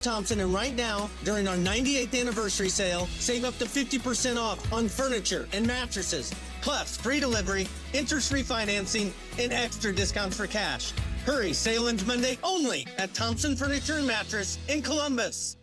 Thompson, and right now, during our 98th anniversary sale, save up to 50% off on furniture and mattresses, plus free delivery, interest-free financing, and extra discounts for cash. Hurry, sale ends Monday only at Thompson Furniture and Mattress in Columbus.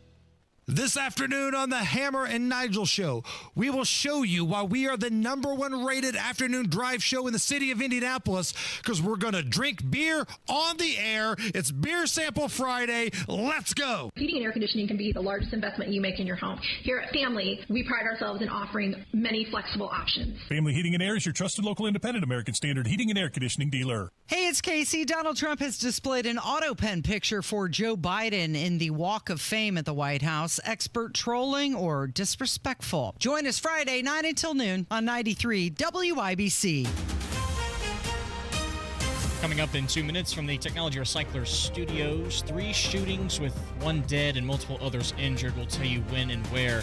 This afternoon on the Hammer and Nigel Show, we will show you why we are the #1 rated afternoon drive show in the city of Indianapolis, because we're going to drink beer on the air. It's Beer Sample Friday. Let's go. Heating and air conditioning can be the largest investment you make in your home. Here at Family, we pride ourselves in offering many flexible options. Family Heating and Air is your trusted local independent American Standard heating and air conditioning dealer. Hey, it's Casey. Donald Trump has displayed an auto pen picture for Joe Biden in the Walk of Fame at the White House. Expert trolling or disrespectful? Join us Friday, 9 until noon on 93 WIBC. Coming up in 2 minutes from the Technology Recycler Studios, 3 shootings with 1 dead and multiple others injured. We'll tell you when and where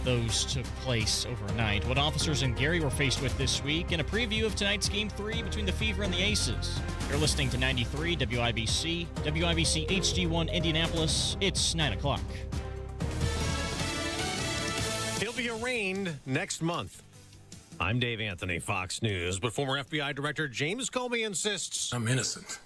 those took place overnight, what officers in Gary were faced with this week, and a preview of tonight's Game 3 between the Fever and the Aces. You're listening to 93 WIBC, WIBC HD1 Indianapolis. It's 9 o'clock. He'll be arraigned next month. I'm Dave Anthony, Fox News, but former FBI Director James Comey insists I'm innocent,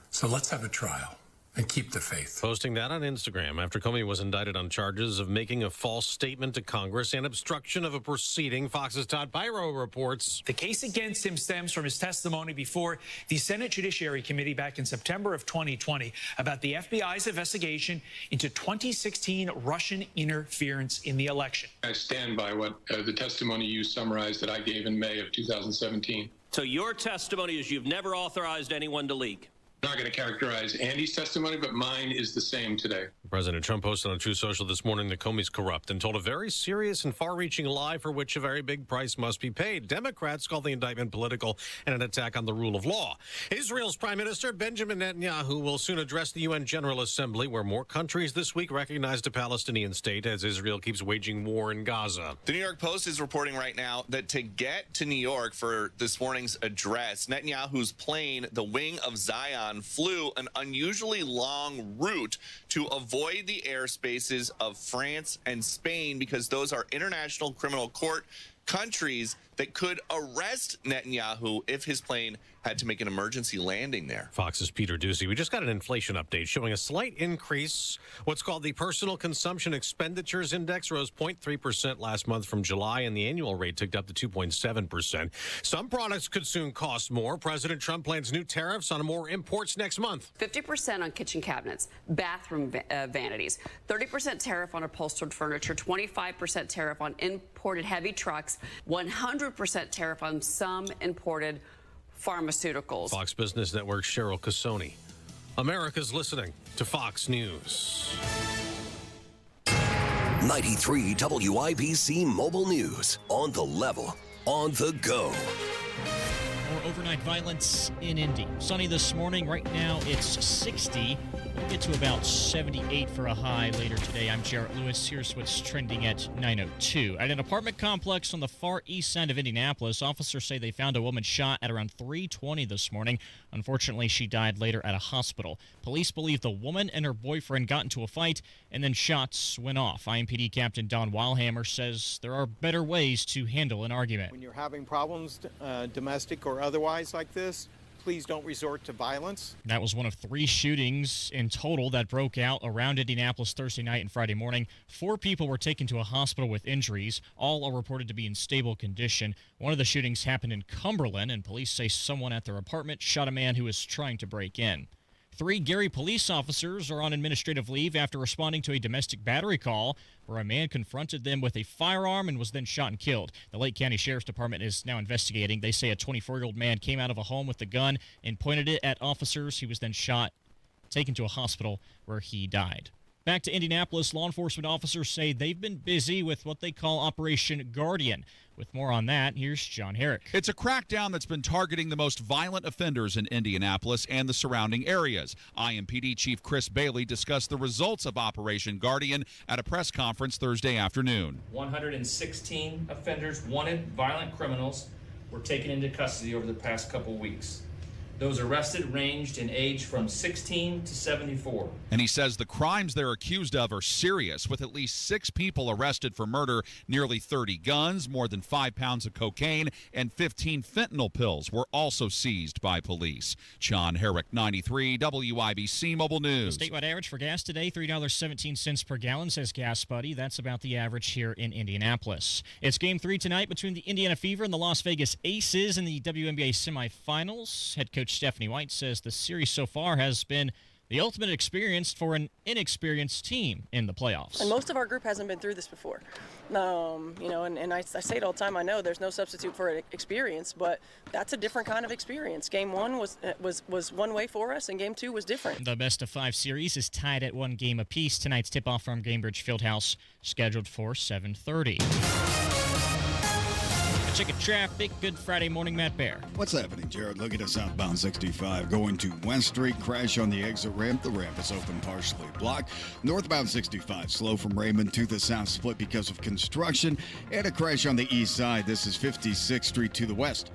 so let's have a trial and keep the faith. Posting that on Instagram after Comey was indicted on charges of making a false statement to Congress and obstruction of a proceeding. Fox's Todd Pyro reports. The case against him stems from his testimony before the Senate Judiciary Committee back in September of 2020 about the FBI's investigation into 2016 Russian interference in the election. I stand by what the testimony you summarized that I gave in May of 2017. So your testimony is you've never authorized anyone to leak? I'm not going to characterize Andy's testimony, but mine is the same today. President Trump posted on True Social this morning that Comey's corrupt and told a very serious and far-reaching lie for which a very big price must be paid. Democrats call the indictment political and an attack on the rule of law. Israel's Prime Minister Benjamin Netanyahu will soon address the UN General Assembly, where more countries this week recognized a Palestinian state as Israel keeps waging war in Gaza. The New York Post is reporting right now that to get to New York for this morning's address, Netanyahu's plane, the Wing of Zion, flew an unusually long route to avoid the airspaces of France and Spain because those are international criminal court countries that could arrest Netanyahu if his plane had to make an emergency landing there. Fox's Peter Ducey. We just got an inflation update showing a slight increase. What's called the Personal Consumption Expenditures Index rose 0.3% last month from July, and the annual rate ticked up to 2.7%. Some products could soon cost more. President Trump plans new tariffs on more imports next month. 50% on kitchen cabinets, bathroom vanities, 30% tariff on upholstered furniture, 25% tariff on imported heavy trucks, 100% tariff on some imported pharmaceuticals. Fox Business Network's Cheryl Casoni. America's listening to Fox News. 93 WIBC Mobile News. On the level, on the go. More overnight violence in Indy. Sunny this morning. Right now it's 60. We'll get to about 78 for a high later today. I'm Jarrett Lewis. Here's what's trending at 9:02. At an apartment complex on the far east side of Indianapolis, officers say they found a woman shot at around 3:20 this morning. Unfortunately, she died later at a hospital. Police believe the woman and her boyfriend got into a fight, and then shots went off. IMPD Captain Don Weilhammer says there are better ways to handle an argument. When you're having problems, domestic or otherwise like this, please don't resort to violence. That was one of 3 shootings in total that broke out around Indianapolis Thursday night and Friday morning. 4 people were taken to a hospital with injuries. All are reported to be in stable condition. One of the shootings happened in Cumberland, and police say someone at their apartment shot a man who was trying to break in. 3 Gary police officers are on administrative leave after responding to a domestic battery call where a man confronted them with a firearm and was then shot and killed. The Lake County Sheriff's Department is now investigating. They say a 24-year-old man came out of a home with a gun and pointed it at officers. He was then shot, taken to a hospital where he died. Back to Indianapolis, law enforcement officers say they've been busy with what they call Operation Guardian. With more on that, here's John Herrick. It's a crackdown that's been targeting the most violent offenders in Indianapolis and the surrounding areas. IMPD Chief Chris Bailey discussed the results of Operation Guardian at a press conference Thursday afternoon. 116 offenders, wanted violent criminals, were taken into custody over the past couple weeks. Those arrested ranged in age from 16 to 74. And he says the crimes they're accused of are serious, with at least 6 people arrested for murder, nearly 30 guns, more than 5 pounds of cocaine, and 15 fentanyl pills were also seized by police. John Herrick, 93 WIBC Mobile News. The statewide average for gas today, $3.17 per gallon, says Gas Buddy. That's about the average here in Indianapolis. It's Game 3 tonight between the Indiana Fever and the Las Vegas Aces in the WNBA semifinals. Head coach Stephanie White says the series so far has been the ultimate experience for an inexperienced team in the playoffs. And most of our group hasn't been through this before. And I say it all the time. I know there's no substitute for experience, but that's a different kind of experience. Game 1 was one way for us, and Game 2 was different. The best of 5 series is tied at 1 game apiece. Tonight's tip-off from Gainbridge Fieldhouse scheduled for 7:30. Chicken traffic. Good Friday morning, Matt Bear. What's happening, Jared? Look at us southbound 65 going to West Street. Crash on the exit ramp. The ramp is open, partially blocked. Northbound 65 slow from Raymond to the south, split because of construction. And a crash on the east side. This is 56th Street to the west,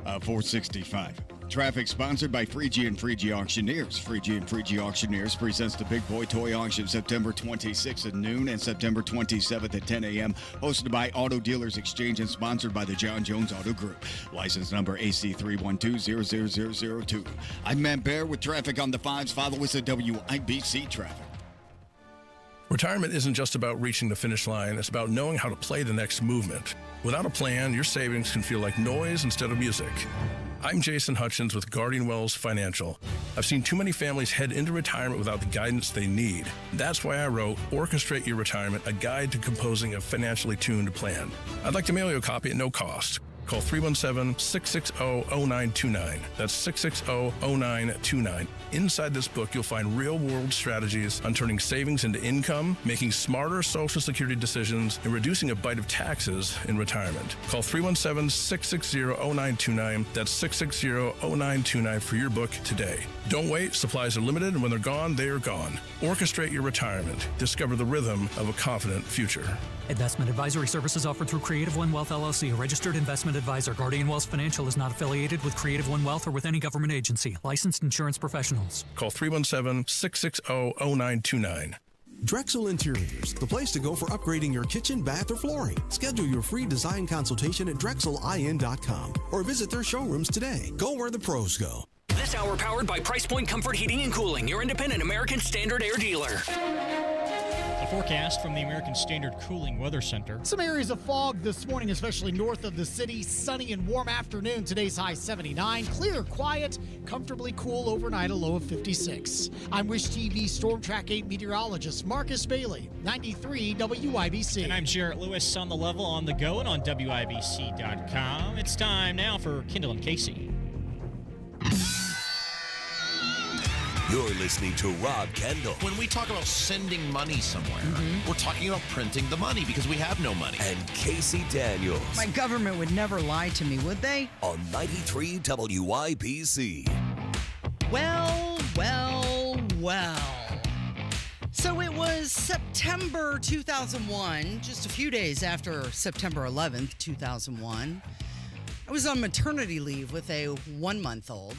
465. Traffic sponsored by Freegie and Freegie Auctioneers. Freegie and Freegie Auctioneers presents the Big Boy Toy Auction September 26th at noon and September 27th at 10 a.m. Hosted by Auto Dealers Exchange and sponsored by the John Jones Auto Group. License number AC3120002. I'm Matt Bear with traffic on the 5s. Follow us at WIBC Traffic. Retirement isn't just about reaching the finish line. It's about knowing how to play the next movement. Without a plan, your savings can feel like noise instead of music. I'm Jason Hutchins with Guardian Wells Financial. I've seen too many families head into retirement without the guidance they need. That's why I wrote Orchestrate Your Retirement, a guide to composing a financially tuned plan. I'd like to mail you a copy at no cost. Call 317-660-0929. That's 660-0929. Inside this book, you'll find real-world strategies on turning savings into income, making smarter Social Security decisions, and reducing a bite of taxes in retirement. Call 317-660-0929. That's 660-0929 for your book today. Don't wait. Supplies are limited, and when they're gone, they are gone. Orchestrate your retirement. Discover the rhythm of a confident future. Investment advisory services offered through Creative One Wealth LLC, a registered investment advisor. Guardian Wells Financial is not affiliated with Creative One Wealth or with any government agency. Licensed insurance professionals. Call 317-660-0929. Drexel Interiors, the place to go for upgrading your kitchen, bath, or flooring. Schedule your free design consultation at drexelin.com or visit their showrooms today. Go where the pros go. This hour powered by Price Point Comfort Heating and Cooling, your independent American Standard Air dealer. The forecast from the American Standard Cooling Weather Center. Some areas of fog this morning, especially north of the city. Sunny and warm afternoon. Today's high 79. Clear, quiet, comfortably cool overnight, a low of 56. I'm Wish TV Storm Track 8 meteorologist Marcus Bailey, 93 WIBC. And I'm Jarrett Lewis on the level, on the go, and on WIBC.com. It's time now for Kendall Casey. You're listening to Rob Kendall. When we talk about sending money somewhere, we're talking about printing the money because we have no money. And Casey Daniels. My government would never lie to me, would they? On 93 WIBC. Well. So it was September 2001, just a few days after September 11th, 2001. I was on maternity leave with a 1-month-old.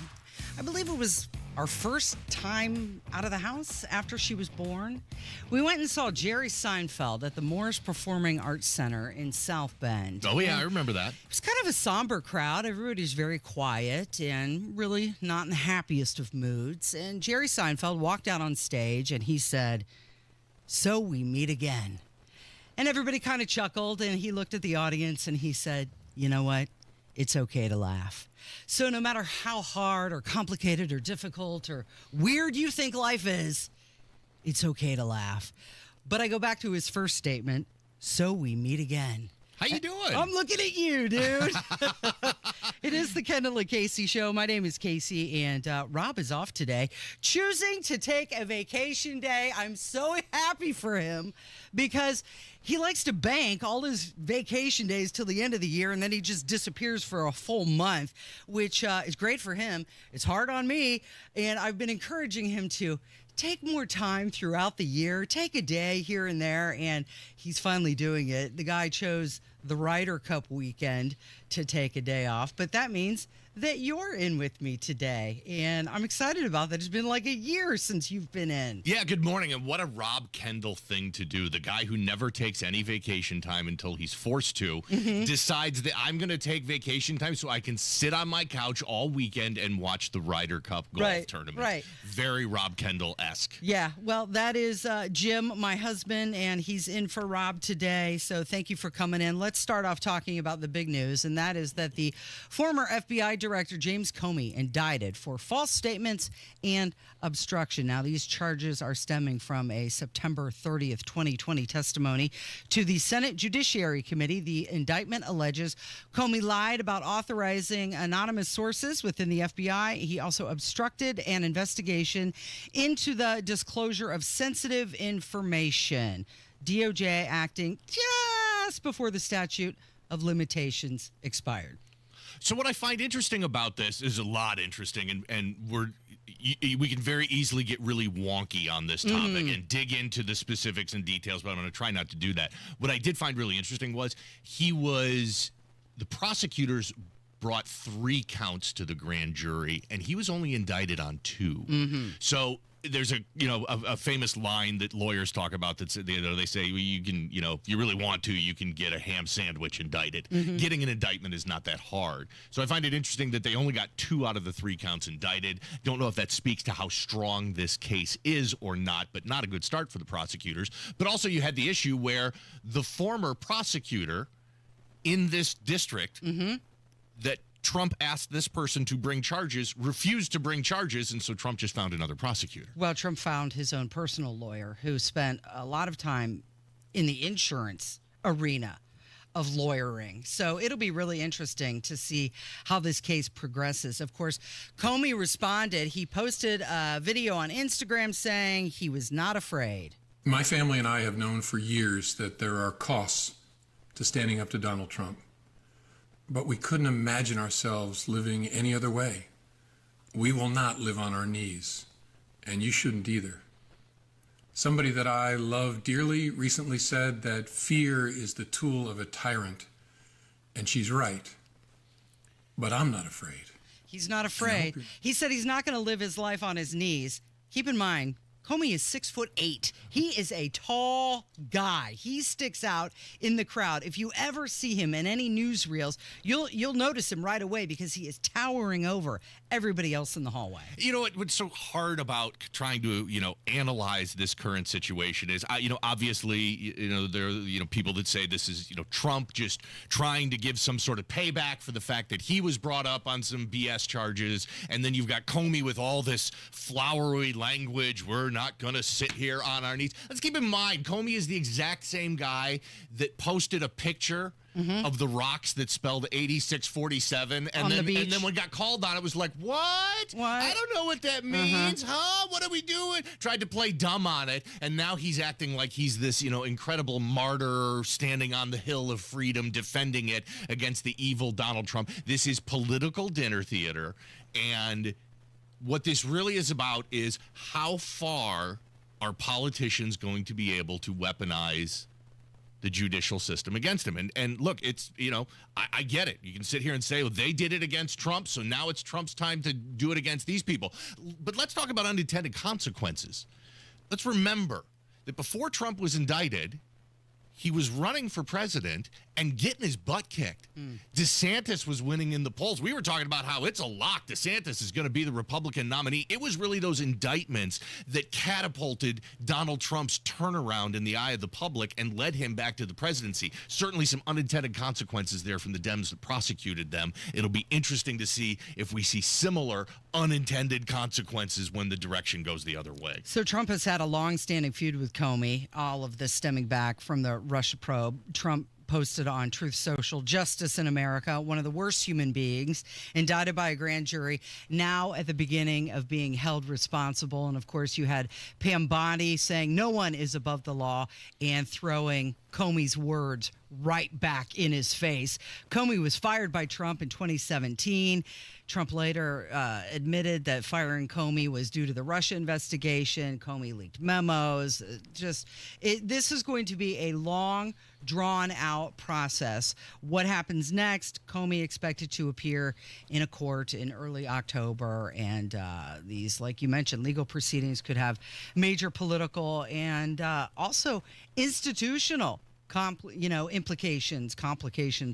I believe it was our first time out of the house after she was born. We went and saw Jerry Seinfeld at the Morris Performing Arts Center in South Bend. Oh, yeah, I remember that. It was kind of a somber crowd. Everybody's very quiet and really not in the happiest of moods. And Jerry Seinfeld walked out on stage and he said, "So we meet again." And everybody kind of chuckled and he looked at the audience and he said, "You know what? It's okay to laugh." So no matter how hard or complicated or difficult or weird you think life is, it's okay to laugh. But I go back to his first statement, "So we meet again." How you doing? I'm looking at you, dude. It is the Kendall Casey Show. My name is Casey, and Rob is off today, choosing to take a vacation day. I'm so happy for him because he likes to bank all his vacation days till the end of the year, and then he just disappears for a full month, which is great for him. It's hard on me, and I've been encouraging him to take more time throughout the year, take a day here and there, and he's finally doing it. The guy chose the Ryder Cup weekend to take a day off, but that means that you're in with me today, and I'm excited about that. It's been like a year since you've been in. Yeah, good morning. And what a Rob Kendall thing to do. The guy who never takes any vacation time until he's forced to decides that I'm going to take vacation time so I can sit on my couch all weekend and watch the Ryder Cup golf tournament. Right. Very Rob Kendall-esque. Yeah, well, that is Jim, my husband, and he's in for Rob today. So thank you for coming in. Let's start off talking about the big news, and that is that the former FBI Director James Comey indicted for false statements and obstruction. Now, these charges are stemming from a September 30th, 2020 testimony to the Senate Judiciary Committee. The indictment alleges Comey lied about authorizing anonymous sources within the FBI. He also obstructed an investigation into the disclosure of sensitive information. DOJ acting just before the statute of limitations expired. So what I find interesting about this is a lot interesting, and we can very easily get really wonky on this topic and dig into the specifics and details, but I'm going to try not to do that. What I did find really interesting was the prosecutors brought 3 counts to the grand jury, and he was only indicted on 2. So there's a famous line that lawyers talk about that they say, well, you can, if you really want to, you can get a ham sandwich indicted. Getting an indictment is not that hard. So I find it interesting that they only got 2 out of the 3 counts indicted. Don't know if that speaks to how strong this case is or not, but not a good start for the prosecutors. But also you had the issue where the former prosecutor in this district that Trump asked this person to bring charges, refused to bring charges, and so Trump just found another prosecutor. Well, Trump found his own personal lawyer who spent a lot of time in the insurance arena of lawyering. So it'll be really interesting to see how this case progresses. Of course, Comey responded. He posted a video on Instagram saying he was not afraid. My family and I have known for years that there are costs to standing up to Donald Trump. But we couldn't imagine ourselves living any other way. We will not live on our knees, and you shouldn't either. Somebody that I love dearly recently said that fear is the tool of a tyrant, and she's right. But I'm not afraid. He's not afraid. He said he's not going to live his life on his knees. Keep in mind, Comey is 6'8". He is a tall guy. He sticks out in the crowd. If you ever see him in any newsreels, you'll notice him right away because he is towering over everybody else in the hallway. You know what's so hard about trying to analyze this current situation is obviously there are people that say this is Trump just trying to give some sort of payback for the fact that he was brought up on some BS charges, and then you've got Comey with all this flowery language. We're not going to sit here on our knees. Let's keep in mind, Comey is the exact same guy that posted a picture of the rocks that spelled 8647, and then when got called on, it was like, what? I don't know what that means. Huh? What are we doing? Tried to play dumb on it, and now he's acting like he's this incredible martyr standing on the hill of freedom, defending it against the evil Donald Trump. This is political dinner theater, and what this really is about is how far are politicians going to be able to weaponize the judicial system against him. And look, it's, I get it. You can sit here and say, well, they did it against Trump, so now it's Trump's time to do it against these people. But let's talk about unintended consequences. Let's remember that before Trump was indicted, he was running for president and getting his butt kicked. DeSantis was winning in the polls. We were talking about how it's a lock. DeSantis is going to be the Republican nominee. It was really those indictments that catapulted Donald Trump's turnaround in the eye of the public and led him back to the presidency. Certainly some unintended consequences there from the Dems that prosecuted them. It'll be interesting to see if we see similar unintended consequences when the direction goes the other way. So Trump has had a long-standing feud with Comey, all of this stemming back from the Russia probe. Trump posted on Truth Social, justice in America, one of the worst human beings, indicted by a grand jury, now at the beginning of being held responsible. And of course, you had Pam Bondi saying no one is above the law and throwing Comey's words right back in his face. Comey was fired by Trump in 2017. Trump later admitted that firing Comey was due to the Russia investigation. Comey leaked memos. This is going to be a long, drawn-out process. What happens next? Comey expected to appear in a court in early October, and these, like you mentioned, legal proceedings could have major political and also institutional complications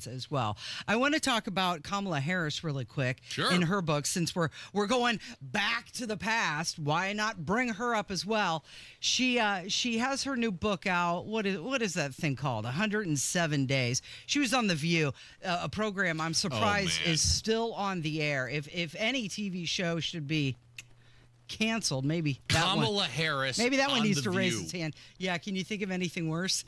as well. I want to talk about Kamala Harris really quick. Sure. In her book, since we're going back to the past, why not bring her up as well? She has her new book out. What is that thing called? 107 Days. She was on The View, a program I'm surprised is still on the air. If any TV show should be canceled, maybe that Kamala Harris. Maybe that one on needs The to raise View. its hand. Yeah, can you think of anything worse?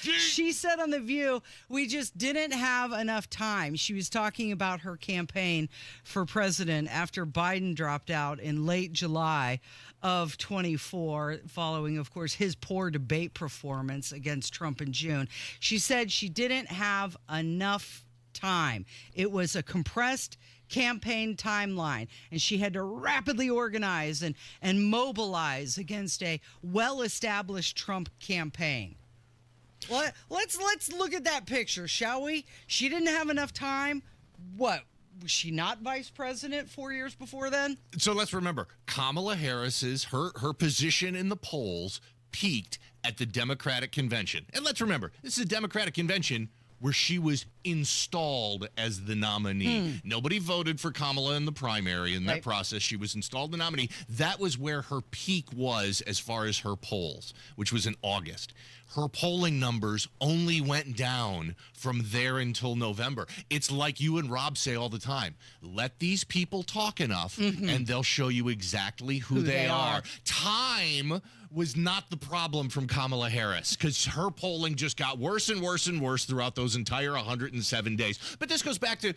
She said on The View, we just didn't have enough time. She was talking about her campaign for president after Biden dropped out in late July of 24, following, of course, his poor debate performance against Trump in June. She said she didn't have enough time. It was a compressed campaign timeline, and she had to rapidly organize and mobilize against a well-established Trump campaign. Let's look at that picture, shall we? She didn't have enough time. What? Was she not vice president 4 years before then? So let's remember, Kamala Harris's her position in the polls peaked at the Democratic convention. And let's remember, this is a Democratic convention where she was installed as the nominee. Nobody voted for Kamala in the primary. In that process, she was installed the nominee. That was where her peak was as far as her polls, which was in August. Her polling numbers only went down from there until November. It's like you and Rob say all the time. Let these people talk enough, and they'll show you exactly who they are. Time was not the problem from Kamala Harris, because her polling just got worse and worse and worse throughout those entire 107 days. But this goes back to,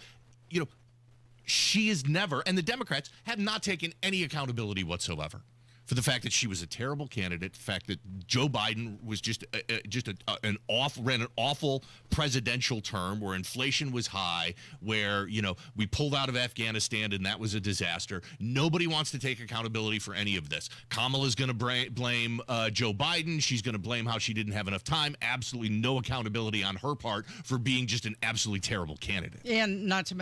she is never, and the Democrats have not taken any accountability whatsoever for the fact that she was a terrible candidate, the fact that Joe Biden was ran an awful presidential term where inflation was high, where, we pulled out of Afghanistan and that was a disaster. Nobody wants to take accountability for any of this. Kamala's going to blame Joe Biden. She's going to blame how she didn't have enough time. Absolutely no accountability on her part for being just an absolutely terrible candidate. And not to,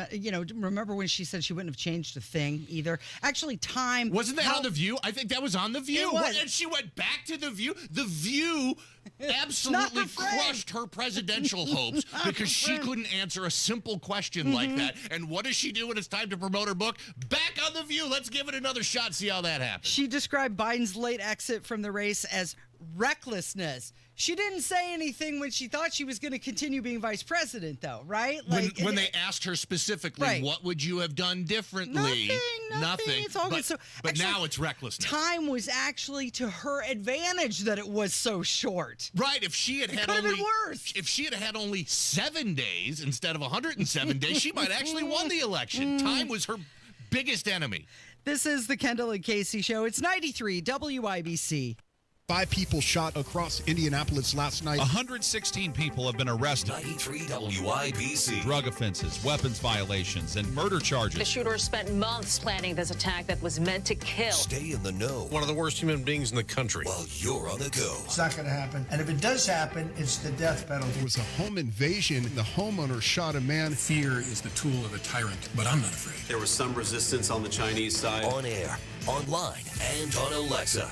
remember when she said she wouldn't have changed a thing either? Actually, time. Wasn't that on The View? I think that was on The View. It was. And she went back to The View. The View absolutely crushed her presidential hopes because she couldn't answer a simple question like that. And what does she do when it's time to promote her book? Back on The View. Let's give it another shot, see how that happens. She described Biden's late exit from the race as recklessness. She didn't say anything when she thought she was going to continue being vice president, though, right? When they asked her specifically, what would you have done differently? Nothing. It's all good. So, but actually, now it's recklessness. Time was actually to her advantage that it was so short. Right. If she had had only 7 days instead of 107 days, she might actually won the election. Time was her biggest enemy. This is the Kendall and Casey Show. It's 93 WIBC. 5 people shot across Indianapolis last night. 116 people have been arrested. 93 WIBC. Drug offenses, weapons violations, and murder charges. The shooter spent months planning this attack that was meant to kill. Stay in the know. One of the worst human beings in the country. While you're on the go. It's not going to happen. And if it does happen, it's the death penalty. It was a home invasion. The homeowner shot a man. Fear is the tool of a tyrant, but I'm not afraid. There was some resistance on the Chinese side. On air, online, and on Alexa.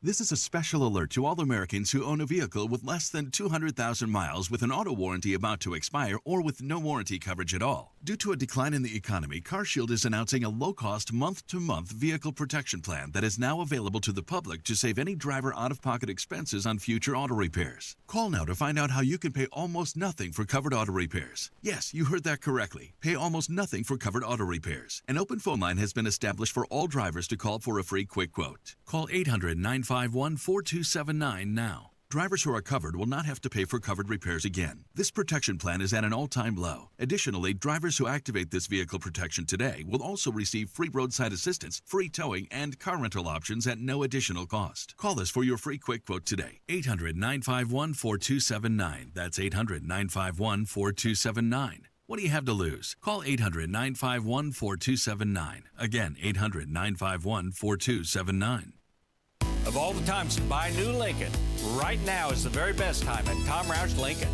This is a special alert to all Americans who own a vehicle with less than 200,000 miles with an auto warranty about to expire or with no warranty coverage at all. Due to a decline in the economy, CarShield is announcing a low-cost month-to-month vehicle protection plan that is now available to the public to save any driver out-of-pocket expenses on future auto repairs. Call now to find out how you can pay almost nothing for covered auto repairs. Yes, you heard that correctly. Pay almost nothing for covered auto repairs. An open phone line has been established for all drivers to call for a free quick quote. Call 800-951-4279 now. Drivers who are covered will not have to pay for covered repairs again. This protection plan is at an all-time low. Additionally, drivers who activate this vehicle protection today will also receive free roadside assistance, free towing, and car rental options at no additional cost. Call us for your free quick quote today. 800-951-4279. That's 800-951-4279. What do you have to lose? Call 800-951-4279. Again, 800-951-4279. Of all the times to buy a new Lincoln, right now is the very best time at Tom Roush Lincoln.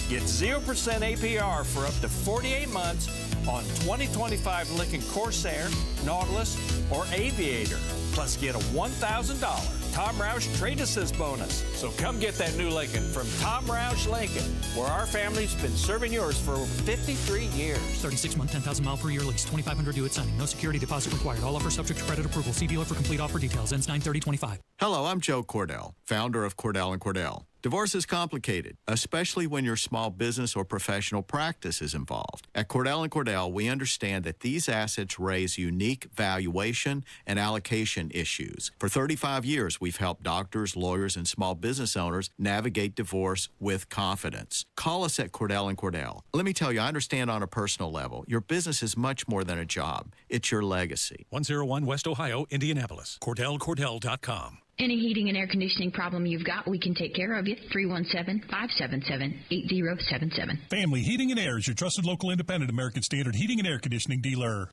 Get 0% APR for up to 48 months on 2025 Lincoln Corsair, Nautilus, or Aviator. Plus get a $1,000 Tom Roush Trade Assist bonus. So come get that new Lincoln from Tom Roush Lincoln, where our family's been serving yours for over 53 years. 36-month, 10,000-mile per year lease. 2,500 due at signing. No security deposit required. All offers subject to credit approval. See dealer for complete offer details. Ends 9/30/25. Hello, I'm Joe Cordell, founder of Cordell & Cordell. Divorce is complicated, especially when your small business or professional practice is involved. At Cordell & Cordell, we understand that these assets raise unique valuation and allocation issues. For 35 years, we've helped doctors, lawyers, and small business owners navigate divorce with confidence. Call us at Cordell & Cordell. Let me tell you, I understand on a personal level, your business is much more than a job. It's your legacy. 101 West Ohio, Indianapolis. CordellCordell.com. Any heating and air conditioning problem you've got, we can take care of you. 317-577-8077. Family Heating and Air is your trusted local independent American Standard heating and air conditioning dealer.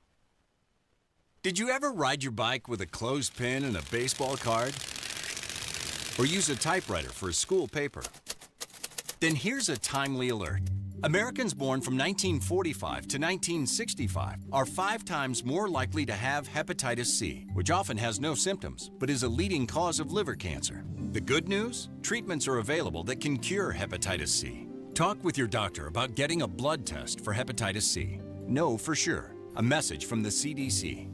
Did you ever ride your bike with a clothespin and a baseball card? Or use a typewriter for a school paper? Then here's a timely alert. Americans born from 1945 to 1965 are 5 times more likely to have hepatitis C, which often has no symptoms, but is a leading cause of liver cancer. The good news? Treatments are available that can cure hepatitis C. Talk with your doctor about getting a blood test for hepatitis C. Know for sure. A message from the CDC.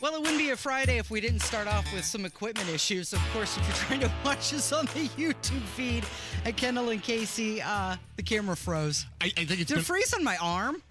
Well, it wouldn't be a Friday if we didn't start off with some equipment issues. Of course, if you're trying to watch us on the YouTube feed at Kendall and Casey, the camera froze. I think it's Did it freeze on my arm?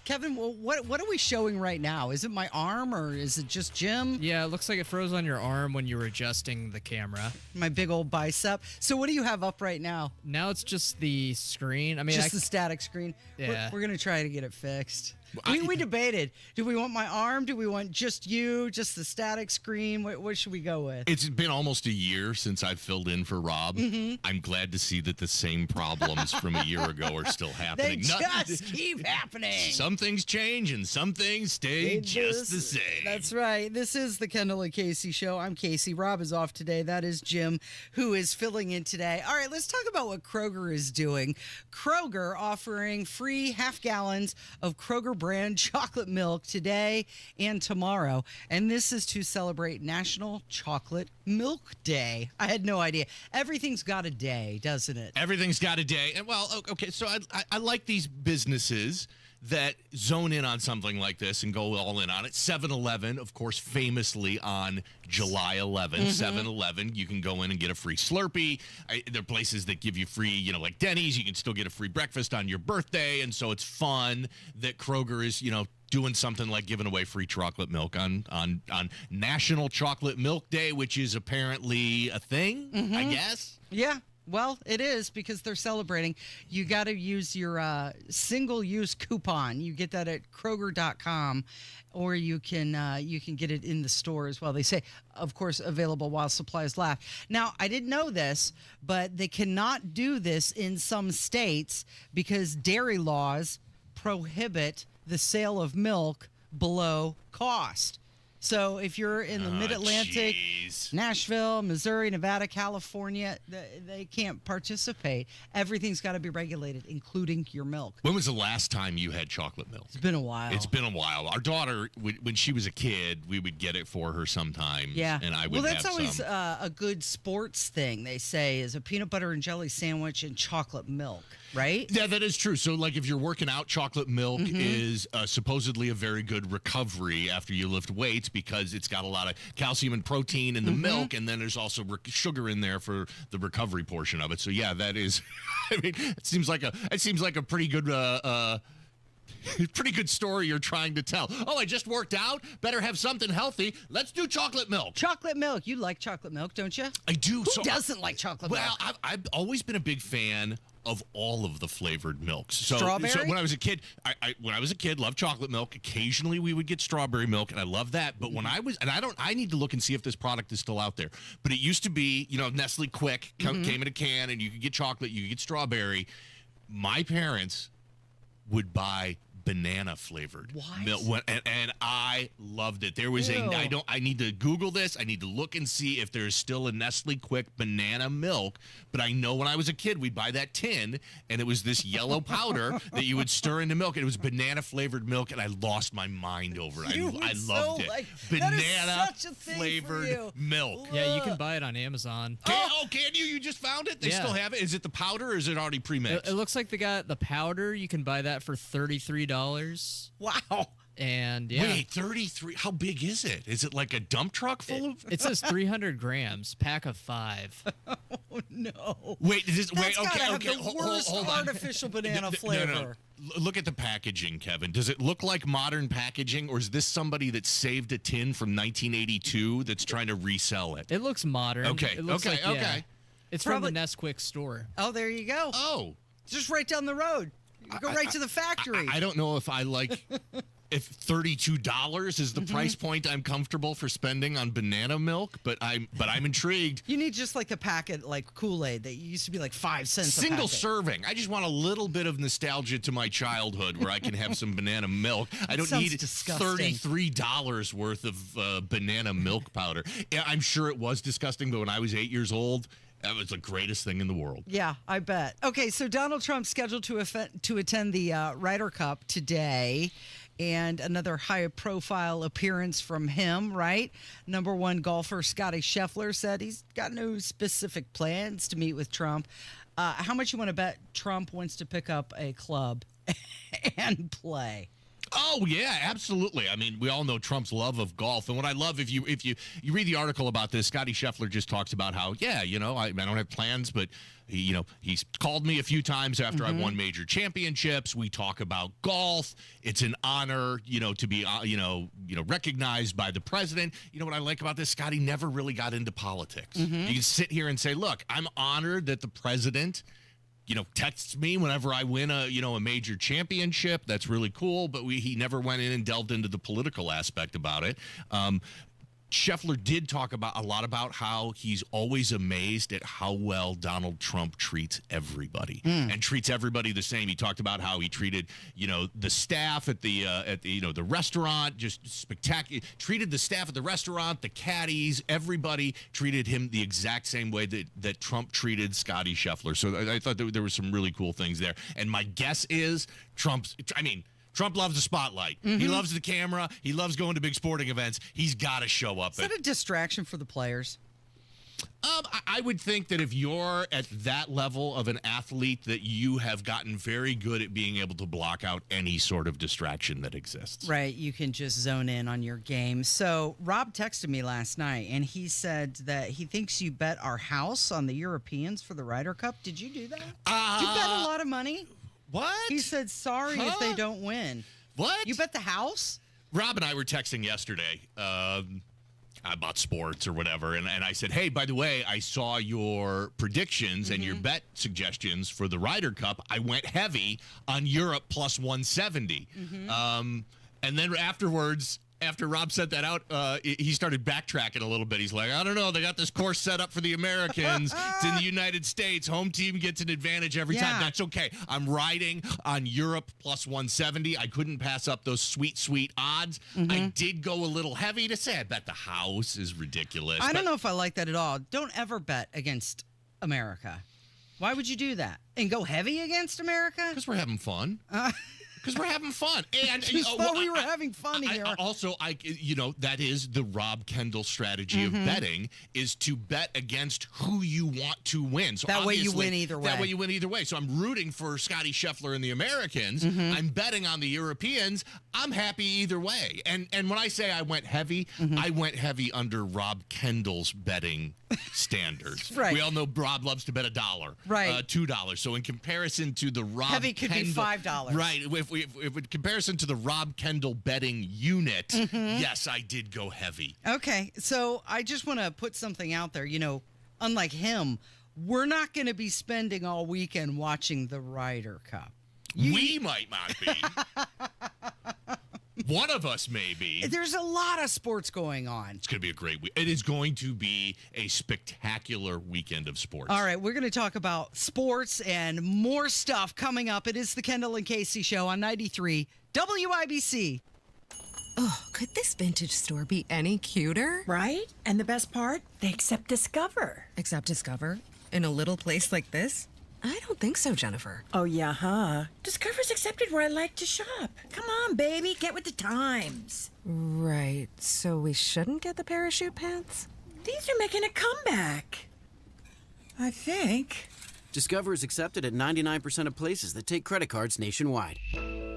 Kevin, what are we showing right now? Is it my arm or is it just Jim? Yeah, it looks like it froze on your arm when you were adjusting the camera. My big old bicep. So what do you have up right now? Now it's just the screen. I mean, just the static screen. Yeah. We're going to try to get it fixed. We debated. Do we want my arm? Do we want just you? Just the static screen? What should we go with? It's been almost a year since I've filled in for Rob. Mm-hmm. I'm glad to see that the same problems from a year ago are still happening. They just keep happening. Some things change and some things stay just the same. That's right. This is the Kendall and Casey Show. I'm Casey. Rob is off today. That is Jim, who is filling in today. All right, let's talk about what Kroger is doing. Kroger offering free half gallons of Kroger brand chocolate milk today and tomorrow. And this is to celebrate National Chocolate Milk Day. I had no idea. Everything's got a day, doesn't it? Everything's got a day. And well, okay, so I like these businesses that zone in on something like this and go all in on it. 7-Eleven, of course, famously on July 11th. 7-Eleven, you can go in and get a free Slurpee. There are places that give you free, like Denny's. You can still get a free breakfast on your birthday. And so it's fun that Kroger is, doing something like giving away free chocolate milk on National Chocolate Milk Day, which is apparently a thing, I guess. Yeah. Well, it is because they're celebrating. You got to use your single-use coupon. You get that at Kroger.com, or you can get it in the store as well. They say, of course, available while supplies last. Now, I didn't know this, but they cannot do this in some states because dairy laws prohibit the sale of milk below cost. So if you're in the Mid-Atlantic, Nashville, Missouri, Nevada, California, they can't participate. Everything's got to be regulated, including your milk. When was the last time you had chocolate milk? It's been a while. It's been a while. Our daughter, when she was a kid, we would get it for her sometimes. Yeah. And I would that's have always some. A good sports thing, they say, is a peanut butter and jelly sandwich and chocolate milk, right? Yeah, that is true. So, like, if you're working out, chocolate milk is supposedly a very good recovery after you lift weights because it's got a lot of calcium and protein in the milk, and then there's also sugar in there for the recovery portion of it. So, yeah, that is. I mean, it seems like a pretty good Pretty good story you're trying to tell. Oh, I just worked out. Better have something healthy. Let's do chocolate milk. Chocolate milk. You like chocolate milk, don't you? I do. Who doesn't like chocolate milk? Well, I've always been a big fan of all of the flavored milks. So Strawberry? when I was a kid, loved chocolate milk. Occasionally we would get strawberry milk, and I love that. But when I was, and I need to look and see if this product is still out there. But it used to be, Nestle Quick came in a can, and you could get chocolate, you could get strawberry. My parents would buy banana flavored milk, and I loved it. There was I need to Google this. I need to look and see if there's still a Nestle Quick banana milk. But I know when I was a kid, we'd buy that tin, and it was this yellow powder that you would stir into milk. And it was banana flavored milk, and I lost my mind over it. I loved it. Banana flavored milk. Yeah, you can buy it on Amazon. Can you? You just found it? They still have it? Is it the powder, or is it already pre-mixed? It looks like they got the powder. You can buy that for $33. Wow. And wait, 33. How big is it? Is it like a dump truck full of? It says 300 grams, pack of 5. Oh no! Wait, Hold on. Artificial banana flavor. No. Look at the packaging, Kevin. Does it look like modern packaging, or is this somebody that saved a tin from 1982 that's trying to resell it? It looks modern. Okay. It looks okay. It's from the Nesquik store. Oh, there you go. Oh, just right down the road. You go right to the factory. I don't know if I like. If $32 is the price point I'm comfortable for spending on banana milk, but I'm intrigued. You need just like the packet, like Kool-Aid that used to be like 5 cents. Single serving. I just want a little bit of nostalgia to my childhood where I can have some banana milk. I don't need $33 worth of banana milk powder. Yeah, I'm sure it was disgusting, but when I was 8 years old, that was the greatest thing in the world. Yeah, I bet. Okay, so Donald Trump's scheduled to attend the Ryder Cup today, and another high-profile appearance from him, right? Number one golfer Scotty Scheffler said he's got no specific plans to meet with Trump. How much you want to bet Trump wants to pick up a club and play? Oh yeah, absolutely. I mean, we all know Trump's love of golf, and what I love, if you read the article about this, Scotty Scheffler just talks about how I don't have plans, but he's called me a few times after I won major championships. We talk about golf. It's an honor, to be recognized by the president. You know what I like about this? Scotty never really got into politics. You can sit here and say, look, I'm honored that the president texts me whenever I win a major championship. That's really cool. But he never went in and delved into the political aspect about it. Scheffler did talk a lot about how he's always amazed at how well Donald Trump treats everybody and treats everybody the same. He talked about how he treated, the staff at the the restaurant, just spectacular. Treated the staff at the restaurant, the caddies, everybody treated him the exact same way that Trump treated Scotty Scheffler. So I thought there were some really cool things there. And my guess is Trump loves the spotlight. He loves the camera. He loves going to big sporting events. He's got to show up. Is that a distraction for the players? I would think that if you're at that level of an athlete, that you have gotten very good at being able to block out any sort of distraction that exists. Right. You can just zone in on your game. So Rob texted me last night, and he said that he thinks you bet our house on the Europeans for the Ryder Cup. Did you do that? Did you bet a lot of money? What? He said, sorry if they don't win. What? You bet the house? Rob and I were texting yesterday about sports or whatever, and I said, hey, by the way, I saw your predictions and your bet suggestions for the Ryder Cup. I went heavy on Europe plus 170. And then afterwards, after Rob sent that out, he started backtracking a little bit. He's like, I don't know. They got this course set up for the Americans. It's in the United States. Home team gets an advantage every time. That's okay. I'm riding on Europe plus 170. I couldn't pass up those sweet, sweet odds. I did go a little heavy to say I bet the house is ridiculous. I don't know if I like that at all. Don't ever bet against America. Why would you do that? And go heavy against America? Because we're having fun. Because we're having fun. And we were having fun here. That is the Rob Kendall strategy of betting, is to bet against who you want to win. So that way you win either way. That way you win either way. So I'm rooting for Scotty Scheffler and the Americans. I'm betting on the Europeans. I'm happy either way. And when I say I went heavy, I went heavy under Rob Kendall's betting standards. Right. We all know Rob loves to bet $1. Right. $2. So in comparison to the Rob heavy could Kendall, be $5. Right. if in comparison to the Rob Kendall betting unit, yes, I did go heavy. Okay, so I just want to put something out there. Unlike him, we're not going to be spending all weekend watching the Ryder Cup. We might not be. One of us may be. There's a lot of sports going on. It's going to be a great week. It is going to be a spectacular weekend of sports. All right, we're going to talk about sports and more stuff coming up. It is the Kendall and Casey Show on 93 WIBC. Oh, could this vintage store be any cuter? Right? And the best part? They accept Discover. Accept Discover? In a little place like this? I don't think so, Jennifer. Oh, yeah, huh? Discover's accepted where I like to shop. Come on, baby, get with the times. Right, so we shouldn't get the parachute pants? These are making a comeback. I think. Discover is accepted at 99% of places that take credit cards nationwide.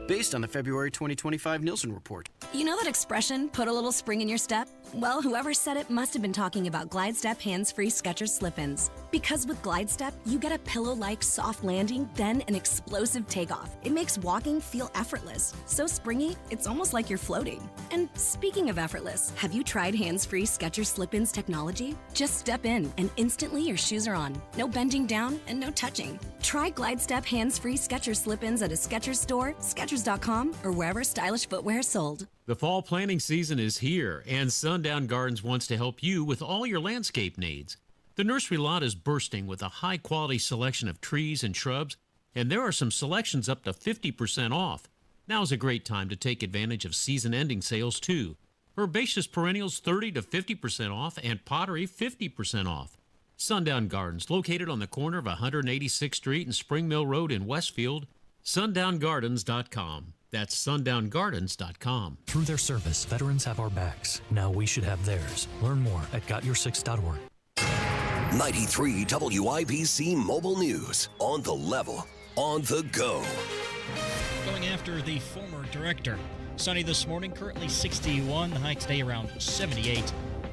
Based on the February 2025 Nielsen report. You know that expression, put a little spring in your step? Well, whoever said it must have been talking about Glide Step hands-free Skechers slip-ins. Because with Glide Step, you get a pillow-like soft landing, then an explosive takeoff. It makes walking feel effortless. So springy, it's almost like you're floating. And speaking of effortless, have you tried hands-free Skechers slip-ins technology? Just step in, and instantly your shoes are on. No bending down and no touching. Try Glide Step hands-free Skechers slip-ins at a Skechers store, Skechers.com, or wherever stylish footwear is sold. The fall planting season is here, and Sundown Gardens wants to help you with all your landscape needs. The nursery lot is bursting with a high-quality selection of trees and shrubs, and there are some selections up to 50% off. Now's a great time to take advantage of season-ending sales, too. Herbaceous perennials 30 to 50% off, and pottery 50% off. Sundown Gardens, located on the corner of 186th Street and Spring Mill Road in Westfield, sundown.gardens.com. That's sundown.gardens.com. Through their service, veterans have our backs. Now we should have theirs. Learn more at gotyoursix.org. 93 WIBC Mobile News. On the level, on the go. Going after the former director. Sunny this morning, currently 61. The high today around 78.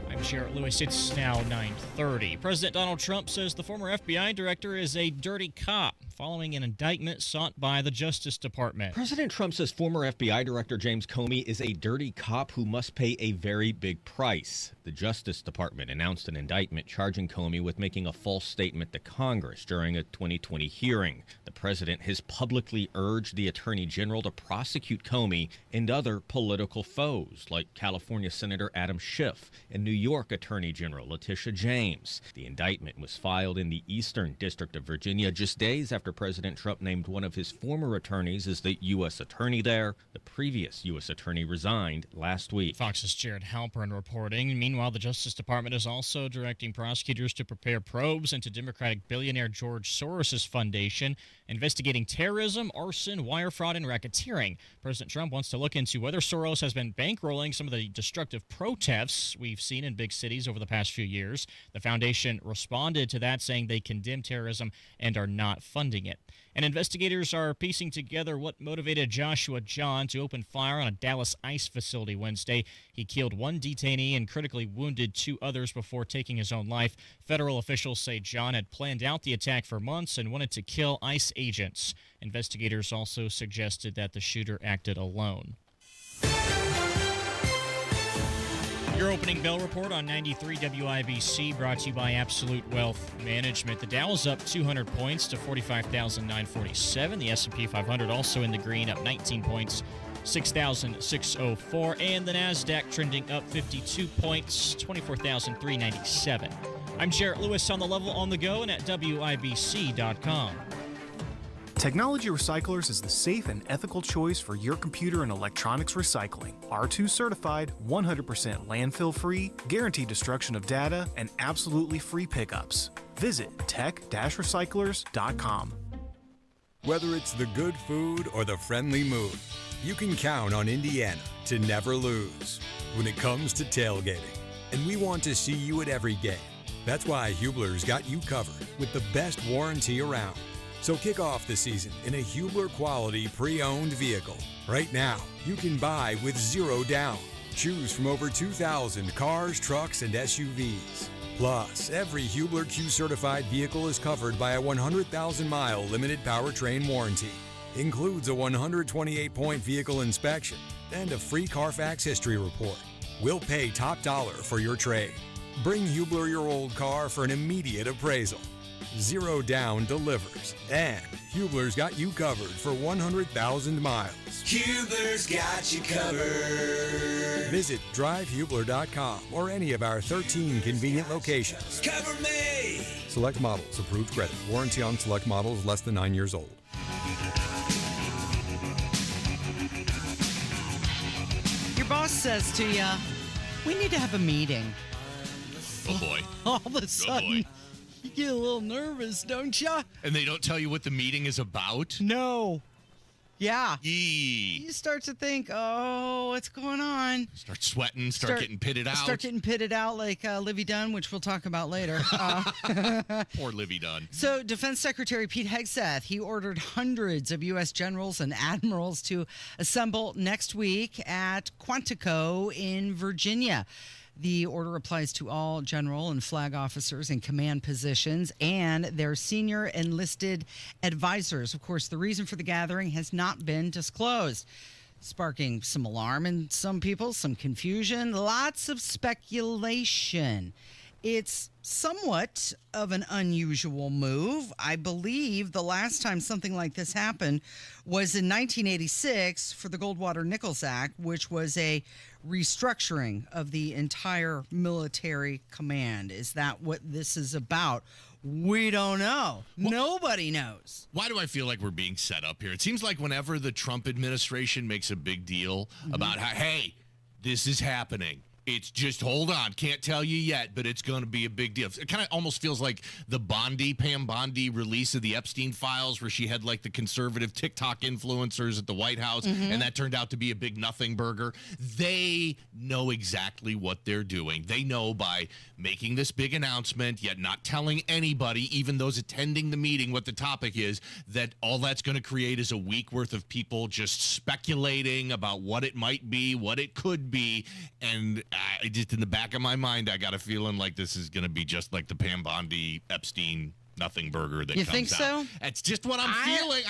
I'm Sherrod Lewis. It's now 9:30. President Donald Trump says the former FBI director is a dirty cop, following an indictment sought by the Justice Department. President Trump says former FBI Director James Comey is a dirty cop who must pay a very big price. The Justice Department announced an indictment charging Comey with making a false statement to Congress during a 2020 hearing. The president has publicly urged the Attorney General to prosecute Comey and other political foes, like California Senator Adam Schiff and New York Attorney General Letitia James. The indictment was filed in the Eastern District of Virginia just days after President Trump named one of his former attorneys as the U.S. attorney there. The previous U.S. attorney resigned last week. Fox's Jared Halpern reporting. Meanwhile, the Justice Department is also directing prosecutors to prepare probes into Democratic billionaire George Soros' foundation, investigating terrorism, arson, wire fraud, and racketeering. President Trump wants to look into whether Soros has been bankrolling some of the destructive protests we've seen in big cities over the past few years. The foundation responded to that, saying they condemn terrorism and are not funding it. And investigators are piecing together what motivated Joshua John to open fire on a Dallas ICE facility Wednesday. He killed one detainee and critically wounded two others before taking his own life. Federal officials say John had planned out the attack for months and wanted to kill ICE agents. Investigators also suggested that the shooter acted alone. Your opening bell report on 93 WIBC, brought to you by Absolute Wealth Management. The Dow is up 200 points to 45,947. The S&P 500 also in the green, up 19 points, 6,604. And the NASDAQ trending up 52 points, 24,397. I'm Sherrod Lewis, on the level, on the go, and at WIBC.com. Technology Recyclers is the safe and ethical choice for your computer and electronics recycling. R2 certified, 100% landfill free, guaranteed destruction of data, and absolutely free pickups. Visit tech-recyclers.com. Whether it's the good food or the friendly mood, you can count on Indiana to never lose when it comes to tailgating. And we want to see you at every game. That's why Hubler's got you covered with the best warranty around. So kick off the season in a Hubler quality pre-owned vehicle. Right now, you can buy with zero down. Choose from over 2,000 cars, trucks, and SUVs. Plus, every Hubler Q certified vehicle is covered by a 100,000-mile limited powertrain warranty. Includes a 128-point vehicle inspection and a free Carfax history report. We'll pay top dollar for your trade. Bring Hubler your old car for an immediate appraisal. Zero down delivers. And Hubler's got you covered for 100,000 miles. Hubler's got you covered. Visit drivehubler.com or any of our 13 convenient locations. Cover me. Select models, approved credit. Warranty on select models less than 9 years old. Your boss says to you, we need to have a meeting. Oh, boy. All of a sudden, boy. you get a little nervous, don't you? And they don't tell you what the meeting is about? No. Yeah. Yee. You start to think, oh, what's going on? Start sweating, start getting pitted out. Start getting pitted out like Livy Dunn, which we'll talk about later. Poor Livy Dunn. So Defense Secretary Pete Hegseth, he ordered hundreds of U.S. generals and admirals to assemble next week at Quantico in Virginia. The order applies to all general and flag officers in command positions and their senior enlisted advisors. Of course, the reason for the gathering has not been disclosed, sparking some alarm in some people, some confusion, lots of speculation. It's somewhat of an unusual move. I believe the last time something like this happened was in 1986 for the Goldwater-Nichols Act, which was a restructuring of the entire military command. Is that what this is about? We don't know. Nobody knows. Why do I feel like we're being set up here? It seems like whenever the Trump administration makes a big deal about how, hey, this is happening, it's just, hold on, can't tell you yet, but it's going to be a big deal. It kind of almost feels like the Pam Bondi release of the Epstein files, where she had like the conservative TikTok influencers at the White House, and that turned out to be a big nothing burger. They know exactly what they're doing. They know by making this big announcement, yet not telling anybody, even those attending the meeting, what the topic is, that all that's going to create is a week worth of people just speculating about what it might be, what it could be, and I just, in the back of my mind, I got a feeling like this is going to be just like the Pam Bondi Epstein nothing burger that comes out. You think so? That's just what I'm feeling.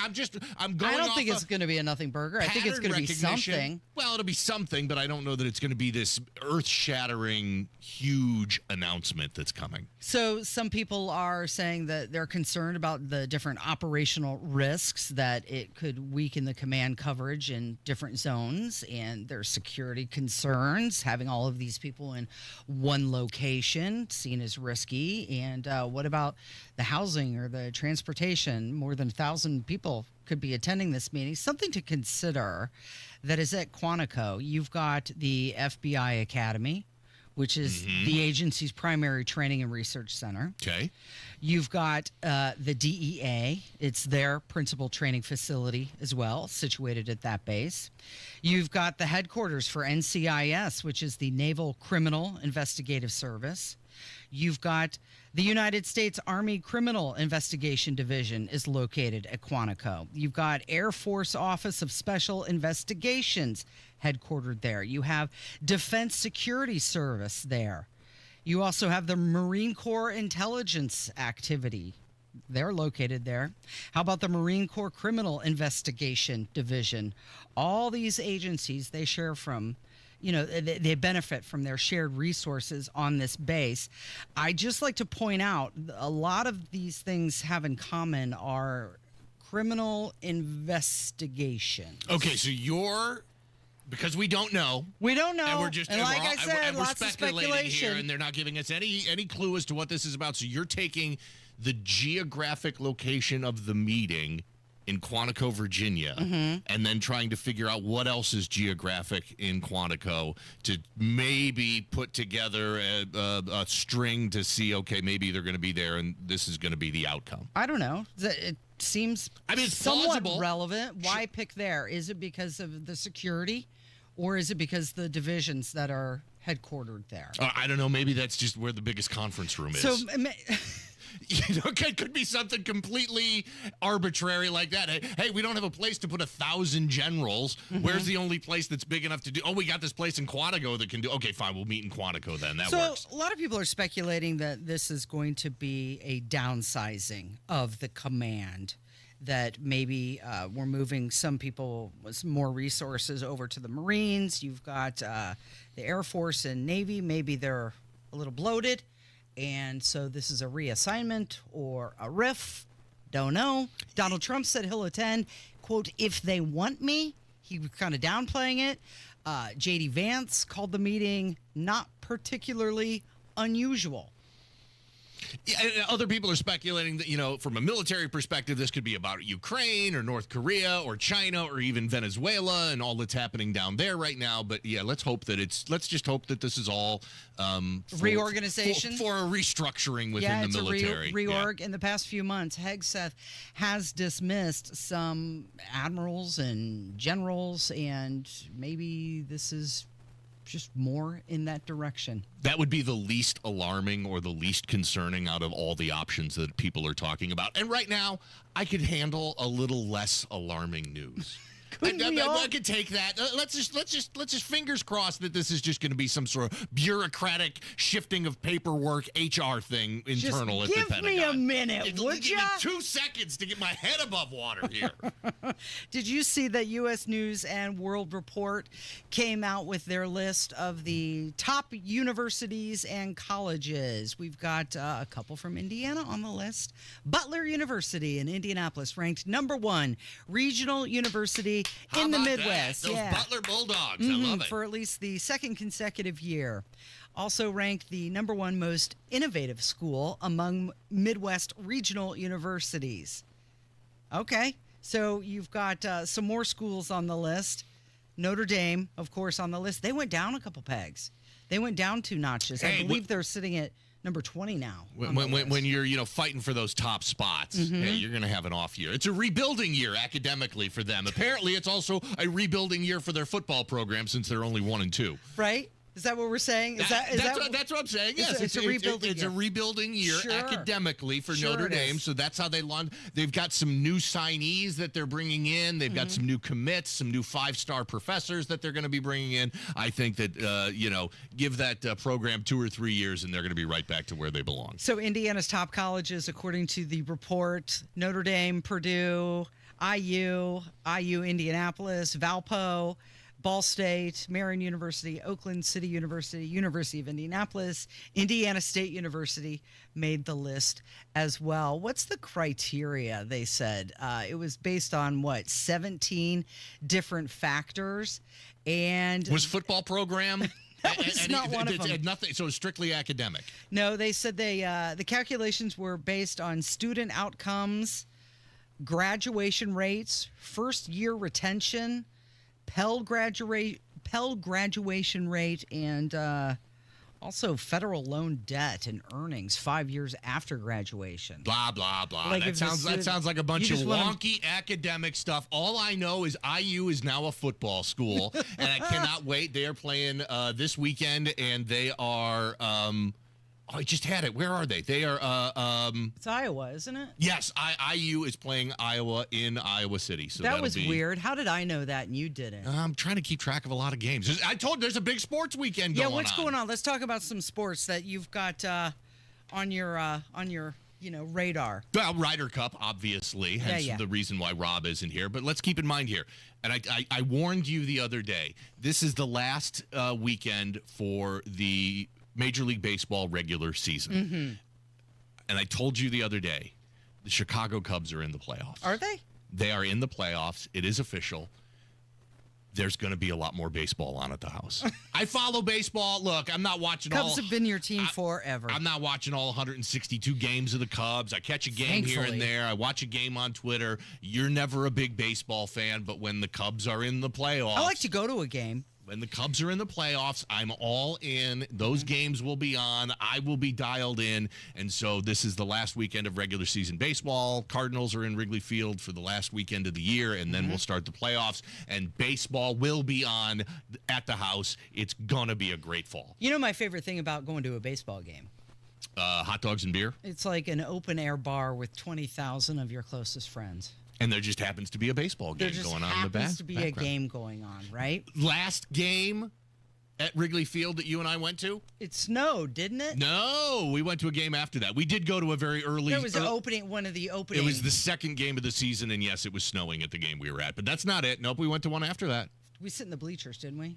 I'm going. I don't think it's going to be a nothing burger. I think it's going to be something. Well, it'll be something, but I don't know that it's going to be this earth-shattering, huge announcement that's coming. So some people are saying that they're concerned about the different operational risks, that it could weaken the command coverage in different zones, and there's security concerns, having all of these people in one location seen as risky. And what about the housing or the transportation? More than 1,000 people could be attending this meeting. Something to consider that is at Quantico. You've got the FBI Academy, which is the agency's primary training and research center. Okay. You've got the DEA. It's their principal training facility as well, situated at that base. You've got the headquarters for NCIS, which is the Naval Criminal Investigative Service. You've got the United States Army Criminal Investigation Division is located at Quantico. You've got Air Force Office of Special Investigations headquartered there. You have Defense Security Service there. You also have the Marine Corps Intelligence Activity. They're located there. How about the Marine Corps Criminal Investigation Division? All these agencies, they share from, they benefit from their shared resources on this base. I just like to point out a lot of these things have in common are criminal investigation. Okay, so because we don't know. We don't know. And we're just, and like I said, we're lots of speculating speculation. here, and they're not giving us any clue as to what this is about. So you're taking the geographic location of the meeting in Quantico, Virginia, and then trying to figure out what else is geographic in Quantico to maybe put together a string to see, okay, maybe they're going to be there and this is going to be the outcome. I don't know. It seems it's somewhat plausible. Relevant. Why pick there? Is it because of the security, or is it because the divisions that are headquartered there? I don't know. Maybe that's just where the biggest conference room is. So it could be something completely arbitrary like that. Hey, we don't have a place to put 1,000 generals. Where's the only place that's big enough to do? Oh, we got this place in Quantico that can do. Okay, fine, we'll meet in Quantico then. That works. So a lot of people are speculating that this is going to be a downsizing of the command, that maybe we're moving some people with more resources over to the Marines. You've got the Air Force and Navy. Maybe they're a little bloated. And so this is a reassignment or a RIF. Don't know. Donald Trump said he'll attend, quote, if they want me. He was kind of downplaying it. J.D. Vance called the meeting not particularly unusual. Yeah, and other people are speculating that, from a military perspective, this could be about Ukraine or North Korea or China or even Venezuela and all that's happening down there right now. But yeah, let's just hope that this is all reorganization for a restructuring within the military. Reorg. In the past few months, Hegseth has dismissed some admirals and generals, and maybe this is just more in that direction. That would be the least alarming or the least concerning out of all the options that people are talking about. And right now, I could handle a little less alarming news. I could take that. Let's just fingers crossed that this is just going to be some sort of bureaucratic shifting of paperwork HR thing internal at the Pentagon. Give me a minute, would give you? me 2 seconds to get my head above water here. Did you see that U.S. News and World Report came out with their list of the top universities and colleges? We've got a couple from Indiana on the list. Butler University in Indianapolis ranked #1 regional university in the Midwest. Those Butler Bulldogs. I love it. For at least the second consecutive year. Also ranked the #1 most innovative school among Midwest regional universities. Okay, so you've got some more schools on the list. Notre Dame, of course, on the list. They went down a couple pegs. They went down 2 notches. I believe they're sitting at #20 now. When you're fighting for those top spots, you're going to have an off year. It's a rebuilding year academically for them. Apparently, it's also a rebuilding year for their football program since they're only 1-2. Right? Is that what we're saying? That's what I'm saying. Yes, it's a rebuilding. It's a rebuilding year academically for Notre Dame. So that's how they launched. They've got some new signees that they're bringing in. They've got some new commits, some new 5-star professors that they're going to be bringing in. I think that give that program 2 or 3 years, and they're going to be right back to where they belong. So Indiana's top colleges, according to the report: Notre Dame, Purdue, IU, Indianapolis, Valpo, Ball State, Marion University, Oakland City University, University of Indianapolis, Indiana State University made the list as well. What's the criteria, they said? It was based on, 17 different factors. And was football program? That was not one of them. It nothing, so it's strictly academic. No, they said the calculations were based on student outcomes, graduation rates, first-year retention, Pell graduation rate, and also federal loan debt and earnings 5 years after graduation. Blah, blah, blah. That sounds like a bunch of wonky academic stuff. All I know is IU is now a football school, and I cannot wait. They are playing this weekend, and they are I just had it. Where are they? They are it's Iowa, isn't it? Yes, IU is playing Iowa in Iowa City. So that was weird. How did I know that and you didn't? I'm trying to keep track of a lot of games. I told you there's a big sports weekend going on. Yeah, what's going on? Let's talk about some sports that you've got on your radar. Well, Ryder Cup, obviously, hence the reason why Rob isn't here. But let's keep in mind here, and I warned you the other day, this is the last weekend for the Major League Baseball regular season. And I told you the other day, the Chicago Cubs are in the playoffs. Are they? They are in the playoffs. It is official. There's going to be a lot more baseball on at the house. I follow baseball. Look, I'm not watching Cubs have been your team forever. I'm not watching all 162 games of the Cubs. I catch a game here and there. I watch a game on Twitter. You're never a big baseball fan, but when the Cubs are in the playoffs, I like to go to a game. When the Cubs are in the playoffs, I'm all in. Those games will be on. I will be dialed in. And so this is the last weekend of regular season baseball. Cardinals are in Wrigley Field for the last weekend of the year, and then we'll start the playoffs. And baseball will be on at the house. It's going to be a great fall. You know my favorite thing about going to a baseball game? Hot dogs and beer? It's like an open-air bar with 20,000 of your closest friends. And there just happens to be a baseball game going on in the back. There just happens to be a game going on, right? Last game at Wrigley Field that you and I went to? It snowed, didn't it? No, we went to a game after that. We did go to a very early. It was one of the opening. It was the second game of the season, and yes, it was snowing at the game we were at. But that's not it. Nope, we went to one after that. We sit in the bleachers, didn't we?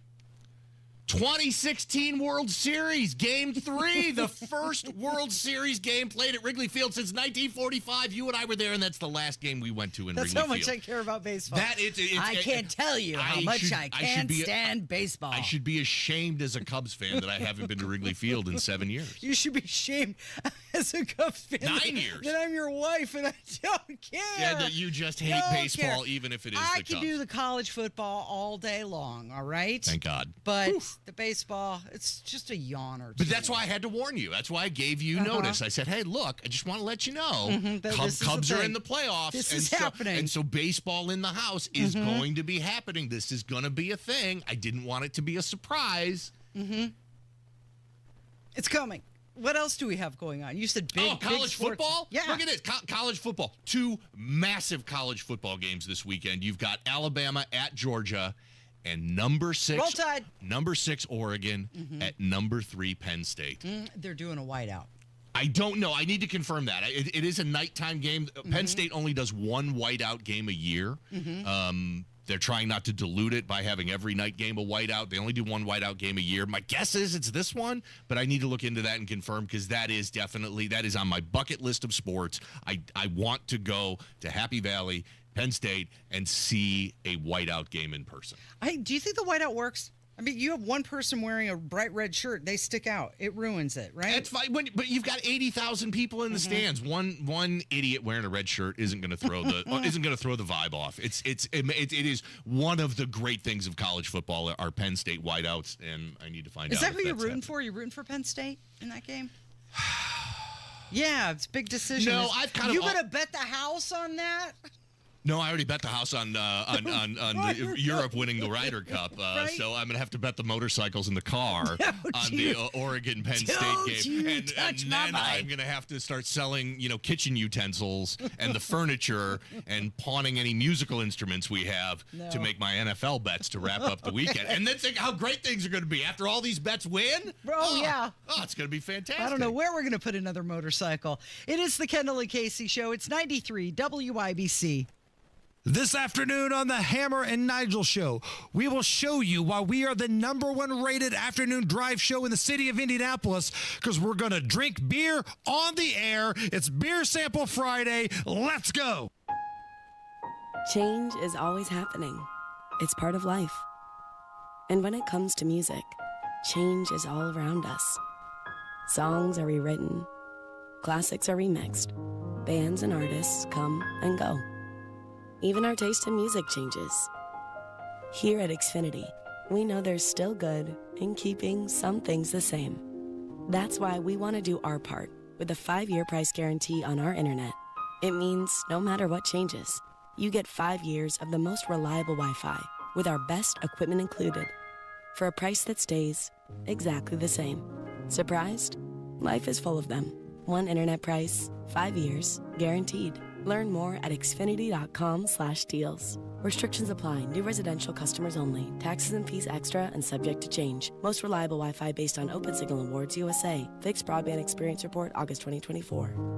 2016 World Series, Game 3, the first World Series game played at Wrigley Field since 1945. You and I were there, and that's the last game we went to in That's Wrigley how much Field. I care about baseball. I can't tell you how much I can't stand baseball. I should be ashamed as a Cubs fan that I haven't been to Wrigley Field in 7 years. You should be ashamed as a Cubs fan. 9 years. That I'm your wife and I don't care. Yeah, that you just hate baseball, even if it is the I Cubs. can do the college football all day long, all right? Thank God. But the baseball, it's just a yawner. But that's why I had to warn you. That's why I gave you notice. I said, hey, look, I just want to let you know Cubs are in the playoffs. This is happening. And so baseball in the house is going to be happening. This is going to be a thing. I didn't want it to be a surprise. It's coming. What else do we have going on? You said big college sports. football? Yeah. Look at this. College football. 2 massive college football games this weekend. You've got Alabama at Georgia and number 6 Roll Tide. Number 6 Oregon at number 3 Penn State. They're doing a whiteout. I don't know. I need to confirm that. It is a nighttime game. Penn State only does 1 whiteout game a year. They're trying not to dilute it by having every night game a whiteout. They only do 1 whiteout game a year. My guess is it's this one, but I need to look into that and confirm because that is on my bucket list of sports. I want to go to Happy Valley, Penn State, and see a whiteout game in person. Do you think the whiteout works? I mean, you have one person wearing a bright red shirt. They stick out. It ruins it, right? That's fine, but you've got 80,000 people in the stands. One idiot wearing a red shirt isn't going to throw the vibe off. It is one of the great things of college football are Penn State whiteouts, and I need to find out. Is that who you're rooting for? You rooting for Penn State in that game? Yeah, it's a big decision. No, I've kind of. You gonna bet the house on that? No, I already bet the house on Europe winning the Ryder Cup, Right? so I'm gonna have to bet the motorcycles in the car on the Oregon Penn State game, and then I'm gonna have to start selling, kitchen utensils and the furniture and pawning any musical instruments we have to make my NFL bets to wrap up the weekend, and then think how great things are gonna be after all these bets win. Yeah. Oh, it's gonna be fantastic. I don't know where we're gonna put another motorcycle. It is the Kendall Casey Show. It's 93 WIBC. This afternoon on the Hammer and Nigel Show, we will show you why we are the #1 rated afternoon drive show in the city of Indianapolis, because we're going to drink beer on the air. It's Beer Sample Friday. Let's go. Change is always happening. It's part of life. And when it comes to music, change is all around us. Songs are rewritten. Classics are remixed. Bands and artists come and go. Even our taste in music changes. Here at Xfinity, we know there's still good in keeping some things the same. That's why we want to do our part with a 5-year price guarantee on our internet. It means no matter what changes, you get 5 years of the most reliable Wi-Fi with our best equipment included for a price that stays exactly the same. Surprised? Life is full of them. One internet price, 5 years, guaranteed. Learn more at xfinity.com/deals. Restrictions apply. New residential customers only. Taxes and fees extra and subject to change. Most reliable Wi-Fi based on Open Signal Awards USA. Fixed Broadband Experience Report, August 2024.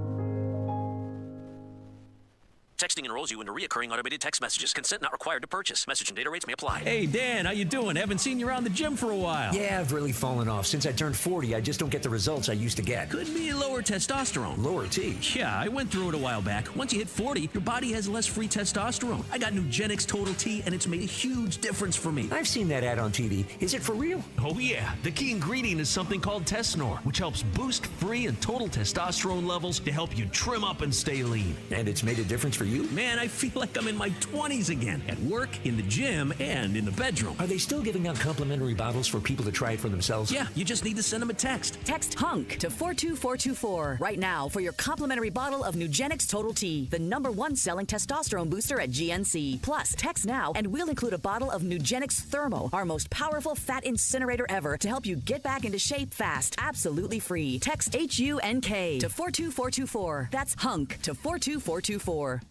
Texting enrolls you into reoccurring automated text messages. Consent not required to purchase. Message and data rates may apply. Hey, Dan, how you doing? Haven't seen you around the gym for a while. Yeah, I've really fallen off. Since I turned 40, I just don't get the results I used to get. Could be lower testosterone. Lower T? Yeah, I went through it a while back. Once you hit 40, your body has less free testosterone. I got Nugenix Total T, and it's made a huge difference for me. I've seen that ad on TV. Is it for real? Oh, yeah. The key ingredient is something called Tesnor, which helps boost free and total testosterone levels to help you trim up and stay lean. And it's made a difference for you? Man, I feel like I'm in my 20s again, at work, in the gym, and in the bedroom. Are they still giving out complimentary bottles for people to try it for themselves? Yeah, you just need to send them a text. Text HUNK to 42424 right now for your complimentary bottle of Nugenix Total T, the #1 selling testosterone booster at GNC. Plus, text now and we'll include a bottle of Nugenix Thermo, our most powerful fat incinerator ever, to help you get back into shape fast, absolutely free. Text HUNK to 42424. That's HUNK to 42424.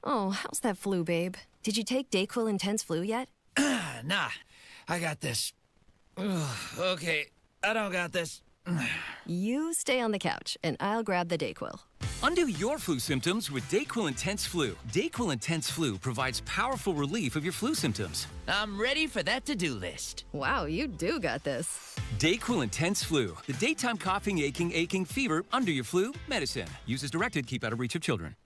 Oh, how's that flu, babe? Did you take DayQuil Intense Flu yet? Nah, I got this Okay, I don't got this. You stay on the couch, and I'll grab the Dayquil. Undo your flu symptoms with Dayquil Intense Flu. Dayquil Intense Flu provides powerful relief of your flu symptoms. I'm ready for that to-do list. Wow, you do got this. Dayquil Intense Flu. The daytime coughing, aching, fever, under your flu, medicine. Use as directed, keep out of reach of children.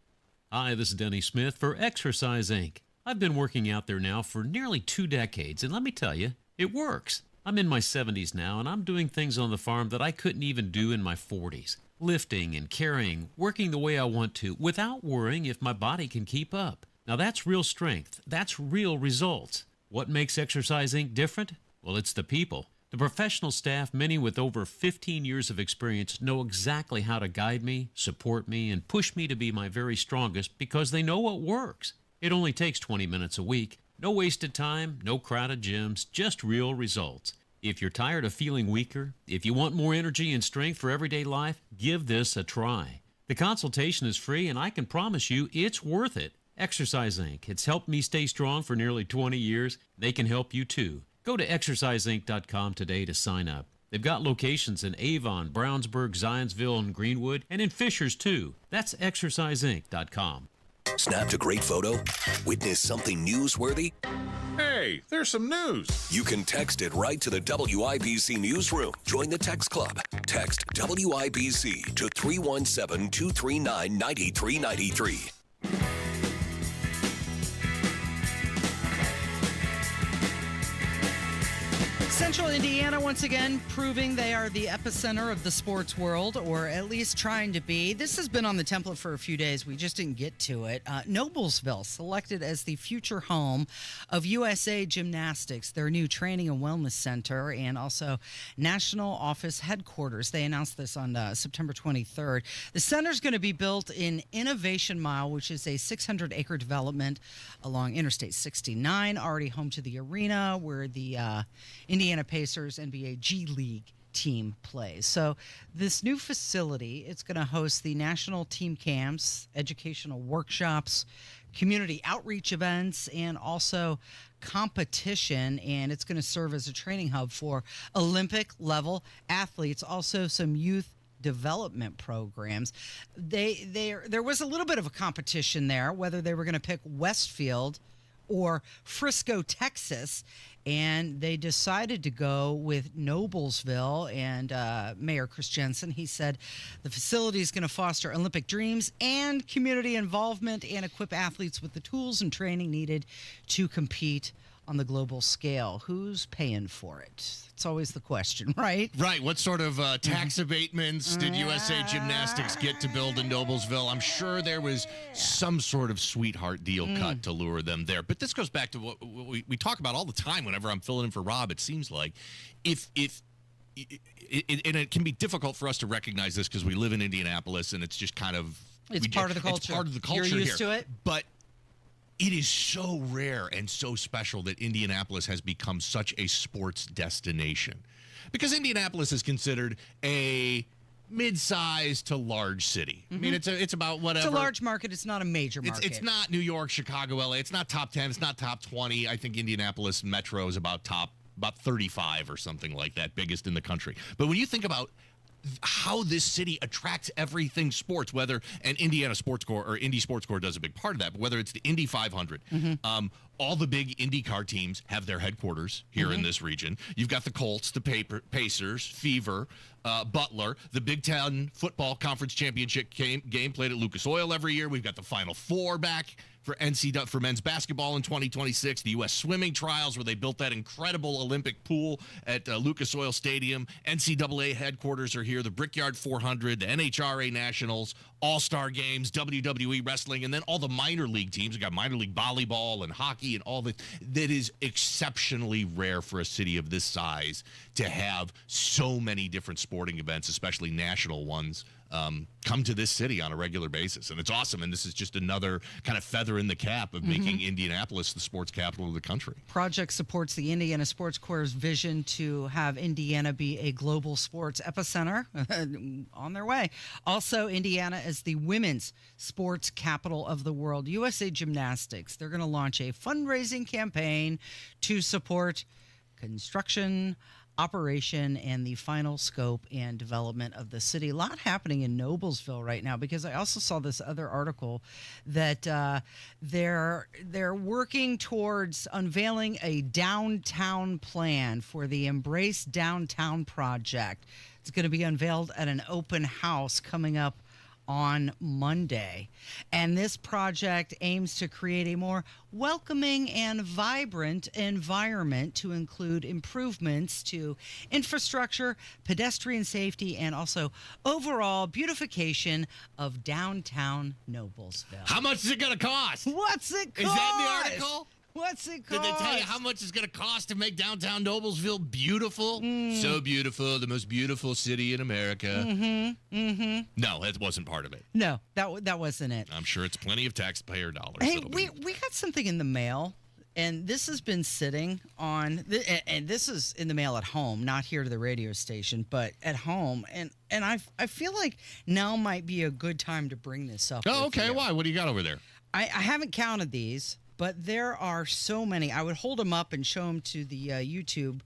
Hi, this is Denny Smith for Exercise Inc. I've been working out there now for nearly 2 decades, and let me tell you, it works. I'm in my 70s now, and I'm doing things on the farm that I couldn't even do in my 40s. Lifting and carrying, working the way I want to, without worrying if my body can keep up. Now that's real strength. That's real results. What makes Exercise Inc. different? Well, it's the people. The professional staff, many with over 15 years of experience, know exactly how to guide me, support me, and push me to be my very strongest because they know what works. It only takes 20 minutes a week. No wasted time, no crowded gyms, just real results. If you're tired of feeling weaker, if you want more energy and strength for everyday life, give this a try. The consultation is free, and I can promise you it's worth it. Exercise Inc. It's helped me stay strong for nearly 20 years. They can help you too. Go to exerciseinc.com today to sign up. They've got locations in Avon, Brownsburg, Zionsville, and Greenwood, and in Fishers too. That's exerciseinc.com. Snapped a great photo? Witnessed something newsworthy? Hey, there's some news. You can text it right to the WIBC newsroom. Join the text club. Text WIBC to 317-239-9393. Central Indiana, once again, proving they are the epicenter of the sports world, or at least trying to be. This has been on the template for a few days. We just didn't get to it. Noblesville, selected as the future home of USA Gymnastics, their new training and wellness center, and also national office headquarters. They announced this on September 23rd. The center is going to be built in Innovation Mile, which is a 600-acre development along Interstate 69, already home to the arena where the Indiana Pacers NBA G League team plays. So this new facility, it's going to host the national team camps, educational workshops, community outreach events, and also competition, and it's going to serve as a training hub for Olympic level athletes, also some youth development programs. There was a little bit of a competition there, whether they were going to pick Westfield or Frisco, Texas, and they decided to go with Noblesville. And Mayor Chris Jensen, he said the facility is going to foster Olympic dreams and community involvement and equip athletes with the tools and training needed to compete on the global scale. Who's paying for it? It's always the question, right? Right. What sort of tax abatements did USA Gymnastics get to build in Noblesville? I'm sure there was some sort of sweetheart deal cut to lure them there. But this goes back to what we talk about all the time whenever I'm filling in for Rob, it seems like. And it can be difficult for us to recognize this because we live in Indianapolis and it's just kind of... It's part of the culture. It's part of the culture. You're used to it. But it is so rare and so special that Indianapolis has become such a sports destination, because Indianapolis is considered a mid-sized to large city. I mean, it's about whatever. It's a large market. It's not a major market. It's not New York, Chicago, LA. It's not top 10. It's not top 20. I think Indianapolis Metro is about 35 or something like that, biggest in the country. But when you think about how this city attracts everything sports, whether an Indiana Sports Corps or Indy Sports Corps does a big part of that, but whether it's the Indy 500, all the big IndyCar teams have their headquarters here in this region. You've got the Colts, the Pacers, Fever, Butler, the Big Ten football conference championship game played at Lucas Oil every year. We've got the Final Four back for for men's basketball in 2026, the U.S. swimming trials where they built that incredible Olympic pool at Lucas Oil Stadium. NCAA headquarters are here, the Brickyard 400, the NHRA Nationals, All-Star Games, WWE Wrestling, and then all the minor league teams. We've got minor league volleyball and hockey and all that. That is exceptionally rare for a city of this size to have so many different sporting events, especially national ones, come to this city on a regular basis. And it's awesome. And this is just another kind of feather in the cap of making Indianapolis the sports capital of the country. Project supports the Indiana Sports Corps' vision to have Indiana be a global sports epicenter. On their way. Also, Indiana is the women's sports capital of the world. USA Gymnastics, they're going to launch a fundraising campaign to support construction operation and the final scope and development of the city. A lot happening in Noblesville right now, because I also saw this other article that they're working towards unveiling a downtown plan for the Embrace Downtown project. It's going to be unveiled at an open house coming up on Monday. And this project aims to create a more welcoming and vibrant environment to include improvements to infrastructure, pedestrian safety, and also overall beautification of downtown Noblesville. How much is it going to cost? What's it cost? Is that in the article? What's it cost? Did they tell you how much it's going to cost to make downtown Noblesville beautiful? So beautiful, the most beautiful city in America. No, that wasn't part of it. No, that wasn't it. I'm sure it's plenty of taxpayer dollars. Hey, we got something in the mail, and this has been sitting on, and this is in the mail at home, not here to the radio station, but at home, and I feel like now might be a good time to bring this up. Oh, okay. Why? What do you got over there? I haven't counted these, but there are so many. I would hold them up and show them to the YouTube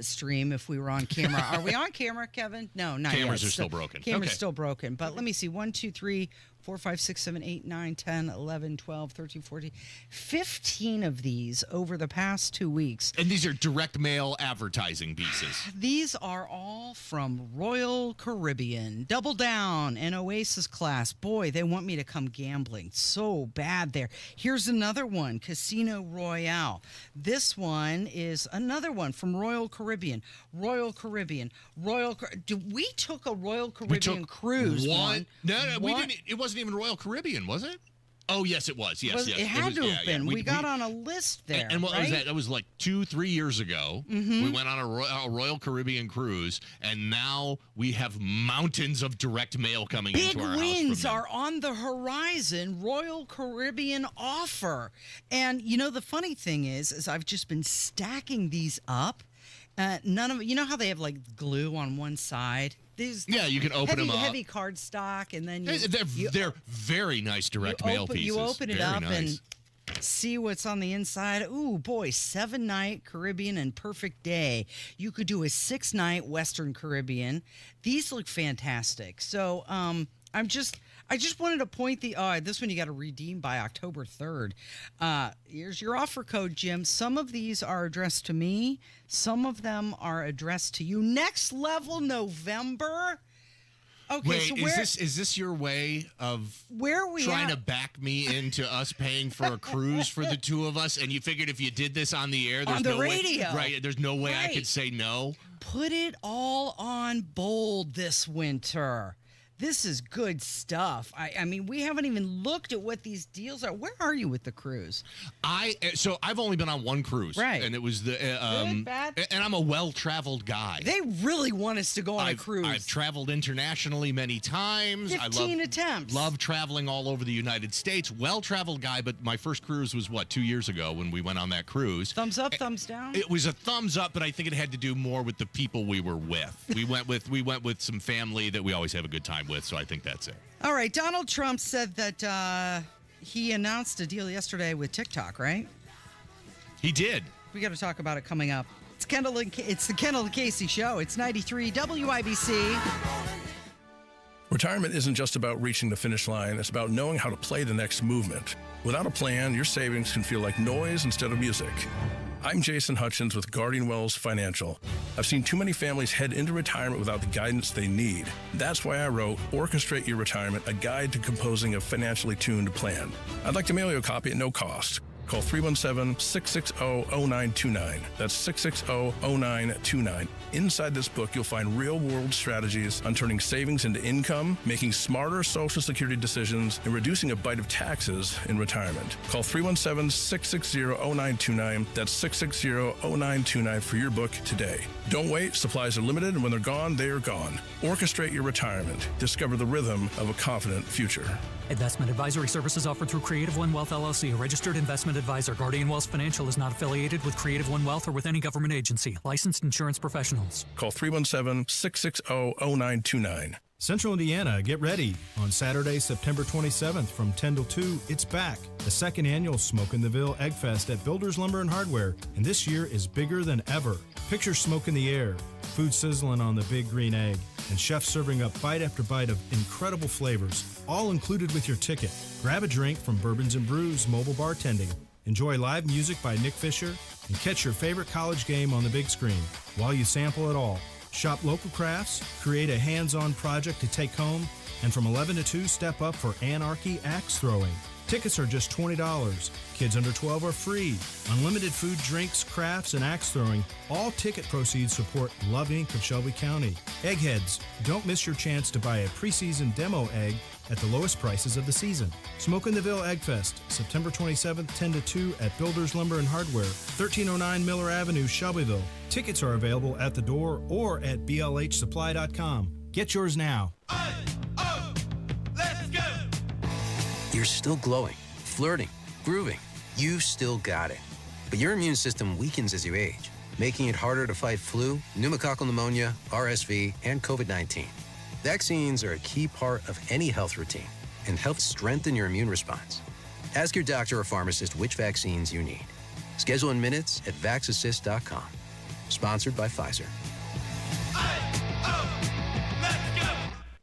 stream if we were on camera. Are we on camera, Kevin? No, not yet. Cameras are still broken. Cameras still broken. But let me see. 1, 2, 3, 4, 5, 6, 7, 8, 9, 10, 11, 12, 13, 14, 15 of these over the past 2 weeks. And these are direct mail advertising pieces. These are all from Royal Caribbean, Double Down, and Oasis Class. Boy, they want me to come gambling so bad there. Here's another one, Casino Royale. This one is another one from Royal Caribbean. We took a Royal Caribbean cruise one. No, we didn't. It wasn't even Royal Caribbean, was it? Oh, yes, it was. Yes. It had to have been. We got on a list there. And what right? was that? That was like 2-3 years ago. We went on a Royal Caribbean cruise, and now we have mountains of direct mail coming into our house. Big wins are on the horizon. Royal Caribbean offer. And, you know, the funny thing is I've just been stacking these up. None of, you know how they have like glue on one side? You can open them up. Heavy cardstock, and then they're very nice direct mail pieces. You open it very up nice. and see what's on the inside. Ooh, boy, 7-night Caribbean and perfect day. You could do a 6-night Western Caribbean. These look fantastic. So I just wanted to point this one you got to redeem by October 3rd. Here's your offer code, Jim. Some of these are addressed to me. Some of them are addressed to you. Next Level November. Okay, wait, so is this your way of we trying to back me into us paying for a cruise for the two of us? And you figured if you did this on the air, there's no radio. way, right? There's no way I could say no. Put it all on bold this winter. This is good stuff. I mean, we haven't even looked at what these deals are. Where are you with the cruise? So I've only been on one cruise, right? And it was the good, bad? And I'm a well-traveled guy. They really want us to go on a cruise. I've traveled internationally many times. 15 attempts. Love traveling all over the United States. Well-traveled guy, but my first cruise was 2 years ago when we went on that cruise. Thumbs up, thumbs down. It was a thumbs up, but I think it had to do more with the people we were with. We went with some family that we always have a good time with, so I think that's it. All right, Donald Trump said that he announced a deal yesterday with TikTok, right? He did. We got to talk about it coming up. It's the Kendall Casey Show. It's 93 WIBC. Retirement isn't just about reaching the finish line. It's about knowing how to play the next movement. Without a plan, your savings can feel like noise instead of music. I'm Jason Hutchins with Guardian Wells Financial. I've seen too many families head into retirement without the guidance they need. That's why I wrote Orchestrate Your Retirement, a guide to composing a financially tuned plan. I'd like to mail you a copy at no cost. Call 317-660-0929. That's 660-0929. Inside this book, you'll find real-world strategies on turning savings into income, making smarter Social Security decisions, and reducing a bite of taxes in retirement. Call 317-660-0929. That's 660-0929 for your book today. Don't wait. Supplies are limited, and when they're gone, they are gone. Orchestrate your retirement. Discover the rhythm of a confident future. Investment advisory services offered through Creative One Wealth LLC, a registered investment advisor. Guardian Wells Financial is not affiliated with Creative One Wealth or with any government agency. Licensed insurance professionals. Call 317-660-0929. Central Indiana, get ready. On Saturday, September 27th from 10 till 2, it's back. The second annual Smoke in the Ville Egg Fest at Builders Lumber and Hardware. And this year is bigger than ever. Picture smoke in the air, food sizzling on the big green egg, and chefs serving up bite after bite of incredible flavors, all included with your ticket. Grab a drink from Bourbons and Brews Mobile Bartending. Enjoy live music by Nick Fisher, and catch your favorite college game on the big screen while you sample it all. Shop local crafts, create a hands-on project to take home, and from 11 to 2, step up for Anarchy Axe Throwing. Tickets are just $20. Kids under 12 are free. Unlimited food, drinks, crafts, and axe throwing. All ticket proceeds support Love Inc. of Shelby County. Eggheads, don't miss your chance to buy a preseason demo egg at the lowest prices of the season. Smoke in the Ville Egg Fest, September 27th, 10 to 2 at Builders Lumber and Hardware, 1309 Miller Avenue, Shelbyville. Tickets are available at the door or at blhsupply.com. Get yours now. You're still glowing, flirting, grooving. You still got it. But your immune system weakens as you age, making it harder to fight flu, pneumococcal pneumonia, RSV, and COVID-19. Vaccines are a key part of any health routine and help strengthen your immune response. Ask your doctor or pharmacist which vaccines you need. Schedule in minutes at vaxassist.com. Sponsored by Pfizer.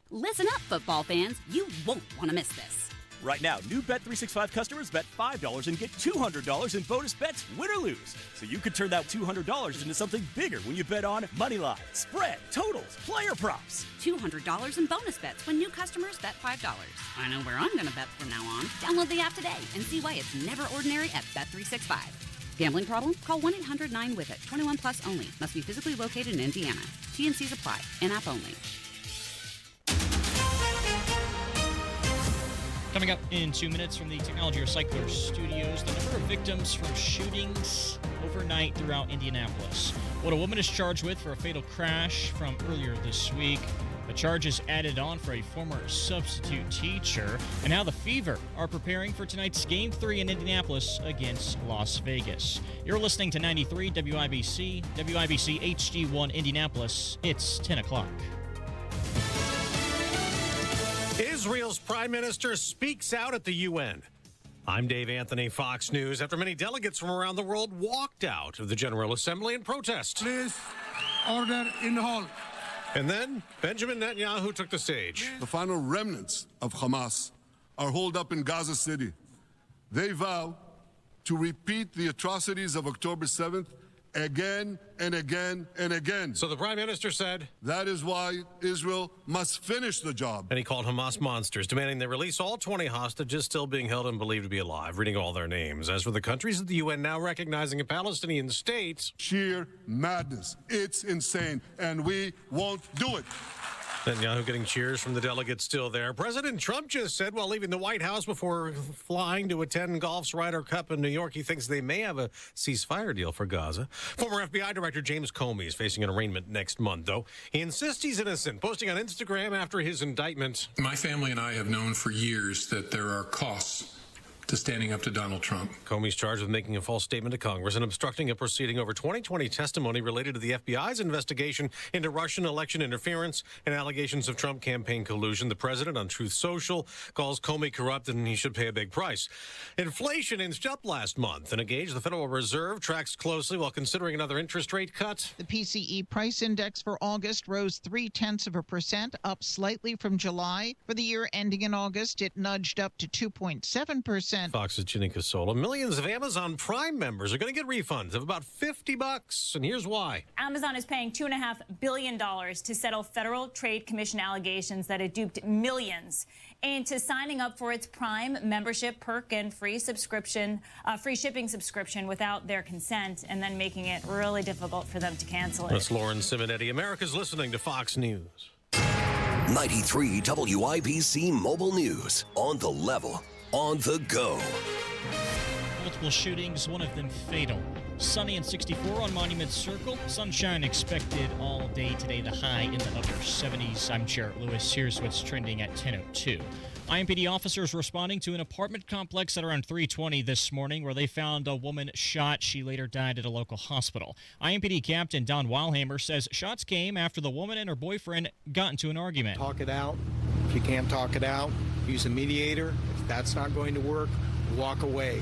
Listen up, football fans. You won't want to miss this. Right now, new Bet365 customers bet $5 and get $200 in bonus bets, win or lose. So you could turn that $200 into something bigger when you bet on money line, spread, totals, player props. $200 in bonus bets when new customers bet $5. I know where I'm going to bet from now on. Download the app today and see why it's never ordinary at Bet365. Gambling problem? Call 1-800-9-WITH-IT. 21 plus only. Must be physically located in Indiana. T&Cs apply. In-app only. Coming up in 2 minutes from the Technology Recycler Studios, the number of victims from shootings overnight throughout Indianapolis. What a woman is charged with for a fatal crash from earlier this week. The charges added on for a former substitute teacher, and how the Fever are preparing for tonight's Game 3 in Indianapolis against Las Vegas. You're listening to 93 WIBC, WIBC HD1 Indianapolis. It's 10 o'clock. Israel's prime minister speaks out at the UN. I'm Dave Anthony, Fox News. After many delegates from around the world walked out of the General Assembly in protest. Please, order in the hall. And then Benjamin Netanyahu took the stage. The final remnants of Hamas are holed up in Gaza City. They vow to repeat the atrocities of October 7th again and again and again. So the prime minister said, that is why Israel must finish the job. And he called Hamas monsters, demanding they release all 20 hostages still being held and believed to be alive, reading all their names. As for the countries of the UN now recognizing a Palestinian state, sheer madness. It's insane, and we won't do it. Netanyahu getting cheers from the delegates still there. President Trump just said while leaving the White House before flying to attend golf's Ryder Cup in New York, he thinks they may have a ceasefire deal for Gaza. Former FBI Director James Comey is facing an arraignment next month, though. He insists he's innocent, posting on Instagram after his indictment. My family and I have known for years that there are costs to standing up to Donald Trump. Comey's charged with making a false statement to Congress and obstructing a proceeding over 2020 testimony related to the FBI's investigation into Russian election interference and allegations of Trump campaign collusion. The president on Truth Social calls Comey corrupt and he should pay a big price. Inflation inched up last month, and a gauge the Federal Reserve tracks closely while considering another interest rate cut. The PCE price index for August rose 0.3%, up slightly from July. For the year ending in August, it nudged up to 2.7%. Fox's Janika Sola. Millions of Amazon Prime members are going to get refunds of about $50, and here's why. Amazon is paying $2.5 billion to settle Federal Trade Commission allegations that it duped millions into signing up for its Prime membership perk and free shipping subscription without their consent, and then making it really difficult for them to cancel it. That's Lauren Simonetti. America's listening to Fox News. 93 WIBC Mobile News. On the level. On the go. Multiple shootings, one of them fatal. sunny and 64 on Monument Circle. Sunshine expected all day today, the high in the upper 70s. I'm Jarrett Lewis. Here's what's trending at 10:02. IMPD officers responding to an apartment complex at around 3:20 this morning where they found a woman shot. She later died at a local hospital. IMPD Captain Don Weilhammer says shots came after the woman and her boyfriend got into an argument. Talk it out. If you can't talk it out, use a mediator. If that's not going to work, walk away.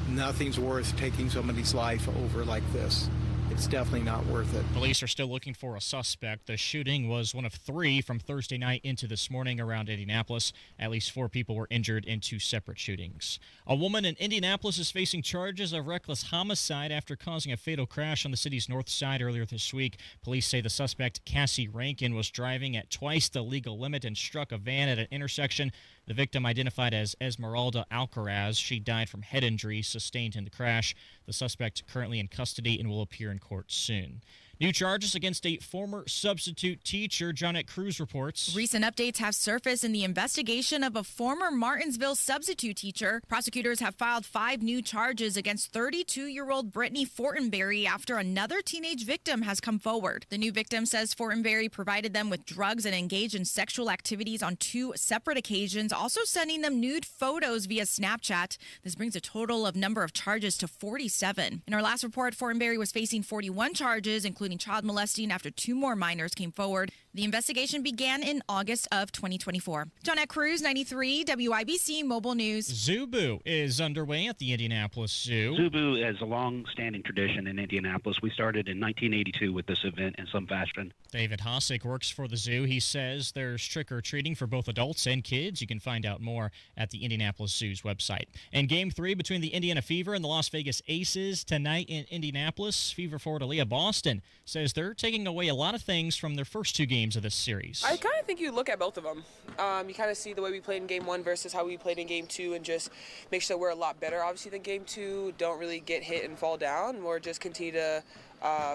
Nothing's worth taking somebody's life over like this. It's definitely not worth it. Police are still looking for a suspect. The shooting was one of 3 from Thursday night into this morning around Indianapolis. At least 4 people were injured in 2 separate shootings. A woman in Indianapolis is facing charges of reckless homicide after causing a fatal crash on the city's north side earlier this week. Police say the suspect, Cassie Rankin, was driving at twice the legal limit and struck a van at an intersection. The victim, identified as Esmeralda Alcaraz, she died from head injuries sustained in the crash. The suspect currently in custody and will appear in court soon. New charges against a former substitute teacher, Johnette Cruz reports. Recent updates have surfaced in the investigation of a former Martinsville substitute teacher. Prosecutors have filed 5 new charges against 32-year-old Brittany Fortenberry after another teenage victim has come forward. The new victim says Fortenberry provided them with drugs and engaged in sexual activities on 2 separate occasions, also sending them nude photos via Snapchat. This brings a total of number of charges to 47. In our last report, Fortenberry was facing 41 charges, including child molesting, after 2 more minors came forward. The investigation began in August of 2024. Johnette Cruz, 93 WIBC Mobile News. Zubu is underway at the Indianapolis Zoo. Zubu has a long-standing tradition in Indianapolis. We started in 1982 with this event in some fashion. David Hosick works for the zoo. He says there's trick-or-treating for both adults and kids. You can find out more at the Indianapolis Zoo's website. And Game 3 between the Indiana Fever and the Las Vegas Aces tonight in Indianapolis. Fever forward Aaliyah Boston says they're taking away a lot of things from their first 2 games of this series. I kind of think you look at both of them. You kind of see the way we played in Game 1 versus how we played in Game 2 and just make sure that we're a lot better, obviously, than Game 2. Don't really get hit and fall down, or just continue to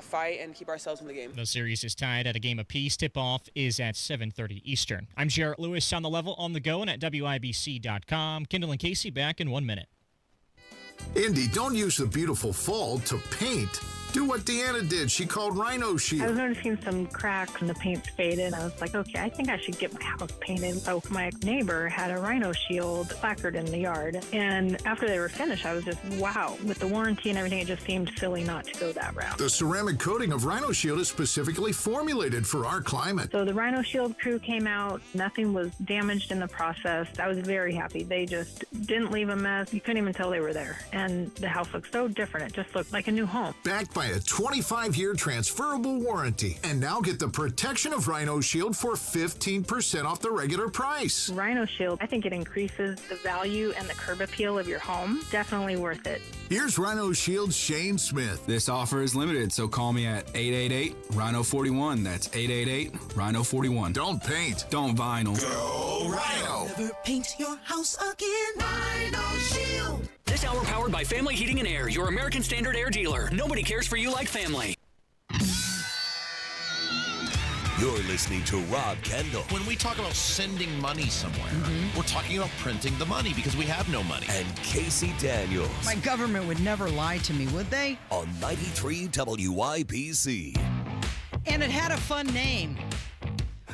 fight and keep ourselves in the game. The series is tied at a game apiece. Tip-off is at 7:30 Eastern. I'm Jarrett Lewis on the level, on the go, and at WIBC.com. Kendall and Casey back in 1 minute. Indy, don't use the beautiful fall to paint. Do what Deanna did. She called Rhino Shield. I was noticing some cracks and the paint's faded. I was like, okay, I think I should get my house painted. So my neighbor had a Rhino Shield placard in the yard. And after they were finished, I was just, wow. With the warranty and everything, it just seemed silly not to go that route. The ceramic coating of Rhino Shield is specifically formulated for our climate. So the Rhino Shield crew came out. Nothing was damaged in the process. I was very happy. They just didn't leave a mess. You couldn't even tell they were there. And the house looked so different. It just looked like a new home. Backed by a 25-year transferable warranty. And now get the protection of Rhino Shield for 15% off the regular price. Rhino Shield, I think it increases the value and the curb appeal of your home. Definitely worth it. Here's Rhino Shield's Shane Smith. This offer is limited, so call me at 888-RHINO-41. That's 888-RHINO-41. Don't paint. Don't vinyl. Go Rhino. Never paint your house again. Rhino Shield. This hour powered by Family Heating and Air, your American Standard Air dealer. Nobody cares for you like family. You're listening to Rob Kendall. When we talk about sending money somewhere, we're talking about printing the money because we have no money. And Casey Daniels. My government would never lie to me, would they? On 93 WIBC. And it had a fun name.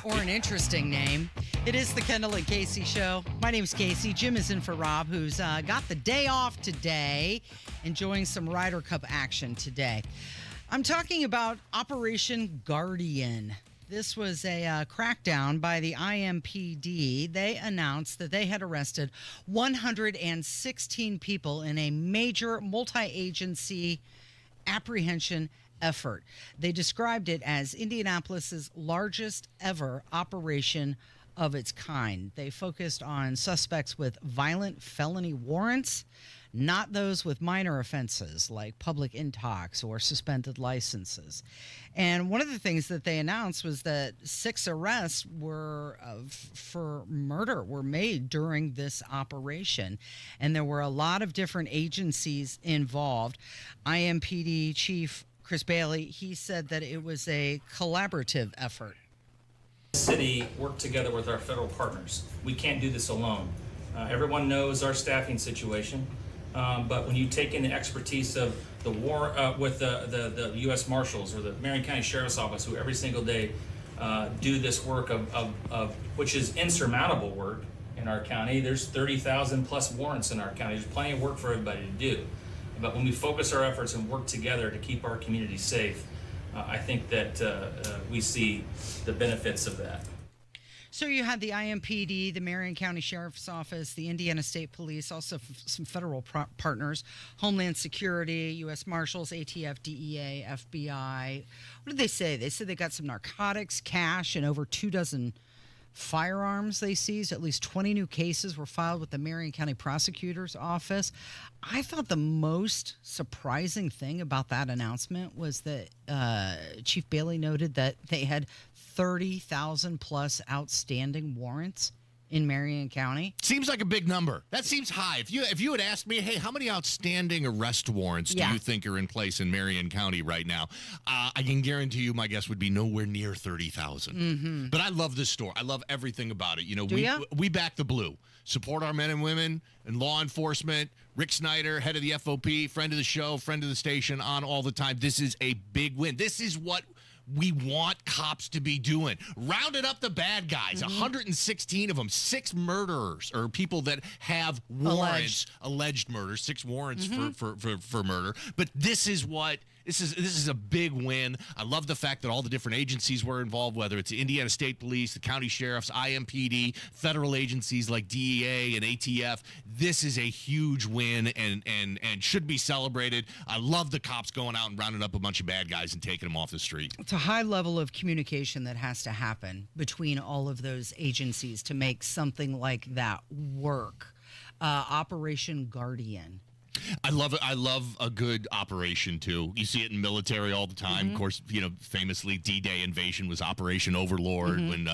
Or an interesting name. It is the Kendall and Casey Show. My name's Casey. Jim is in for Rob, who's got the day off today, enjoying some Ryder Cup action today. I'm talking about Operation Guardian. This was a crackdown by the IMPD. They announced that they had arrested 116 people in a major multi-agency apprehension effort. They described it as Indianapolis's largest ever operation of its kind. They focused on suspects with violent felony warrants, not those with minor offenses like public intox or suspended licenses. And one of the things that they announced was that 6 arrests were for murder were made during this operation. And there were a lot of different agencies involved. IMPD Chief Chris Bailey, he said that it was a collaborative effort. The city worked together with our federal partners. We can't do this alone. Everyone knows our staffing situation. But when you take in the expertise of the war with the U.S. Marshals or the Marion County Sheriff's Office, who every single day do this work of which is insurmountable work in our county. There's 30,000 plus warrants in our county. There's plenty of work for everybody to do. But when we focus our efforts and work together to keep our community safe, I think that we see the benefits of that. So you had the IMPD, the Marion County Sheriff's Office, the Indiana State Police, also some federal partners, Homeland Security, U.S. Marshals, ATF, DEA, FBI. What did they say? They said they got some narcotics, cash, and over 24 firearms they seized. At least 20 new cases were filed with the Marion County Prosecutor's Office. I thought the most surprising thing about that announcement was that Chief Bailey noted that they had 30,000 plus outstanding warrants in Marion County. Seems like a big number. That seems high. If you had asked me, hey, how many outstanding arrest warrants do you think are in place in Marion County right now? I can guarantee you my guess would be nowhere near 30,000. Mm-hmm. But I love this store. I love everything about it. You know, Do we back the blue. Support our men and women and law enforcement. Rick Snyder, head of the FOP, friend of the show, friend of the station, on all the time. This is a big win. This is what we want cops to be doing. Rounded up the bad guys, 116 of them, 6 murderers or people that have warrants, alleged murder, 6 warrants for murder. But this is what this is a big win. I love the fact that all the different agencies were involved, whether it's the Indiana State Police, the county sheriffs, IMPD, federal agencies like DEA and ATF. This is a huge win and should be celebrated. I love the cops going out and rounding up a bunch of bad guys and taking them off the street. It's a high level of communication that has to happen between all of those agencies to make something like that work. Operation Guardian. I love it. I love a good operation too. You see it in military all the time. Of course, famously D-Day invasion was Operation Overlord when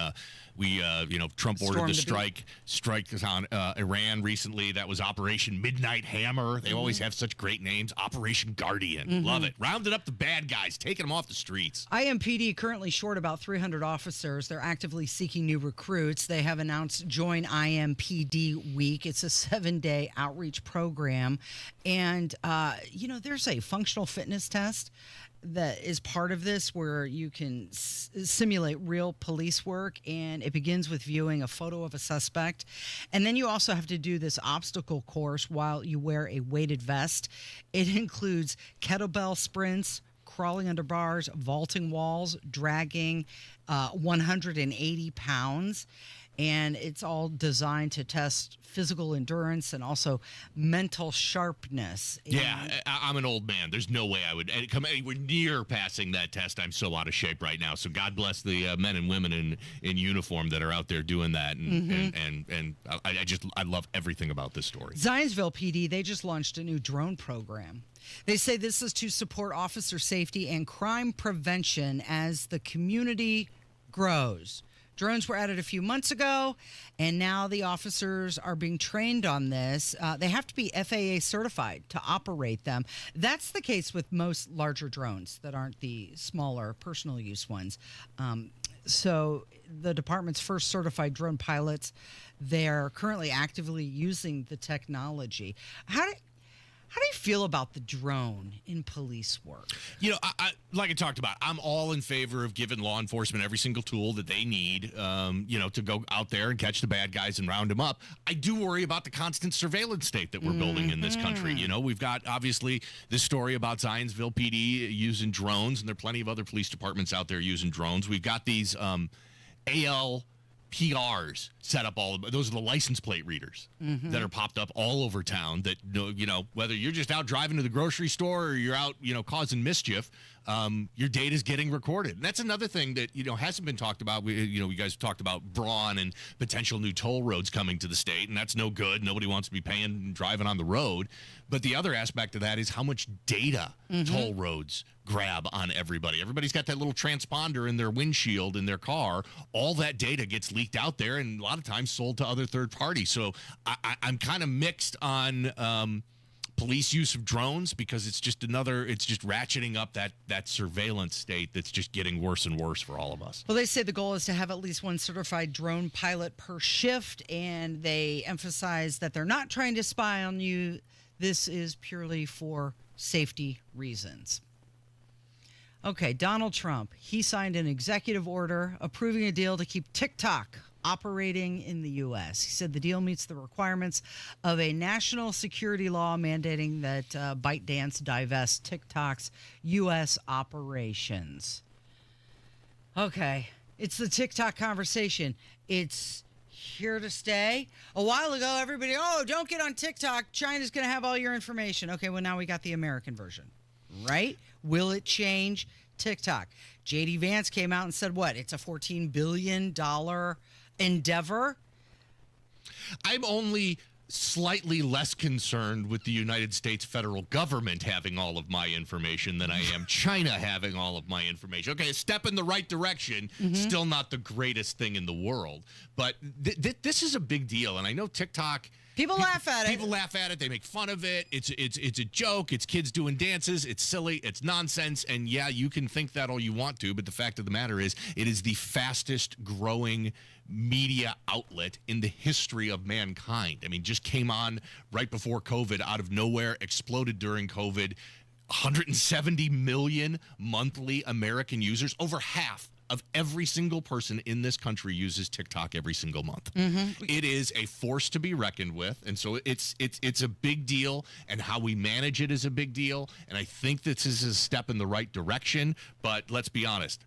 Trump ordered the strike on Iran recently. That was Operation Midnight Hammer. They always have such great names. Operation Guardian. Love it. Rounded up the bad guys, taking them off the streets. IMPD currently short about 300 officers. They're actively seeking new recruits. They have announced Join IMPD Week. It's a 7-day outreach program. And, there's a functional fitness test that is part of this where you can simulate real police work, and it begins with viewing a photo of a suspect. And then you also have to do this obstacle course while you wear a weighted vest. It includes kettlebell sprints, crawling under bars, vaulting walls, dragging 180 pounds. And it's all designed to test physical endurance and also mental sharpness. I'm an old man. There's no way I would come anywhere near passing that test. I'm so out of shape right now. So God bless the men and women in uniform that are out there doing that. And I love everything about this story. Zionsville PD, they just launched a new drone program. They say this is to support officer safety and crime prevention as the community grows. Drones were added a few months ago, and now the officers are being trained on this. They have to be FAA certified to operate them. That's the case with most larger drones that aren't the smaller personal use ones. So the department's first certified drone pilots, they're currently actively using the technology. How do you feel about the drone in police work? I like I talked about, I'm all in favor of giving law enforcement every single tool that they need, to go out there and catch the bad guys and round them up. I do worry about the constant surveillance state that we're building in this country. We've got, obviously, this story about Zionsville PD using drones, and there are plenty of other police departments out there using drones. We've got these PRs set up those are the license plate readers that are popped up all over town that, whether you're just out driving to the grocery store or you're out, causing mischief, your data is getting recorded. And that's another thing that, hasn't been talked about. You guys talked about Braun and potential new toll roads coming to the state, and that's no good. Nobody wants to be paying and driving on the road. But the other aspect of that is how much data toll roads grab on everybody. Everybody's got that little transponder in their windshield in their car. All that data gets leaked out there and a lot of times sold to other third parties. So I'm kind of mixed on police use of drones because it's just ratcheting up that surveillance state that's just getting worse and worse for all of us. Well, they say the goal is to have at least one certified drone pilot per shift, and they emphasize that they're not trying to spy on you. This is purely for safety reasons. Okay, Donald Trump, he signed an executive order approving a deal to keep TikTok operating in the U.S. He said the deal meets the requirements of a national security law mandating that ByteDance divest TikTok's U.S. operations. Okay, it's the TikTok conversation. It's here to stay. A while ago, everybody, don't get on TikTok. China's going to have all your information. Okay, well, now we got the American version, right? Will it change TikTok? J.D. Vance came out and said, what? It's a $14 billion endeavor? I'm only slightly less concerned with the United States federal government having all of my information than I am China having all of my information. Okay, a step in the right direction, still not the greatest thing in the world. But this is a big deal, and I know TikTok... People laugh at it. People laugh at it. They make fun of it. It's a joke. It's kids doing dances. It's silly. It's nonsense. And yeah, you can think that all you want to, but the fact of the matter is it is the fastest growing media outlet in the history of mankind. I mean, just came on right before COVID out of nowhere, exploded during COVID. 170 million monthly American users, over half of every single person in this country uses TikTok every single month. It is a force to be reckoned with, and so it's a big deal, and how we manage it is a big deal, and I think this is a step in the right direction, but let's be honest.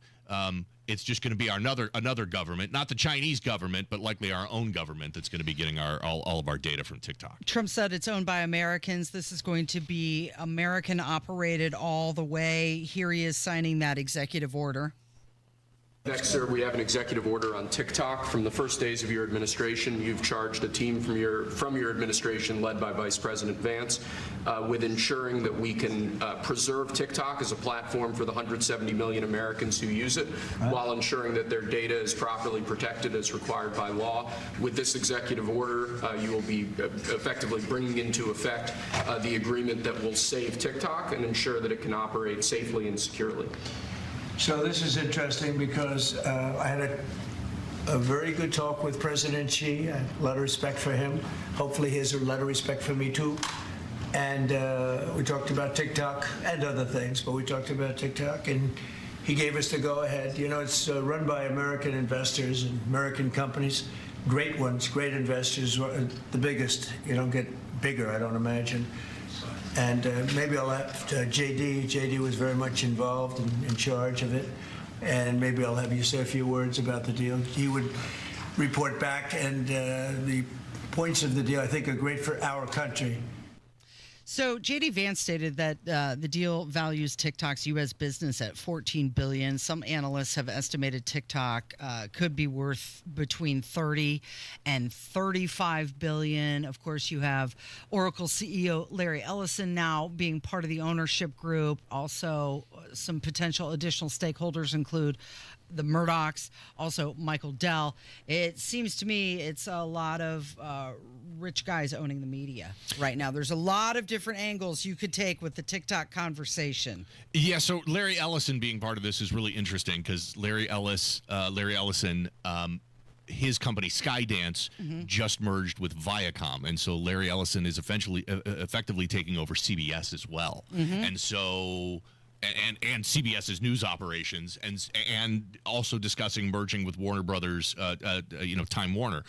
It's just going to be another government, not the Chinese government, but likely our own government that's going to be getting all of our data from TikTok. Trump said it's owned by Americans. This is going to be American operated all the way. Here he is signing that executive order. Next, sir, we have an executive order on TikTok. From the first days of your administration, you've charged a team from your administration, led by Vice President Vance, with ensuring that we can preserve TikTok as a platform for the 170 million Americans who use it, while ensuring that their data is properly protected as required by law. With this executive order, you will be effectively bringing into effect the agreement that will save TikTok and ensure that it can operate safely and securely. So this is interesting because I had a very good talk with President Xi. A lot of respect for him. Hopefully he has a lot of respect for me too. And we talked about TikTok and other things, but we talked about TikTok, and he gave us the go-ahead. You know, it's run by American investors and American companies, great ones, great investors, the biggest. You don't get bigger, I don't imagine. And maybe I'll have JD. JD was very much involved and in charge of it. And maybe I'll have you say a few words about the deal. He would report back, and the points of the deal, I think, are great for our country. So J.D. Vance stated that the deal values TikTok's U.S. business at $14 billion. Some analysts have estimated TikTok could be worth between $30 and $35 billion. Of course, you have Oracle CEO Larry Ellison now being part of the ownership group. Also, some potential additional stakeholders include the Murdochs, also Michael Dell. It seems to me it's a lot of rich guys owning the media right now. There's a lot of different angles you could take with the TikTok conversation. Yeah, so Larry Ellison being part of this is really interesting because Larry Ellison, his company Skydance just merged with Viacom, and so Larry Ellison is effectively taking over CBS as well. And so and CBS's news operations, and also discussing merging with Warner Brothers, Time Warner.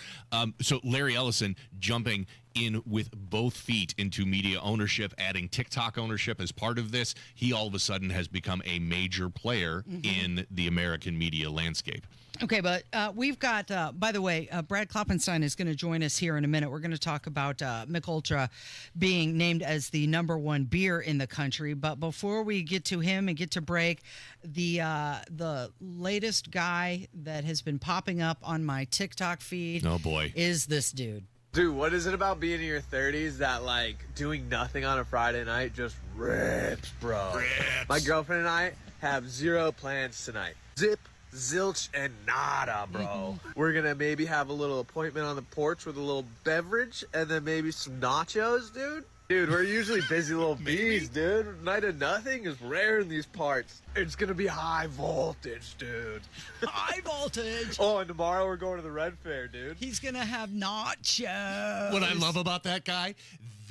So Larry Ellison jumping in with both feet into media ownership, adding TikTok ownership as part of this. He all of a sudden has become a major player in the American media landscape. Okay, but we've got, by the way, Brad Kloppenstein is going to join us here in a minute. We're going to talk about Mich Ultra being named as the #1 beer in the country. But before we get to him and get to break, the latest guy that has been popping up on my TikTok feed is this dude. Dude, what is it about being in your 30s that, like, doing nothing on a Friday night just rips, bro? Rips. My girlfriend and I have zero plans tonight. Zip, zilch, and nada, bro. We're gonna maybe have a little appointment on the porch with a little beverage and then maybe some nachos, dude. Dude, we're usually busy little bees, dude. Night of nothing is rare in these parts. It's gonna be high voltage, dude. High voltage. Oh, and tomorrow we're going to the Red Fair, dude. He's gonna have nachos. What I love about that guy,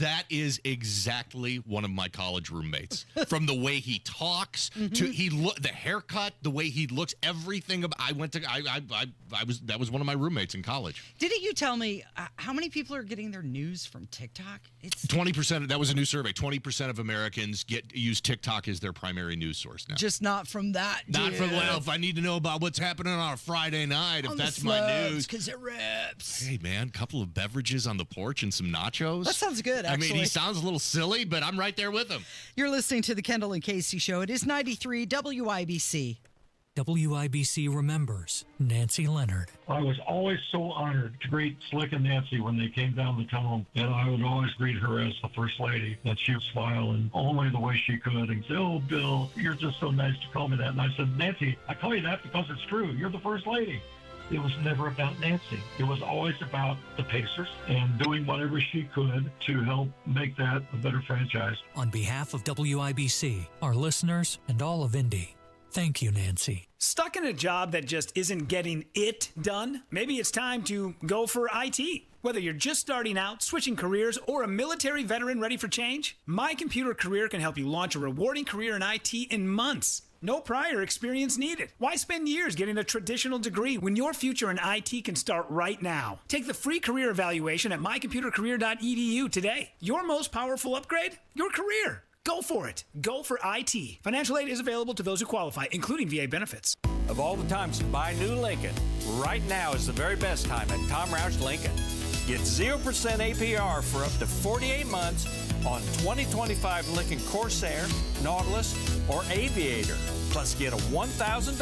That is exactly one of my college roommates. From the way he talks to the haircut, the way he looks, everything. That was one of my roommates in college. Didn't you tell me how many people are getting their news from TikTok? It's 20%. That was a new survey. 20% of Americans use TikTok as their primary news source now. just not from that. Not from, well, if I need to know about what's happening on a Friday night, if that's my news. Because it rips. Hey, man, a couple of beverages on the porch and some nachos. That sounds good, actually. I mean, he sounds a little silly, but I'm right there with him. You're listening to the Kendall and Casey Show. It is 93 WIBC. WIBC remembers Nancy Leonard. I was always so honored to greet Slick and Nancy when they came down the tunnel, and I would always greet her as the First Lady, and she would smile and only the way she could and say, "Oh, Bill, you're just so nice to call me that." And I said, "Nancy, I call you that because it's true. You're the First Lady." It was never about Nancy. It was always about the Pacers and doing whatever she could to help make that a better franchise. On behalf of WIBC, our listeners, and all of Indy, thank you, Nancy. Stuck in a job that just isn't getting it done? Maybe it's time to go for IT. Whether you're just starting out, switching careers, or a military veteran ready for change, My Computer Career can help you launch a rewarding career in IT in months. No prior experience needed. Why spend years getting a traditional degree when your future in IT can start right now? Take the free career evaluation at mycomputercareer.edu today. Your most powerful upgrade? Your career. Go for it. Go for IT. Financial aid is available to those who qualify, including VA benefits. Of all the times to buy a new Lincoln, right now is the very best time at Tom Roush Lincoln. Get 0% APR for up to 48 months on 2025 Lincoln Corsair, Nautilus, or Aviator. Plus get a $1,000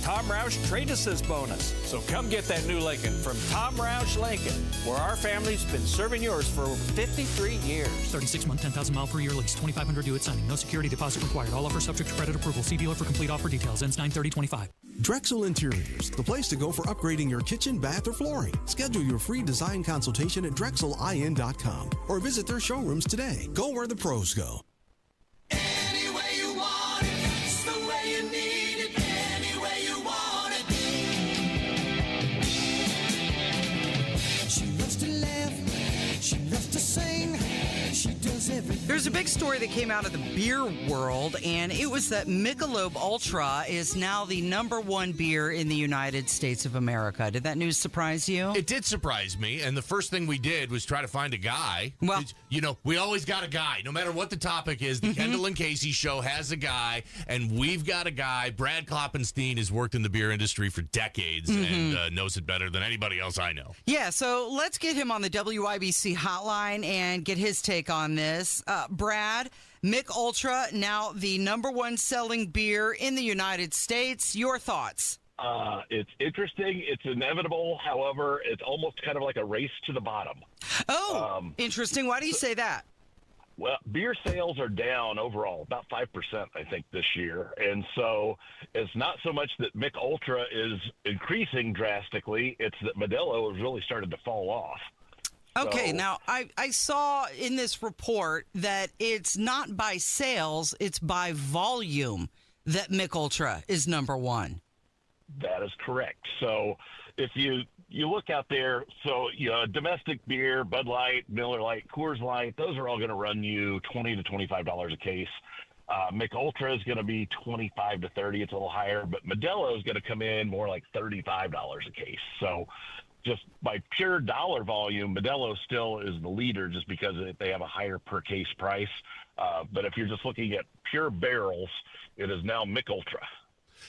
Tom Roush Trade Assist bonus. So come get that new Lincoln from Tom Roush Lincoln, where our family's been serving yours for over 53 years. 36-month, 10,000-mile per year lease, $2,500 due at signing. No security deposit required. All offers subject to credit approval. See dealer for complete offer details. Ends 9/30/25. Drexel Interiors, the place to go for upgrading your kitchen, bath, or flooring. Schedule your free design consultation at drexelin.com or visit their showrooms today. Go where the pros go. Any way you want it, it's the way you need it. Any way you want it. She loves to laugh, she loves to sing, she does everything. There's a big story that came out of the beer world, and it was that Michelob Ultra is now the #1 beer in the United States of America. Did that news surprise you? It did surprise me, and the first thing we did was try to find a guy. Well, we always got a guy. No matter what the topic is, the Kendall and Casey Show has a guy, and we've got a guy. Brad Kloppenstein has worked in the beer industry for decades and knows it better than anybody else I know. Yeah, so let's get him on the WIBC hotline and get his take on this. Brad, Mich Ultra, now the #1 selling beer in the United States. Your thoughts? It's interesting. It's inevitable. However, it's almost kind of like a race to the bottom. Oh, interesting. Why do you say that? Well, beer sales are down overall about 5%, I think, this year. And so it's not so much that Mich Ultra is increasing drastically. It's that Modelo has really started to fall off. Okay, now I saw in this report that it's not by sales, it's by volume that Mich Ultra is #1. That is correct. So if you look out there, so domestic beer, Bud Light, Miller Lite, Coors Light, those are all going to run you $20 to $25 a case. Mich Ultra is going to be $25 to $30. It's a little higher, but Modelo is going to come in more like $35 a case. So just by pure dollar volume, Modelo still is the leader just because they have a higher per case price. But if you're just looking at pure barrels, it is now Mich Ultra.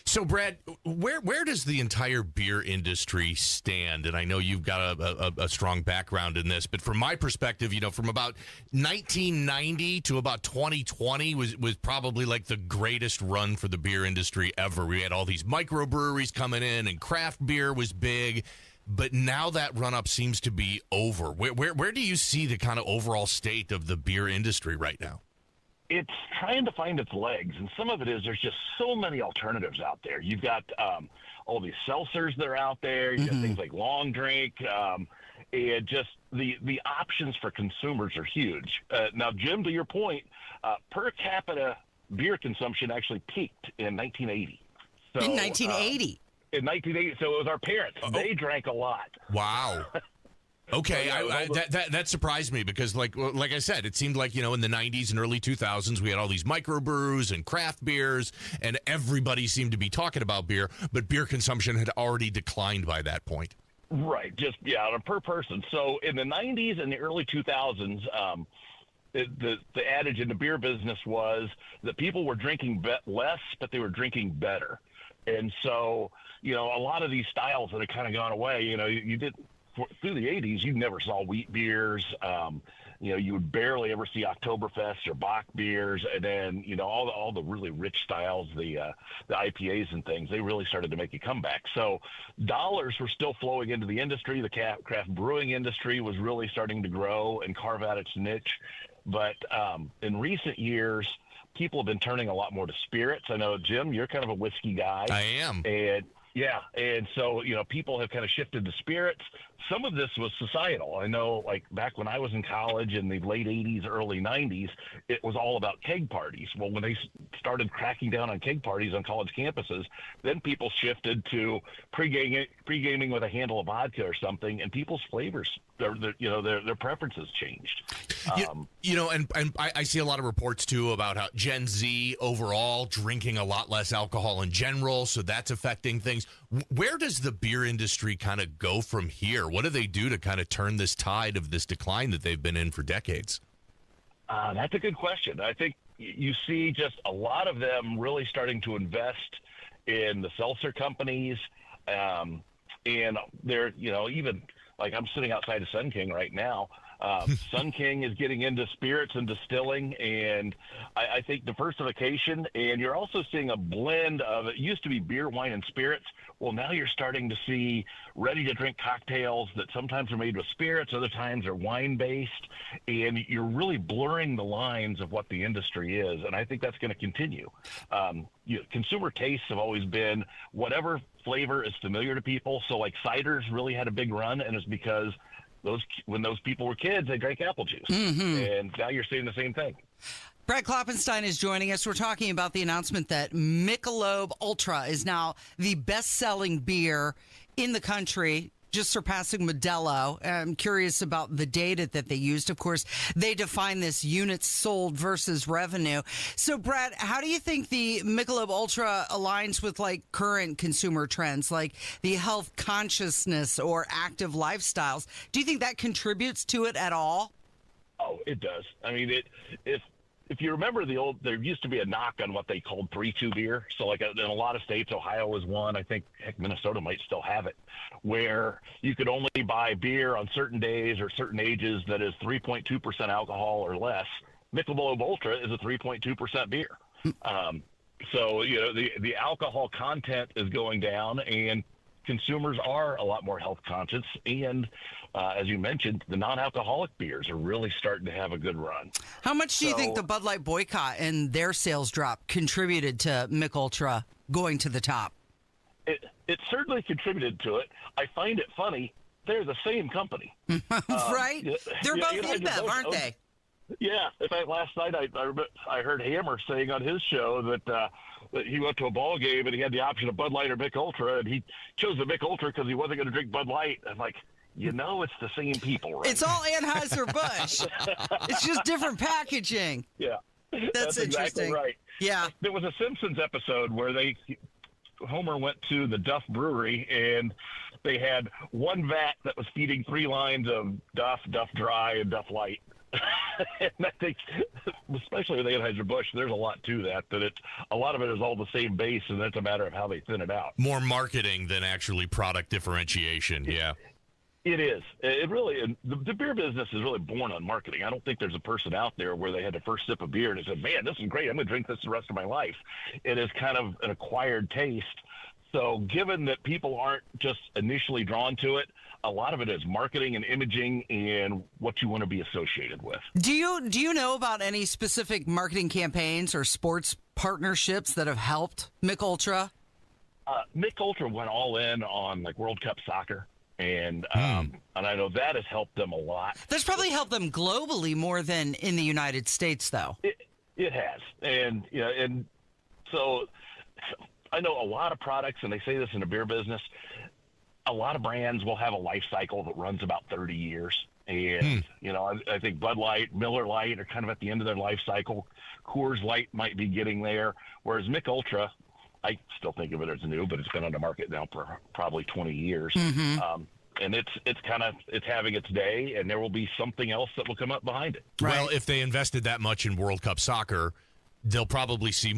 So, Brad, where does the entire beer industry stand? And I know you've got a strong background in this, but from my perspective, from about 1990 to about 2020 was probably like the greatest run for the beer industry ever. We had all these microbreweries coming in, and craft beer was big. But now that run-up seems to be over. Where do you see the kind of overall state of the beer industry right now? It's trying to find its legs, and some of it is there's just so many alternatives out there. You've got all these seltzers that are out there. You got things like Long Drink, and just the options for consumers are huge. Now, Jim, to your point, per capita beer consumption actually peaked in 1980. So, in 1980? In 1980, so it was our parents. They drank a lot. Wow. Okay, that surprised me because, like I said, it seemed like, in the 90s and early 2000s, we had all these microbrews and craft beers, and everybody seemed to be talking about beer, but beer consumption had already declined by that point. Right, just on a per person. So in the 90s and the early 2000s, the adage in the beer business was that people were drinking less, but they were drinking better. And so, a lot of these styles that have kind of gone away, you did through the 80s, you never saw wheat beers. You would barely ever see Oktoberfest or Bock beers. And then, all the really rich styles, the IPAs and things, they really started to make a comeback. So dollars were still flowing into the industry. The craft brewing industry was really starting to grow and carve out its niche. But in recent years, people have been turning a lot more to spirits. I know, Jim, you're kind of a whiskey guy. I am. And so, people have kind of shifted to spirits. Some of this was societal. I know, like, back when I was in college in the late 80s, early 90s, it was all about keg parties. Well, when they started cracking down on keg parties on college campuses, then people shifted to pre-gaming with a handle of vodka or something, and people's flavors, their preferences changed. And I see a lot of reports, too, about how Gen Z overall drinking a lot less alcohol in general, so that's affecting things. Where does the beer industry kind of go from here? What do they do to kind of turn this tide of this decline that they've been in for decades? That's a good question. I think you see just a lot of them really starting to invest in the seltzer companies. And they're, even like I'm sitting outside of Sun King right now. Sun King is getting into spirits and distilling, and I think diversification, and you're also seeing a blend of, it used to be beer, wine, and spirits. Well, now you're starting to see ready-to-drink cocktails that sometimes are made with spirits, other times are wine-based, and you're really blurring the lines of what the industry is, and I think that's going to continue. Consumer tastes have always been whatever flavor is familiar to people, so like ciders really had a big run, and it's because when those people were kids, they drank apple juice. Mm-hmm. And now you're seeing the same thing. Brad Kloppenstein is joining us. We're talking about the announcement that Michelob Ultra is now the best-selling beer in the country, just surpassing Modelo. I'm curious about the data that they used. Of course, they define this units sold versus revenue. So, Brad, how do you think the Michelob Ultra aligns with current consumer trends, like the health consciousness or active lifestyles? Do you think that contributes to it at all? Oh, it does. I mean, if you remember there used to be a knock on what they called 3-2 beer. So like in a lot of states, Ohio was one. I think Minnesota might still have it, where you could only buy beer on certain days or certain ages that is 3.2% alcohol or less. Michelob Ultra is a 3.2% beer. So, the alcohol content is going down, and consumers are a lot more health conscious. And as you mentioned, the non-alcoholic beers are really starting to have a good run. How much do you think the Bud Light boycott and their sales drop contributed to Mich Ultra going to the top? It certainly contributed to it. I find it funny. They're the same company. Right? They're both InBev, aren't they? Yeah. In fact, last night I heard Hammer saying on his show that he went to a ball game and he had the option of Bud Light or Mich Ultra, and he chose the Mich Ultra because he wasn't going to drink Bud Light. I'm like, it's the same people, right? It's all Anheuser-Busch. It's just different packaging. Yeah. That's interesting. Exactly right. Yeah. There was a Simpsons episode where Homer went to the Duff Brewery, and they had one vat that was feeding 3 lines of Duff, Duff Dry, and Duff Light. And I think, especially with Anheuser-Busch, there's a lot to that a lot of it is all the same base, and it's a matter of how they thin it out. More marketing than actually product differentiation, yeah. It is. It really, and the beer business is really born on marketing. I don't think there's a person out there where they had the first sip of beer and they said, man, this is great. I'm going to drink this the rest of my life. It is kind of an acquired taste. So given that people aren't just initially drawn to it, a lot of it is marketing and imaging and what you want to be associated with. Do you know about any specific marketing campaigns or sports partnerships that have helped Mich Ultra? Mich Ultra went all in on World Cup soccer. And I know that has helped them a lot. That's probably helped them globally more than in the United States, though. It has. And so I know a lot of products, and they say this in the beer business, a lot of brands will have a life cycle that runs about 30 years. And, I think Bud Light, Miller Lite are kind of at the end of their life cycle. Coors Light might be getting there, whereas Mick Ultra, I still think of it as new, but it's been on the market now for probably 20 years. And it's having its day, and there will be something else that will come up behind it. Well, if they invested that much in World Cup soccer, they'll probably see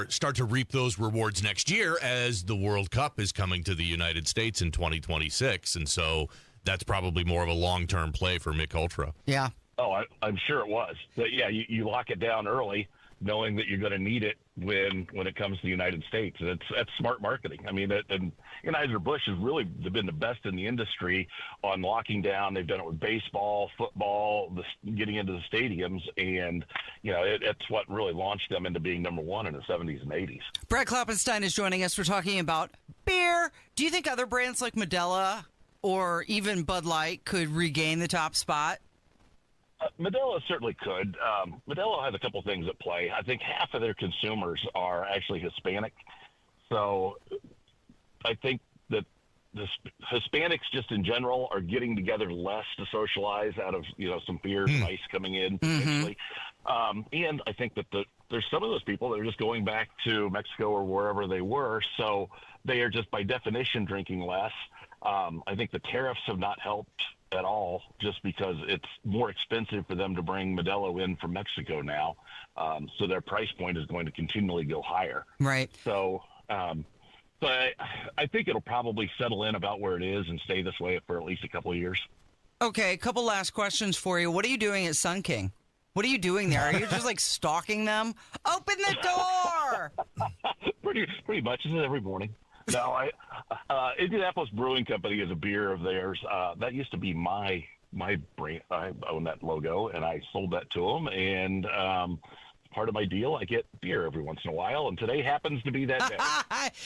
start to reap those rewards next year as the World Cup is coming to the United States in 2026. And so that's probably more of a long-term play for Mick Ultra. Yeah. Oh, I'm sure it was. But yeah, you lock it down early, knowing that you're going to need it when it comes to the United States. That's smart marketing. I mean, and Anheuser-Busch has really been the best in the industry on locking down. They've done it with baseball, football, getting into the stadiums, and it's what really launched them into being number one in the 70s and 80s. Brett Kloppenstein is joining us. We're talking about beer. Do you think other brands like Modelo or even Bud Light could regain the top spot? Modelo certainly could. Modelo has a couple things at play. I think half of their consumers are actually Hispanic. So I think that the Hispanics just in general are getting together less to socialize out of, some fear of ICE coming in potentially. And I think that there's some of those people that are just going back to Mexico or wherever they were. So they are just by definition drinking less. I think the tariffs have not helped at all, just because it's more expensive for them to bring Modelo in from Mexico now. So their price point is going to continually go higher. Right. So, but I think it'll probably settle in about where it is and stay this way for at least a couple of years. Okay, a couple last questions for you. What are you doing at Sun King? What are you doing there? Are you just stalking them? Open the door! Pretty much. This is every morning. No, Indianapolis Brewing Company is a beer of theirs. That used to be my brand. I own that logo, and I sold that to them. And part of my deal, I get beer every once in a while, and today happens to be that day.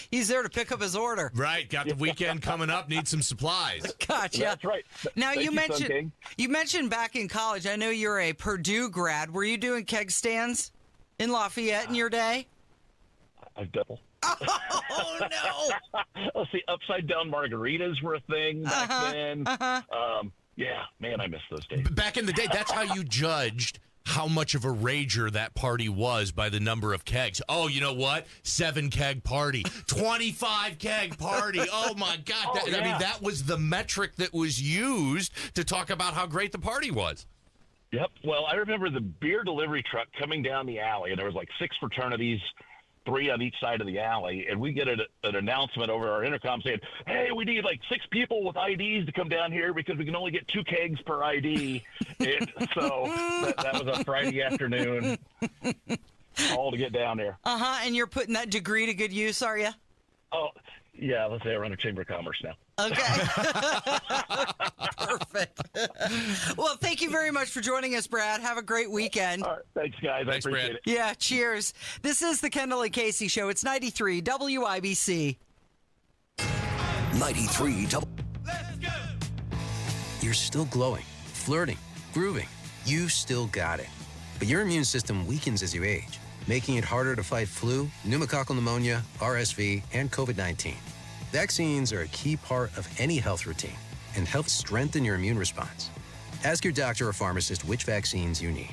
He's there to pick up his order. Right. Got the weekend coming up. Need some supplies. Gotcha. That's right. Now, Thank you mentioned back in college, I know you're a Purdue grad. Were you doing keg stands in Lafayette in your day? I've doubled. Oh, no. Let's see, upside down margaritas were a thing back then. Yeah, man, I miss those days. Back in the day, that's how you judged how much of a rager that party was by the number of kegs. Oh, you know what? 7 keg party, 25 keg party. Oh my God. I mean, that was the metric that was used to talk about how great the party was. Yep. Well, I remember the beer delivery truck coming down the alley, and there was 6 fraternities, 3 on each side of the alley, and we get an announcement over our intercom saying, hey, we need 6 people with IDs to come down here because we can only get 2 kegs per ID. And so that was a Friday afternoon, all to get down there. And you're putting that degree to good use, are you? Oh, yeah, let's say I run a Chamber of Commerce now. Okay. Perfect. Well, thank you very much for joining us, Brad. Have a great weekend. All right, thanks, guys. I appreciate it. Yeah, cheers. This is the Kendall Casey Show. It's 93 WIBC. 93 You're still glowing, flirting, grooving. You still got it. But your immune system weakens as you age, making it harder to fight flu, pneumococcal pneumonia, RSV, and COVID-19. Vaccines are a key part of any health routine and help strengthen your immune response. Ask your doctor or pharmacist which vaccines you need.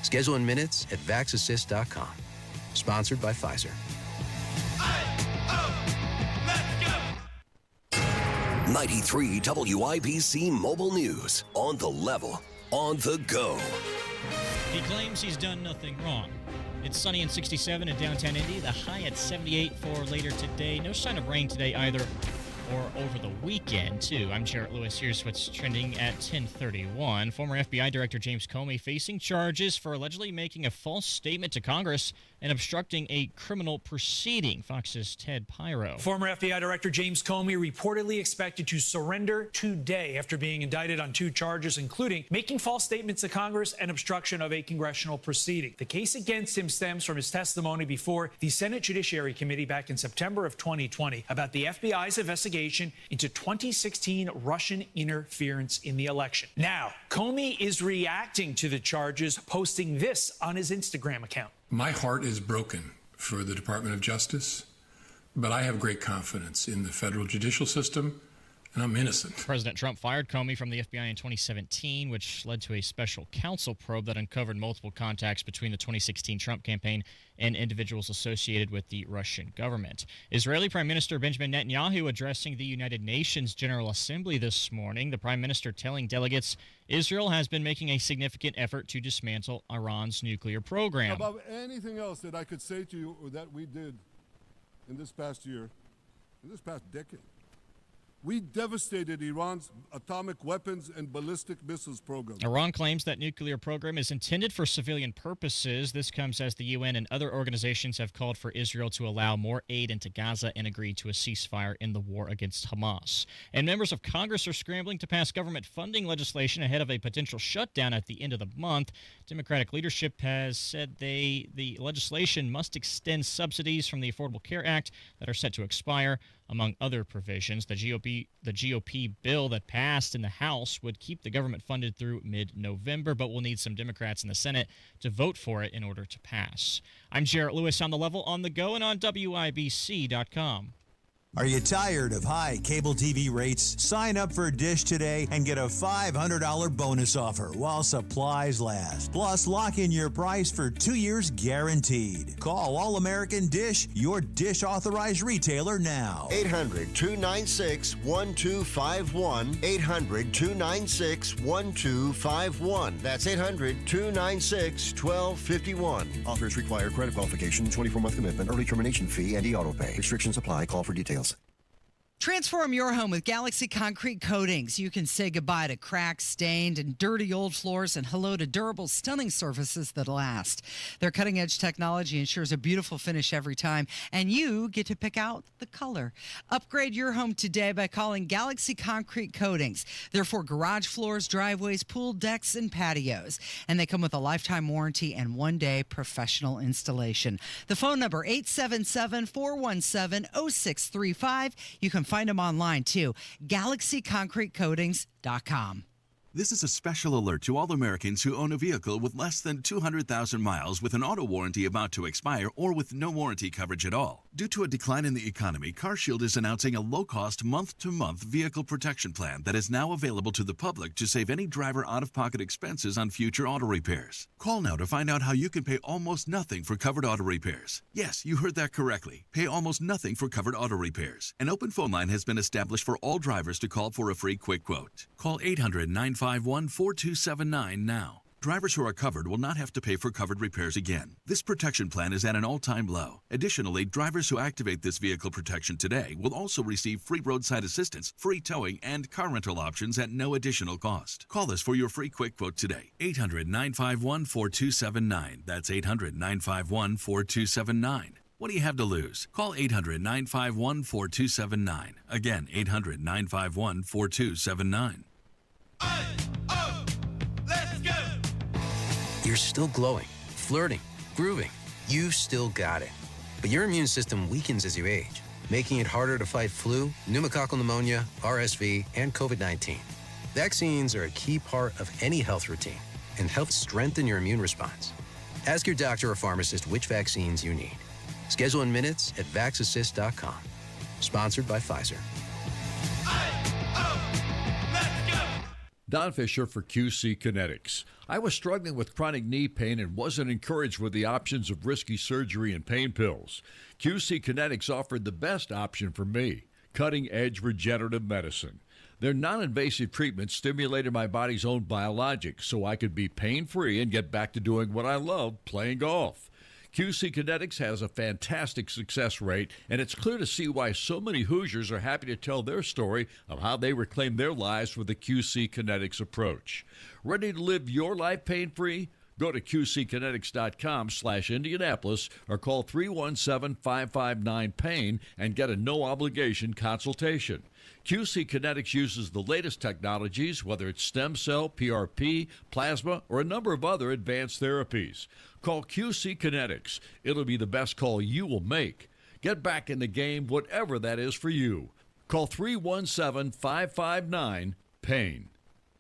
Schedule in minutes at vaxassist.com. Sponsored by Pfizer. 93 WIBC Mobile News. On the level, on the go. He claims he's done nothing wrong. It's sunny and 67 in downtown Indy. The high at 78 for later today. No sign of rain today either, or over the weekend, too. I'm Jarrett Lewis. Here's what's trending at 10:31. Former FBI Director James Comey facing charges for allegedly making a false statement to Congress and obstructing a criminal proceeding. Fox's Ted Pyro. Former FBI Director James Comey reportedly expected to surrender today after being indicted on 2 charges, including making false statements to Congress and obstruction of a congressional proceeding. The case against him stems from his testimony before the Senate Judiciary Committee back in September of 2020 about the FBI's investigation into 2016 Russian interference in the election. Now, Comey is reacting to the charges, posting this on his Instagram account. My heart is broken for the Department of Justice, but I have great confidence in the federal judicial system And I'm innocent. President Trump fired Comey from the FBI in 2017, which led to a special counsel probe that uncovered multiple contacts between the 2016 Trump campaign and individuals associated with the Russian government. Israeli Prime Minister Benjamin Netanyahu addressing the United Nations General Assembly this morning. The Prime Minister telling delegates Israel has been making a significant effort to dismantle Iran's nuclear program. Above anything else that I could say to you or that we did in this past year, in this past decade, we devastated Iran's atomic weapons and ballistic missiles program. Iran claims that nuclear program is intended for civilian purposes. This comes as the UN and other organizations have called for Israel to allow more aid into Gaza and agreed to a ceasefire in the war against Hamas. And members of Congress are scrambling to pass government funding legislation ahead of a potential shutdown at the end of the month. Democratic leadership has said the legislation must extend subsidies from the Affordable Care Act that are set to expire. Among other provisions, the GOP bill that passed in the House would keep the government funded through mid-November, but will need some Democrats in the Senate to vote for it in order to pass. I'm Jarrett Lewis on The Level, on the go, and on WIBC.com. Are you tired of high cable TV rates? Sign up for Dish today and get a $500 bonus offer while supplies last. Plus, lock in your price for 2 years guaranteed. Call All American Dish, your Dish authorized retailer now. 800-296-1251. 800-296-1251. That's 800-296-1251. Offers require credit qualification, 24-month commitment, early termination fee, and e-auto pay. Restrictions apply. Call for details. Transform your home with Galaxy Concrete Coatings. You can say goodbye to cracked, stained, and dirty old floors and hello to durable, stunning surfaces that last. Their cutting-edge technology ensures a beautiful finish every time, and you get to pick out the color. Upgrade your home today by calling Galaxy Concrete Coatings. They're for garage floors, driveways, pool decks, and patios. And they come with a lifetime warranty and one-day professional installation. The phone number, 877-417-0635. You can find them online, too. GalaxyConcreteCoatings.com. This is a special alert to all Americans who own a vehicle with less than 200,000 miles with an auto warranty about to expire or with no warranty coverage at all. Due to a decline in the economy, CarShield is announcing a low-cost month-to-month vehicle protection plan that is now available to the public to save any driver out-of-pocket expenses on future auto repairs. Call now to find out how you can pay almost nothing for covered auto repairs. Yes, you heard that correctly. Pay almost nothing for covered auto repairs. An open phone line has been established for all drivers to call for a free quick quote. Call 800-951-4279 now. Drivers who are covered will not have to pay for covered repairs again. This protection plan is at an all-time low. Additionally, drivers who activate this vehicle protection today will also receive free roadside assistance, free towing, and car rental options at no additional cost. Call us for your free quick quote today. 800-951-4279. That's 800-951-4279. What do you have to lose? Call 800-951-4279. Again, 800-951-4279. You're still glowing, flirting, grooving. You've still got it. But your immune system weakens as you age, making it harder to fight flu, pneumococcal pneumonia, RSV, and COVID-19. Vaccines are a key part of any health routine and help strengthen your immune response. Ask your doctor or pharmacist which vaccines you need. Schedule in minutes at vaxassist.com. Sponsored by Pfizer. Don Fisher for QC Kinetics. I was struggling with chronic knee pain and wasn't encouraged with the options of risky surgery and pain pills. QC Kinetics offered the best option for me, cutting-edge regenerative medicine. Their non-invasive treatment stimulated my body's own biologics so I could be pain-free and get back to doing what I love, playing golf. QC Kinetics has a fantastic success rate, and it's clear to see why so many Hoosiers are happy to tell their story of how they reclaimed their lives with the QC Kinetics approach. Ready to live your life pain-free? Go to qckinetics.com/Indianapolis or call 317-559-PAIN and get a no-obligation consultation. QC Kinetics uses the latest technologies, whether it's stem cell, PRP, plasma, or a number of other advanced therapies. Call QC Kinetics. It'll be the best call you will make. Get back in the game, whatever that is for you. Call 317-559-PAIN.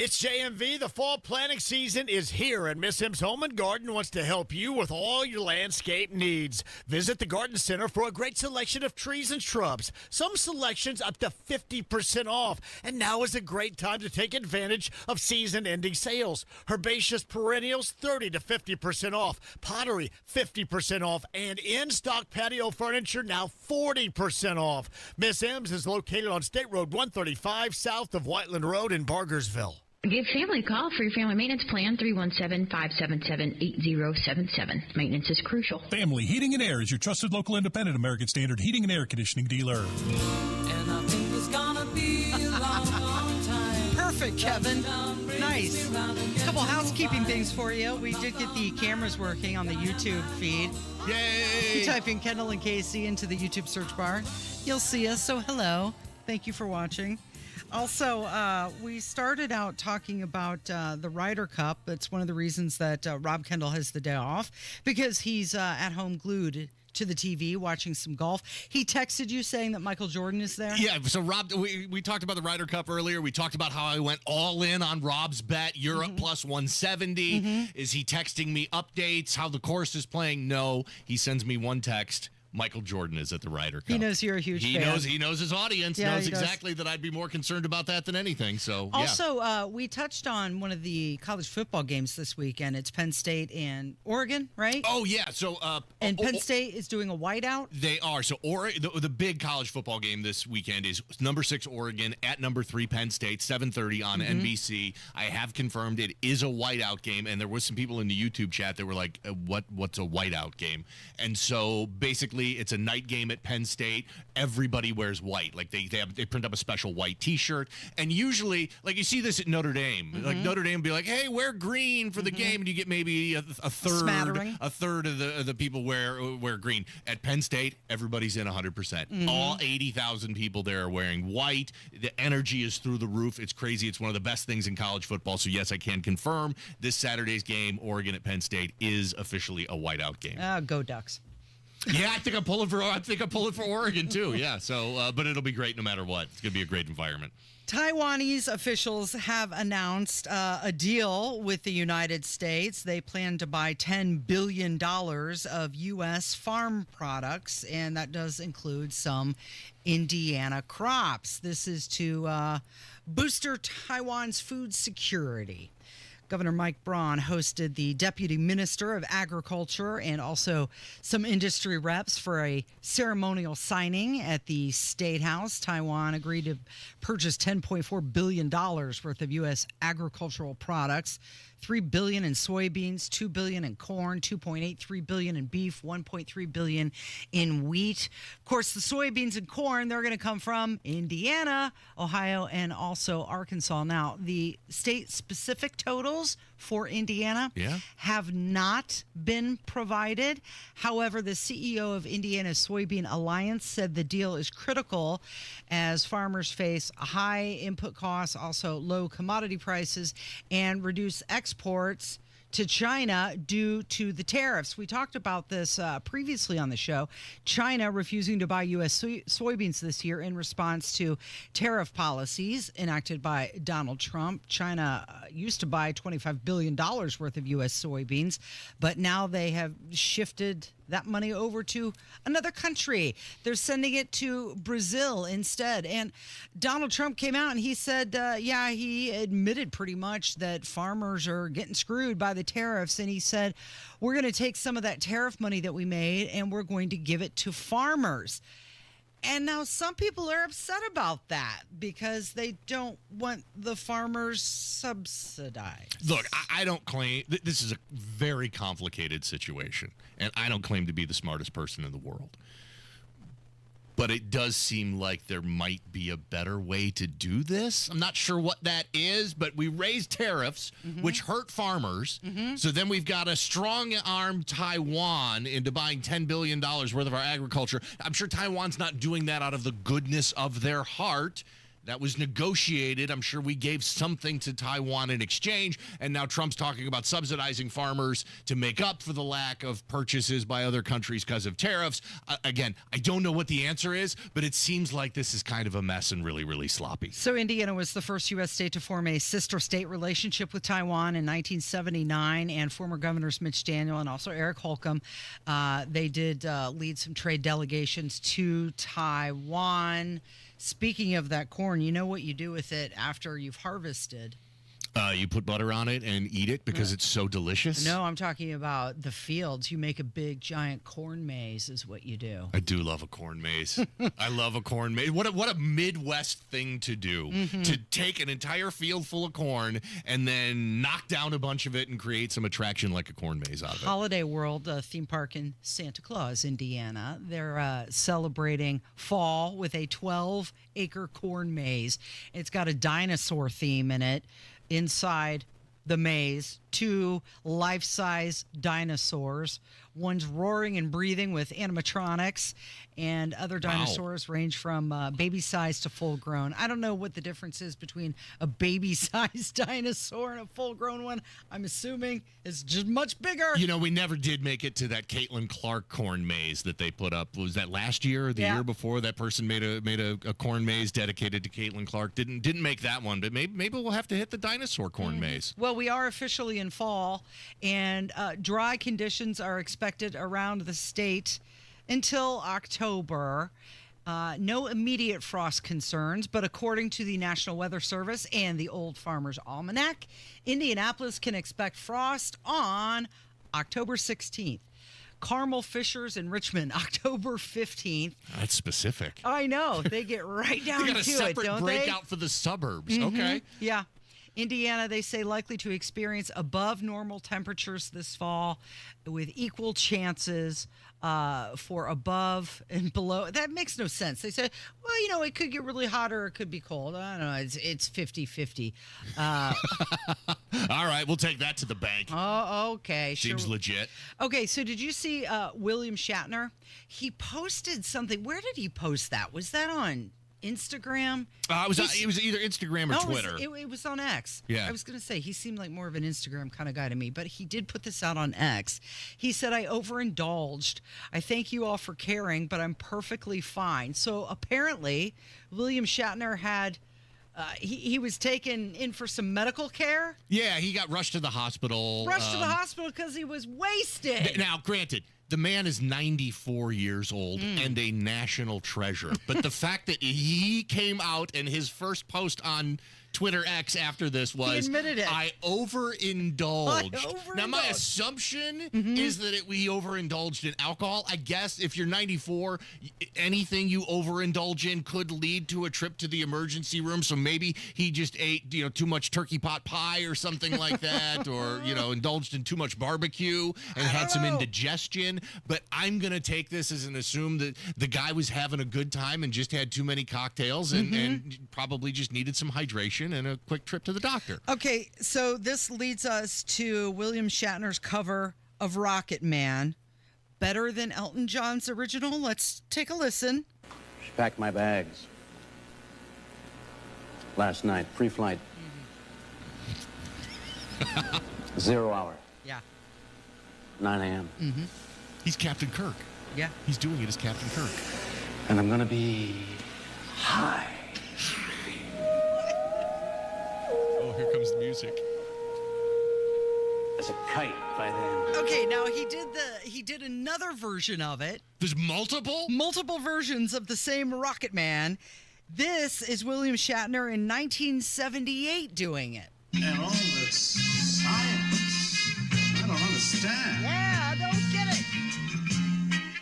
It's JMV. The fall planting season is here, and Miss M's Home and Garden wants to help you with all your landscape needs. Visit the Garden Center for a great selection of trees and shrubs. Some selections up to 50% off. And now is a great time to take advantage of season-ending sales. Herbaceous perennials, 30 to 50% off. Pottery, 50% off. And in-stock patio furniture, now 40% off. Miss M's is located on State Road 135, south of Whiteland Road in Bargersville. Give family a call for your family maintenance plan, 317-577-8077. Maintenance is crucial. Family Heating and Air is your trusted local independent American Standard heating and air conditioning dealer. And I think it's gonna be a long, long time. Perfect, Kevin. Nice. A couple housekeeping things for you. We did get the cameras working on the YouTube feed. Yay! You type in Kendall and Casey into the YouTube search bar. You'll see us, so hello. Thank you for watching. Also, we started out talking about the Ryder Cup. That's one of the reasons that Rob Kendall has the day off, because he's at home glued to the TV watching some golf. He texted you saying that Michael Jordan is there? Yeah, so Rob, we talked about the Ryder Cup earlier. We talked about how I went all in on Rob's bet, Europe plus 170. Is he texting me updates, how the course is playing? No, he sends me one text. Michael Jordan is at the Ryder Cup. He knows you're a huge fan. He knows his audience, Yeah, knows he does. exactly that I'd be more concerned about that than anything. So, yeah. Also, we touched on one of the college football games this weekend. It's Penn State and Oregon, right? Oh, yeah. So, and Penn State is doing a whiteout? They are. So the big college football game this weekend is number 6 Oregon at number 3 Penn State, 7:30 on NBC. I have confirmed it is a whiteout game, and there was some people in the YouTube chat that were like, what's a whiteout game? And so basically it's a night game at Penn State. Everybody wears white. Like they print up a special white T-shirt, and usually, like you see this at Notre Dame. Like Notre Dame would be like, hey, wear green for the game, and you get maybe a third Smattering. a third of the people wear green. At Penn State, everybody's in 100%. All 80,000 people there are wearing white. The energy is through the roof. It's crazy. It's one of the best things in college football. So yes, I can confirm this Saturday's game, Oregon at Penn State, is officially a whiteout game. Go Ducks. Yeah, I think I'm pulling for Oregon too. Yeah, so but it'll be great no matter what. It's gonna be a great environment. Taiwanese officials have announced a deal with the United States. They plan to buy $10 billion of U.S. farm products, and that does include some Indiana crops. This is to booster Taiwan's food security. Governor Mike Braun hosted the Deputy Minister of Agriculture and also some industry reps for a ceremonial signing at the State House. Taiwan agreed to purchase $10.4 billion worth of U.S. agricultural products, $3 billion in soybeans, $2 billion in corn, $2.83 billion in beef, $1.3 billion in wheat. Of course, the soybeans and corn, they're going to come from Indiana, Ohio, and also Arkansas. Now, the state-specific totals for Indiana have not been provided. However, the CEO of Indiana Soybean Alliance said the deal is critical as farmers face high input costs, also low commodity prices, and reduce exports to China due to the tariffs. We talked about this previously on the show. China refusing to buy U.S. soybeans this year in response to tariff policies enacted by Donald Trump. China used to buy $25 billion worth of U.S. soybeans, but now they have shifted that money over to another country. They're sending it to Brazil instead. And Donald Trump came out and he said, he admitted pretty much that farmers are getting screwed by the tariffs. And he said, we're going to take some of that tariff money that we made and we're going to give it to farmers. And now some people are upset about that because they don't want the farmers subsidized. Look, I don't claim this is a very complicated situation, and I don't claim to be the smartest person in the world. But it does seem like there might be a better way to do this. I'm not sure what that is, but we raised tariffs, which hurt farmers. So then we've got a strong-armed Taiwan into buying $10 billion worth of our agriculture. I'm sure Taiwan's not doing that out of the goodness of their heart. That was negotiated. I'm sure we gave something to Taiwan in exchange, and now Trump's talking about subsidizing farmers to make up for the lack of purchases by other countries because of tariffs. Again, I don't know what the answer is, but it seems like this is kind of a mess and really, really sloppy. So Indiana was the first U.S. state to form a sister state relationship with Taiwan in 1979, and former governors Mitch Daniel and also Eric Holcomb, they did lead some trade delegations to Taiwan. Speaking of that corn, you know what you do with it after you've harvested? You put butter on it and eat it because it's so delicious? No, I'm talking about the fields. You make a big, giant corn maze is what you do. I do love a corn maze. I love a corn maze. What a Midwest thing to do, to take an entire field full of corn and then knock down a bunch of it and create some attraction like a corn maze out of it. Holiday World theme park in Santa Claus, Indiana. They're celebrating fall with a 12-acre corn maze. It's got a dinosaur theme in it. Inside the maze, 2 life-size dinosaurs. One's roaring and breathing with animatronics, and other dinosaurs range from baby size to full grown. I don't know what the difference is between a baby-sized dinosaur and a full-grown one. I'm assuming it's just much bigger. You know, we never did make it to that Caitlin Clark corn maze that they put up. Was that last year or the year before? That person made a corn maze dedicated to Caitlin Clark. Didn't make that one, but maybe we'll have to hit the dinosaur corn maze. Well, we are officially in fall, and dry conditions are expected around the state until October. No immediate frost concerns, but according to the National Weather Service and the Old Farmer's Almanac, Indianapolis can expect frost on October 16th. Carmel, Fishers, and Richmond, October 15th. That's specific. I know. They get right down they to got a it, separate don't they? breakout for the suburbs. Okay. Yeah. Indiana, they say, likely to experience above normal temperatures this fall with equal chances for above and below. That makes no sense. They say, well, you know, it could get really hot or it could be cold. I don't know. It's 50-50. All right, we'll take that to the bank. Oh, okay. Seems legit. Okay, so did you see William Shatner? He posted something. Where did he post that? Was that on Instagram? It was either Instagram or Twitter. It was on X. Yeah. I was going to say, he seemed like more of an Instagram kind of guy to me, but he did put this out on X. He said, I overindulged. I thank you all for caring, but I'm perfectly fine. So apparently, William Shatner had... he was taken in for some medical care. Yeah, he got rushed to the hospital. Rushed to the hospital because he was wasted. Now, granted, the man is 94 years old and a national treasure. But the fact that he came out and his first post on Twitter X after this was, he admitted it. I overindulged. Now, my assumption is that we overindulged in alcohol. I guess if you're 94, anything you overindulge in could lead to a trip to the emergency room. So maybe he just ate, too much turkey pot pie or something like that, or, indulged in too much barbecue and had some indigestion. But I'm going to take this as an assume that the guy was having a good time and just had too many cocktails and probably just needed some hydration and a quick trip to the doctor. Okay, so this leads us to William Shatner's cover of Rocket Man. Better than Elton John's original? Let's take a listen. She packed my bags. Last night, pre-flight. 0 hour. Yeah. 9 a.m. He's Captain Kirk. Yeah. He's doing it as Captain Kirk. And I'm going to be high. Oh, here comes the music. As a kite by then. Okay, now he did another version of it. There's multiple? Multiple versions of the same Rocket Man. This is William Shatner in 1978 doing it. And all this science, I don't understand. Yeah, I don't get it.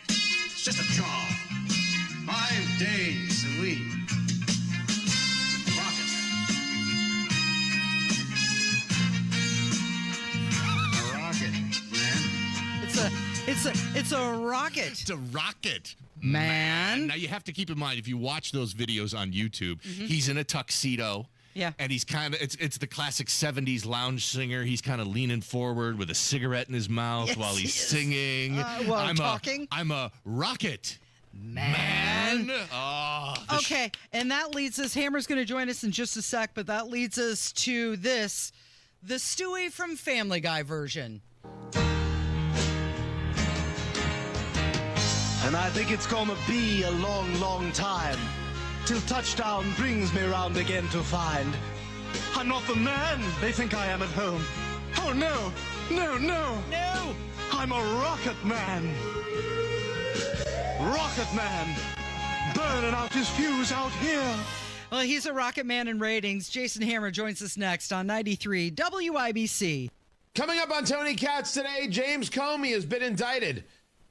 It's just a job. 5 days a week. Rocket. A rocket, man. It's a rocket. It's a rocket. Man. Now, you have to keep in mind, if you watch those videos on YouTube, he's in a tuxedo. Yeah. And he's kind of, it's the classic 70s lounge singer. He's kind of leaning forward with a cigarette in his mouth while he's singing. While talking. I'm a rocket Man. man. Okay, and that leads us, Hammer's going to join us in just a sec, but that leads us to this, the Stewie from Family Guy version. And I think it's gonna be a long, long time till touchdown brings me round again to find I'm not the man they think I am at home. Oh no, no, no, no! I'm a rocket man. Rocket man, burning out his fuse out here. Well, he's a rocket man in ratings. Jason Hammer joins us next on 93 WIBC. Coming up on Tony Katz today, James Comey has been indicted.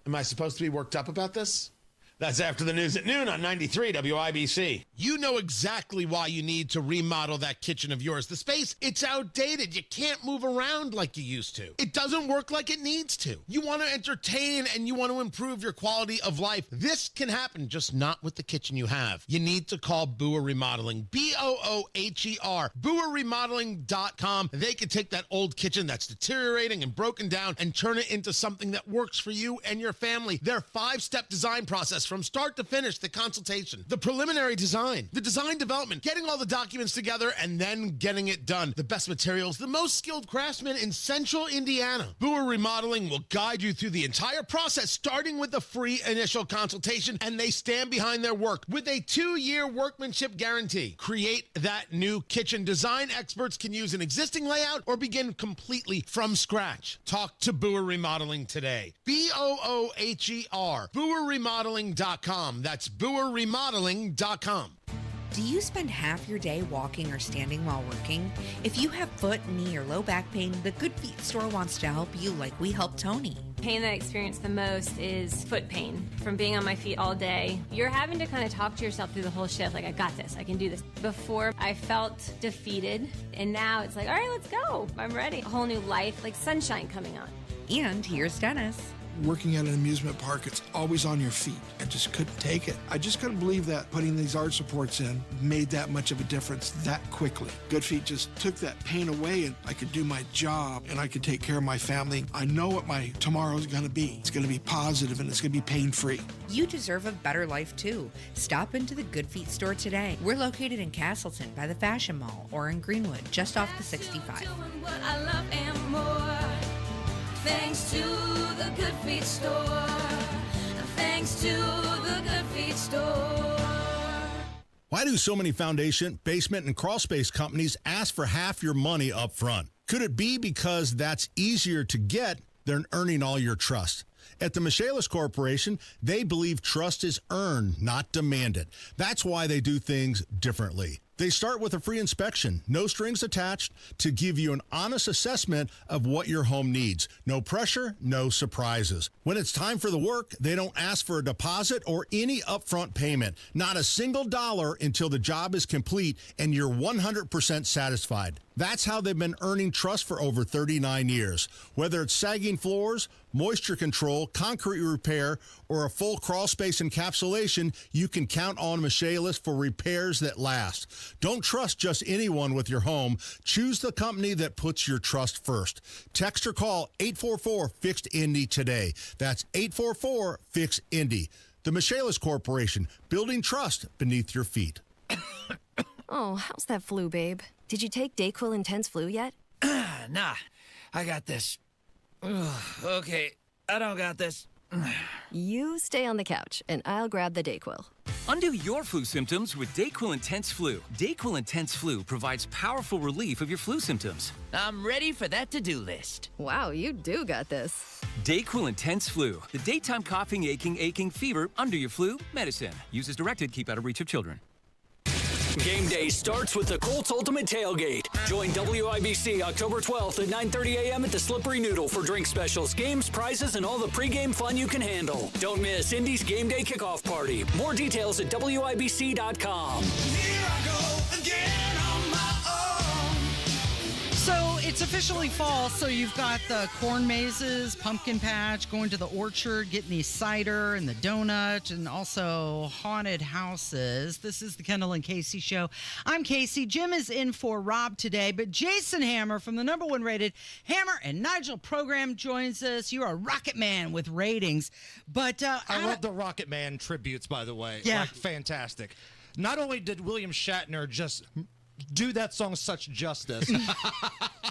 Am I supposed to be worked up about this? That's after the news at noon on 93 WIBC. You know exactly why you need to remodel that kitchen of yours. The space, it's outdated. You can't move around like you used to. It doesn't work like it needs to. You want to entertain and you want to improve your quality of life. This can happen, just not with the kitchen you have. You need to call Booher Remodeling. BOOHER. BooherRemodeling.com. They can take that old kitchen that's deteriorating and broken down and turn it into something that works for you and your family. Their 5-step design process from start to finish, the consultation, the preliminary design, the design development, getting all the documents together, and then getting it done. The best materials, the most skilled craftsmen in Central Indiana. Booher Remodeling will guide you through the entire process, starting with a free initial consultation, and they stand behind their work with a 2-year workmanship guarantee. Create that new kitchen. Design experts can use an existing layout or begin completely from scratch. Talk to Booher Remodeling today. BOOHER. BooherRemodeling.com. That's BooherRemodeling.com. Do you spend half your day walking or standing while working? If you have foot, knee, or low back pain, the Good Feet store wants to help you like we helped Tony. Pain that I experience the most is foot pain from being on my feet all day. You're having to kind of talk to yourself through the whole shift, like, I got this, I can do this. Before, I felt defeated, and now it's like, all right, let's go. I'm ready. A whole new life, like sunshine coming on. And here's Dennis. Working at an amusement park, it's always on your feet. I just couldn't take it. I just couldn't believe that putting these arch supports in made that much of a difference that quickly. Good Feet just took that pain away, and I could do my job, and I could take care of my family. I know what my tomorrow is going to be. It's going to be positive, and it's going to be pain-free. You deserve a better life, too. Stop into the Good Feet store today. We're located in Castleton by the Fashion Mall or in Greenwood, just off the 65. Thanks to the Good Feet store. Thanks to the Good Feet store. Why do so many foundation, basement, and crawl space companies ask for half your money up front? Could it be because that's easier to get than earning all your trust? At the Michaelis Corporation, they believe trust is earned, not demanded. That's why they do things differently. They start with a free inspection, no strings attached, to give you an honest assessment of what your home needs. No pressure, no surprises. When it's time for the work, they don't ask for a deposit or any upfront payment. Not a single dollar until the job is complete and you're 100% satisfied. That's how they've been earning trust for over 39 years. Whether it's sagging floors, moisture control, concrete repair, or a full crawl space encapsulation, you can count on Michaelis for repairs that last. Don't trust just anyone with your home. Choose the company that puts your trust first. Text or call 844-FIXED-INDY today. That's 844-FIXED-INDY. The Michaelis Corporation, building trust beneath your feet. Oh, how's that flu, babe? Did you take DayQuil Intense Flu yet? Nah, I got this. Ugh, okay, I don't got this. You stay on the couch, and I'll grab the DayQuil. Undo your flu symptoms with DayQuil Intense Flu. DayQuil Intense Flu provides powerful relief of your flu symptoms. I'm ready for that to-do list. Wow, you do got this. DayQuil Intense Flu. The daytime coughing, aching, fever, under your flu medicine. Use as directed, keep out of reach of children. Game day starts with the Colts Ultimate Tailgate. Join WIBC October 12th at 9:30 a.m. at the Slippery Noodle for drink specials, games, prizes, and all the pregame fun you can handle. Don't miss Indy's Game Day Kickoff Party. More details at WIBC.com. So It's officially fall, so you've got the corn mazes, pumpkin patch, going to the orchard, getting the cider and the donut, and also haunted houses. This is the Kendall and Casey Show. I'm Casey. Jim is in for Rob today, but Jason Hammer from the #1 rated Hammer and Nigel program joins us. You are a rocket man with ratings, but I love the Rocket Man tributes, by the way. Yeah. Like, fantastic. Not only did William Shatner just do that song such justice,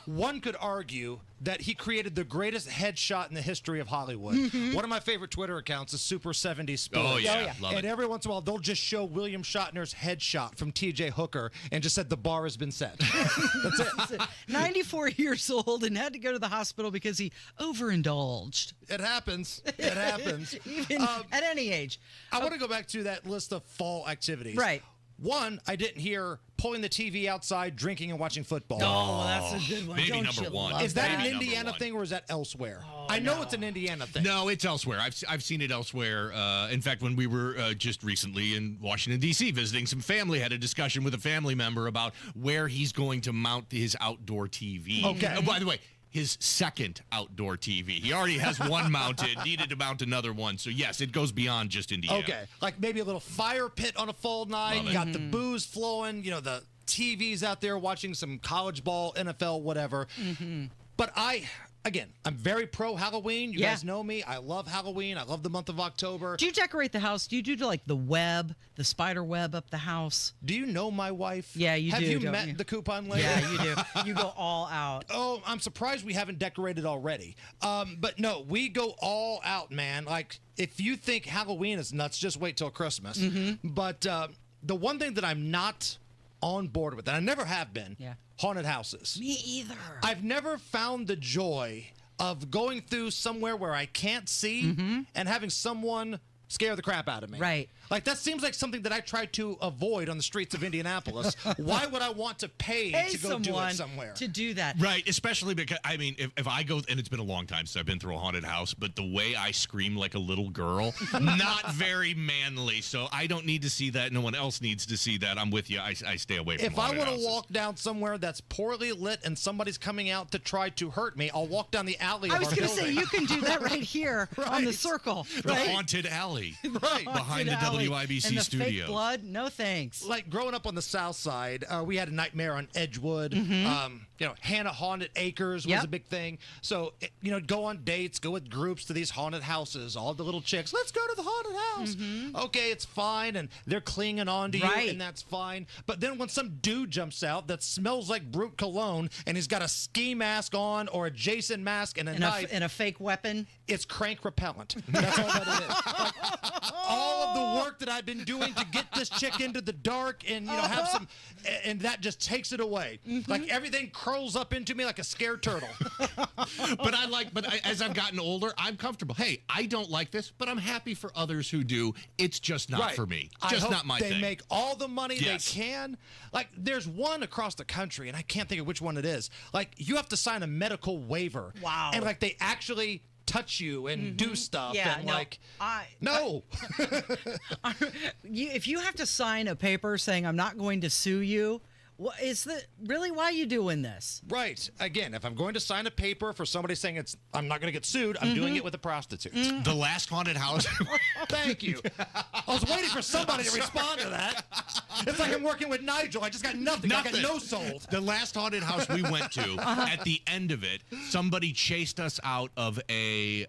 one could argue that he created the greatest headshot in the history of Hollywood. One of my favorite Twitter accounts is Super 70s Sports. Oh, yeah. Love And it. every once in a while, they'll just show William Shatner's headshot from T.J. Hooker and just said the bar has been set. That's it. 94 years old and had to go to the hospital because he overindulged. It happens. It happens. Even at any age. I want to go back to that list of fall activities. Right. One, I didn't hear pulling the TV outside, drinking, and watching football. Oh, that's a good one. Maybe Don't number you one. love Is that an Maybe number Indiana one. thing or is that elsewhere? I know it's an Indiana thing. No, it's elsewhere. I've seen it elsewhere. In fact, when we were just recently in Washington, D.C. visiting some family, had a discussion with a family member about where he's going to mount his outdoor TV. Okay. Oh, by the way, his second outdoor TV. He already has one mounted, needed to mount another one. So, yes, it goes beyond just Indiana. Okay. Like maybe a little fire pit on a fall night. Love You it. got the booze flowing, the TV's out there watching some college ball, NFL, whatever. But I'm very pro Halloween. You guys know me. I love Halloween. I love the month of October. Do you decorate the house? Do you do like the web, the spider web up the house? Do you know my wife? Yeah, you Have do. you don't met you? the coupon lady? Yeah, you do. You go all out. Oh, I'm surprised we haven't decorated already. But no, we go all out, man. Like, if you think Halloween is nuts, just wait till Christmas. But the one thing that I'm not on board with, and I never have been, haunted houses. Me either. I've never found the joy of going through somewhere where I can't see and having someone scare the crap out of me. Right. Like, that seems like something that I try to avoid on the streets of Indianapolis. Why would I want to pay to go do it somewhere? To do that. Right, especially because, I mean, if I go, and it's been a long time since I've been through a haunted house, but the way I scream like a little girl, not very manly. So I don't need to see that. No one else needs to see that. I'm with you. I stay away from If I haunted want to houses. walk down somewhere that's poorly lit and somebody's coming out to try to hurt me, I'll walk down the alley I of was our going to say, building. you can do that right here on the Right. circle. The right? haunted alley. Right. Behind the Alley. WIBC and the studio. Fake blood? No thanks. Like, growing up on the south side, we had a nightmare on Edgewood. Hannah Haunted Acres was a big thing. So, go on dates, go with groups to these haunted houses. All the little chicks, let's go to the haunted house. Okay, it's fine. And they're clinging on to you, and that's fine. But then when some dude jumps out that smells like Brute Cologne and he's got a ski mask on or a Jason mask and a knife. And a fake weapon? It's crank repellent. That's all that it is. Like, all of the work that I've been doing to get this chick into the dark and have some, and that just takes it away. Like, everything curls up into me like a scared turtle. As I've gotten older, I'm comfortable. Hey, I don't like this, but I'm happy for others who do. It's just not for me. Just I hope not my they thing. make all the money Yes. they can. Like, there's one across the country, and I can't think of which one it is. Like, you have to sign a medical waiver. Wow. And like, they actually touch you and do stuff. Yeah, and no, like, if you have to sign a paper saying I'm not going to sue you, what is really why are you doing this? Right. Again, if I'm going to sign a paper for somebody saying I'm not going to get sued, I'm doing it with a prostitute. The last haunted house. Thank you. I was waiting for somebody to respond to that. It's like I'm working with Nigel. I just got nothing. I got no soul. The last haunted house we went to, at the end of it, somebody chased us out of the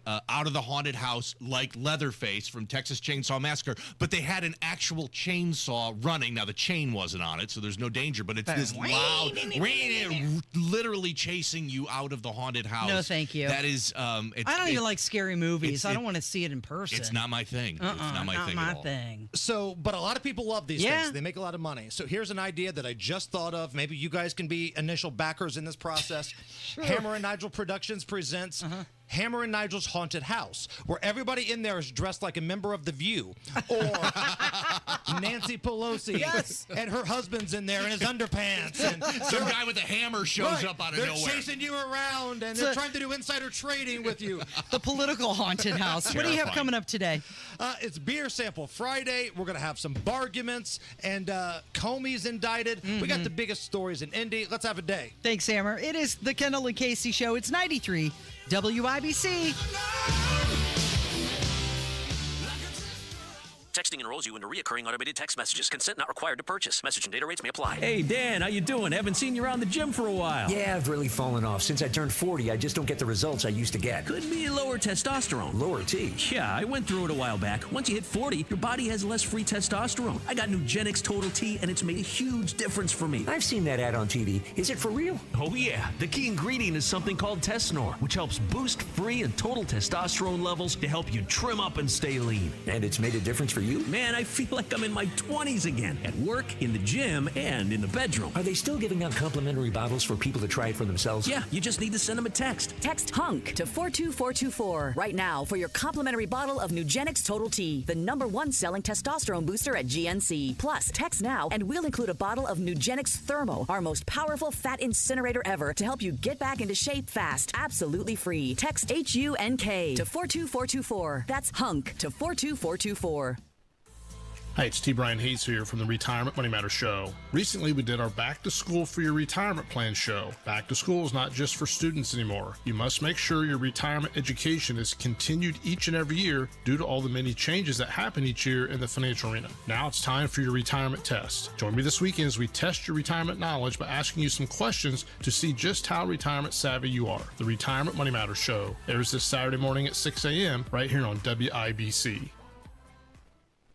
haunted house like Leatherface from Texas Chainsaw Massacre, but they had an actual chainsaw running. Now the chain wasn't on it, so there's no danger. But it's this loud, literally chasing you out of the haunted house. No, thank you. That is, I don't even like scary movies. I don't want to see it in person. It's not my thing. It's not my thing at all. So, but a lot of people love these things. They make a lot of money. So here's an idea that I just thought of. Maybe you guys can be initial backers in this process. Hammer and Nigel Productions presents Hammer and Nigel's Haunted House, where everybody in there is dressed like a member of The View. Or Nancy Pelosi. Yes. And her husband's in there in his underpants. And Some guy with a hammer shows up out of they're nowhere. They're chasing you around, and they're trying to do insider trading with you. The political haunted house. What do you have coming up today? It's Beer Sample Friday. We're going to have some barguments, and Comey's indicted. We got the biggest stories in Indy. Let's have a day. Thanks, Hammer. It is the Kendall and Casey Show. It's 93 WIBC. Texting enrolls you into reoccurring automated text messages. Consent not required to purchase. Message and data rates may apply. Hey, Dan, how you doing? Haven't seen you around the gym for a while. Yeah, I've really fallen off. Since I turned 40, I just don't get the results I used to get. Could be lower testosterone. Lower T? Yeah, I went through it a while back. Once you hit 40, your body has less free testosterone. I got Nugenix Total T, and it's made a huge difference for me. I've seen that ad on TV. Is it for real? Oh, yeah. The key ingredient is something called Tesnor, which helps boost free and total testosterone levels to help you trim up and stay lean. And it's made a difference for you? Man, I feel like I'm in my 20s again, at work, in the gym, and in the bedroom. Are they still giving out complimentary bottles for people to try it for themselves? Yeah, you just need to send them a text. Text HUNK to 42424 right now for your complimentary bottle of Nugenix Total T, the #1 selling testosterone booster at GNC. Plus, text now and we'll include a bottle of Nugenix Thermo, our most powerful fat incinerator ever, to help you get back into shape fast. Absolutely free. Text HUNK to 42424. That's HUNK to 42424. Hi, it's T. Brian Hayes here from the Retirement Money Matters Show. Recently, we did our Back to School for Your Retirement Plan show. Back to school is not just for students anymore. You must make sure your retirement education is continued each and every year due to all the many changes that happen each year in the financial arena. Now it's time for your retirement test. Join me this weekend as we test your retirement knowledge by asking you some questions to see just how retirement savvy you are. The Retirement Money Matters Show airs this Saturday morning at 6 a.m. right here on WIBC.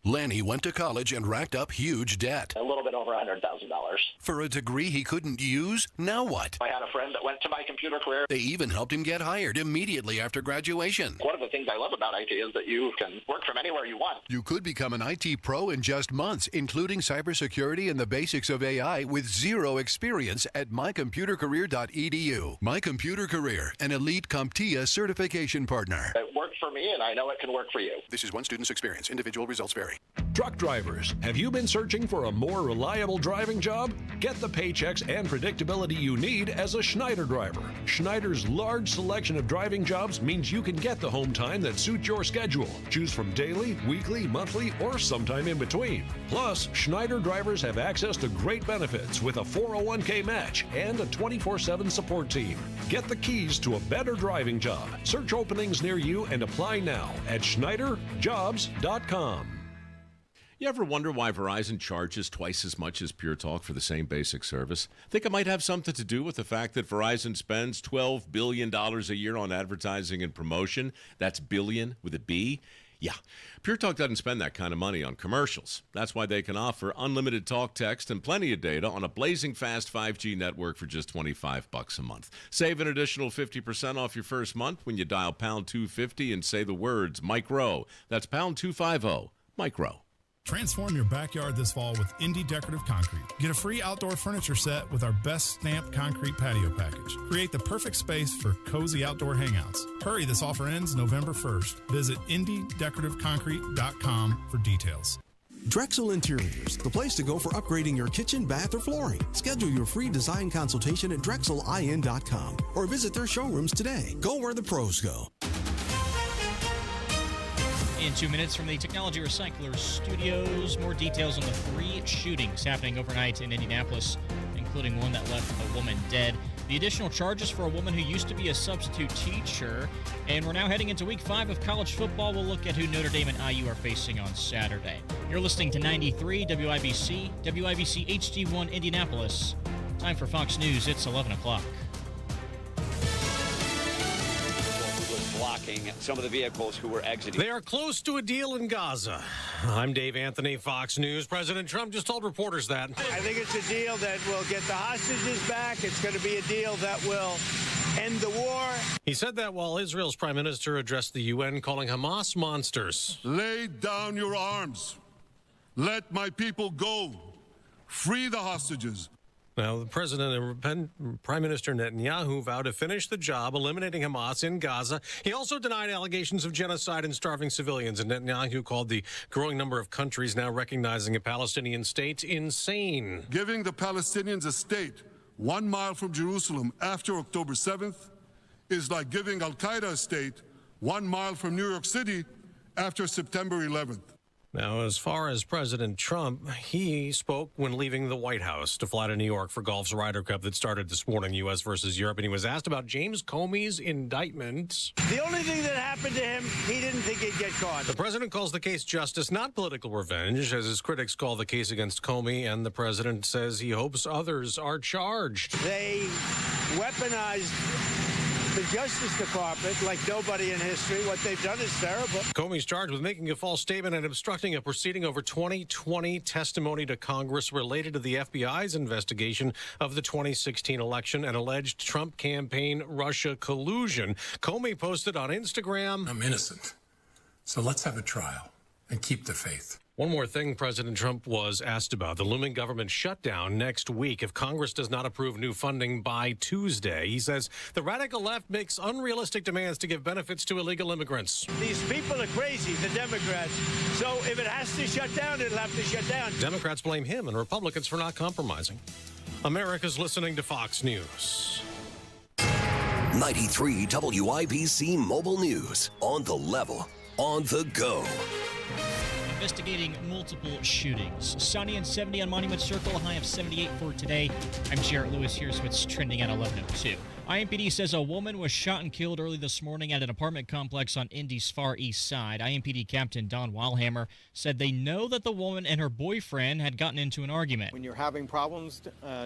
Lanny went to college and racked up huge debt. A little bit over $100,000. For a degree he couldn't use, now what? I had a friend that went to my computer career. They even helped him get hired immediately after graduation. One of the things I love about IT is that you can work from anywhere you want. You could become an IT pro in just months, including cybersecurity and the basics of AI with zero experience at mycomputercareer.edu. My Computer Career, an elite CompTIA certification partner. It worked for me, and I know it can work for you. This is one student's experience. Individual results vary. Truck drivers, have you been searching for a more reliable driving job? Get the paychecks and predictability you need as a Schneider driver. Schneider's large selection of driving jobs means you can get the home time that suits your schedule. Choose from daily, weekly, monthly, or sometime in between. Plus, Schneider drivers have access to great benefits with a 401k match and a 24/7 support team. Get the keys to a better driving job. Search openings near you and apply now at schneiderjobs.com. You ever wonder why Verizon charges twice as much as Pure Talk for the same basic service? Think it might have something to do with the fact that Verizon spends $12 billion a year on advertising and promotion. That's billion with a B. Yeah, Pure Talk doesn't spend that kind of money on commercials. That's why they can offer unlimited talk, text, and plenty of data on a blazing fast 5G network for just $25 a month. Save an additional 50% off your first month when you dial pound 250 and say the words Micro. That's pound 250, Micro. Transform your backyard this fall with Indie Decorative Concrete. Get a free outdoor furniture set with our best stamped concrete patio package. Create the perfect space for cozy outdoor hangouts. Hurry, this offer ends November 1st. Visit indiedecorativeconcrete.com for details. Drexel Interiors, the place to go for upgrading your kitchen, bath, or flooring. Schedule your free design consultation at drexelin.com or visit their showrooms today. Go where the pros go. In 2 minutes from the Technology Recyclers Studios, more details on the 3 shootings happening overnight in Indianapolis, including one that left a woman dead. The additional charges for a woman who used to be a substitute teacher. And we're now heading into Week 5 of college football. We'll look at who Notre Dame and IU are facing on Saturday. You're listening to 93 WIBC, WIBC HD1 Indianapolis. Time for Fox News. It's 11 o'clock. Blocking some of the vehicles who were exiting. They are close to a deal in Gaza. I'm Dave Anthony, Fox News. President Trump just told reporters that. I think it's a deal that will get the hostages back. It's going to be a deal that will end the war. He said that while Israel's prime minister addressed the UN, calling Hamas monsters. Lay down your arms. Let my people go. Free the hostages. Now, the president and Prime Minister Netanyahu vowed to finish the job eliminating Hamas in Gaza. He also denied allegations of genocide and starving civilians. And Netanyahu called the growing number of countries now recognizing a Palestinian state insane. Giving the Palestinians a state 1 mile from Jerusalem after October 7th is like giving Al-Qaeda a state 1 mile from New York City after September 11th. Now, as far as President Trump, he spoke when leaving the White House to fly to New York for golf's Ryder Cup that started this morning, U.S. versus Europe, and he was asked about James Comey's indictment. The only thing that happened to him, he didn't think he'd get caught. The president calls the case justice, not political revenge, as his critics call the case against Comey, and the president says he hopes others are charged. They weaponized the Justice Department like nobody in history. What they've done is terrible. Comey's charged with making a false statement and obstructing a proceeding over 2020 testimony to Congress related to the FBI's investigation of the 2016 election and alleged Trump campaign Russia collusion. Comey posted on Instagram, "I'm innocent, so let's have a trial and keep the faith." One more thing President Trump was asked about, the looming government shutdown next week if Congress does not approve new funding by Tuesday. He says the radical left makes unrealistic demands to give benefits to illegal immigrants. These people are crazy, the Democrats. So if it has to shut down, it'll have to shut down. Democrats blame him and Republicans for not compromising. America's listening to Fox News. 93 WIBC Mobile News. On the level, on the go. Investigating multiple shootings. Sunny and 70 on Monument Circle, a high of 78 for today. I'm Jarrett Lewis. Here's what's trending at 11:02. IMPD says a woman was shot and killed early this morning at an apartment complex on Indy's far east side. IMPD Captain Don Wildhammer said they know that the woman and her boyfriend had gotten into an argument. When you're having problems,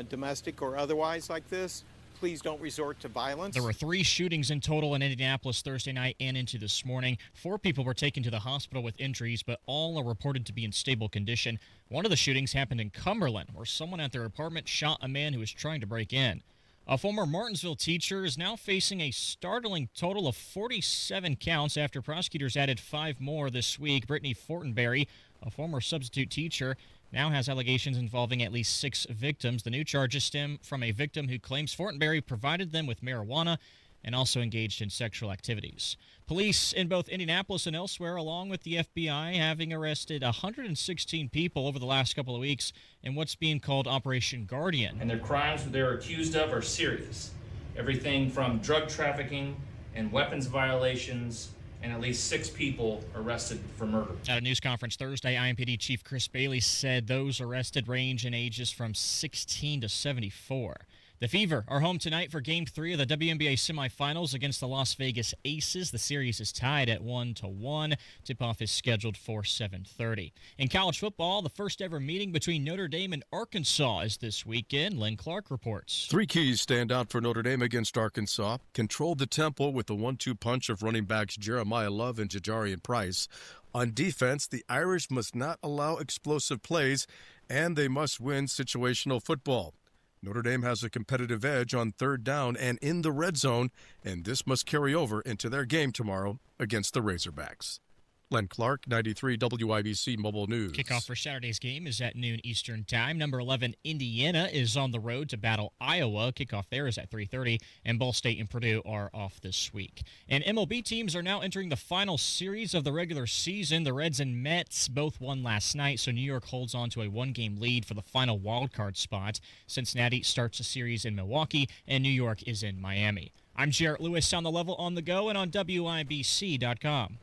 domestic or otherwise like this, please don't resort to violence. There were 3 shootings in total in Indianapolis Thursday night and into this morning. 4 people were taken to the hospital with injuries, but all are reported to be in stable condition. One of the shootings happened in Cumberland, where someone at their apartment shot a man who was trying to break in. A former Martinsville teacher is now facing a startling total of 47 counts after prosecutors added 5 more this week. Brittany Fortenberry, a former substitute teacher, now has allegations involving at least 6 victims. The new charges stem from a victim who claims Fortenberry provided them with marijuana and also engaged in sexual activities. Police in both Indianapolis and elsewhere, along with the FBI, having arrested 116 people over the last couple of weeks in what's being called Operation Guardian. And their crimes they're accused of are serious. Everything from drug trafficking and weapons violations, and at least 6 people arrested for murder. At a news conference Thursday, IMPD Chief Chris Bailey said those arrested range in ages from 16 to 74. The Fever are home tonight for Game 3 of the WNBA semifinals against the Las Vegas Aces. The series is tied at 1-1. Tip-off is scheduled for 7:30. In college football, the first ever meeting between Notre Dame and Arkansas is this weekend. Lynn Clark reports. 3 keys stand out for Notre Dame against Arkansas. Control the tempo with the 1-2 punch of running backs Jeremiah Love and Jajarian Price. On defense, the Irish must not allow explosive plays, and they must win situational football. Notre Dame has a competitive edge on 3rd down and in the red zone, and this must carry over into their game tomorrow against the Razorbacks. Len Clark, 93 WIBC Mobile News. Kickoff for Saturday's game is at noon Eastern Time. Number 11, Indiana, is on the road to battle Iowa. Kickoff there is at 3:30, and Ball State and Purdue are off this week. And MLB teams are now entering the final series of the regular season. The Reds and Mets both won last night, so New York holds on to a 1-game lead for the final wildcard spot. Cincinnati starts a series in Milwaukee, and New York is in Miami. I'm Jarrett Lewis on the level on the go and on WIBC.com.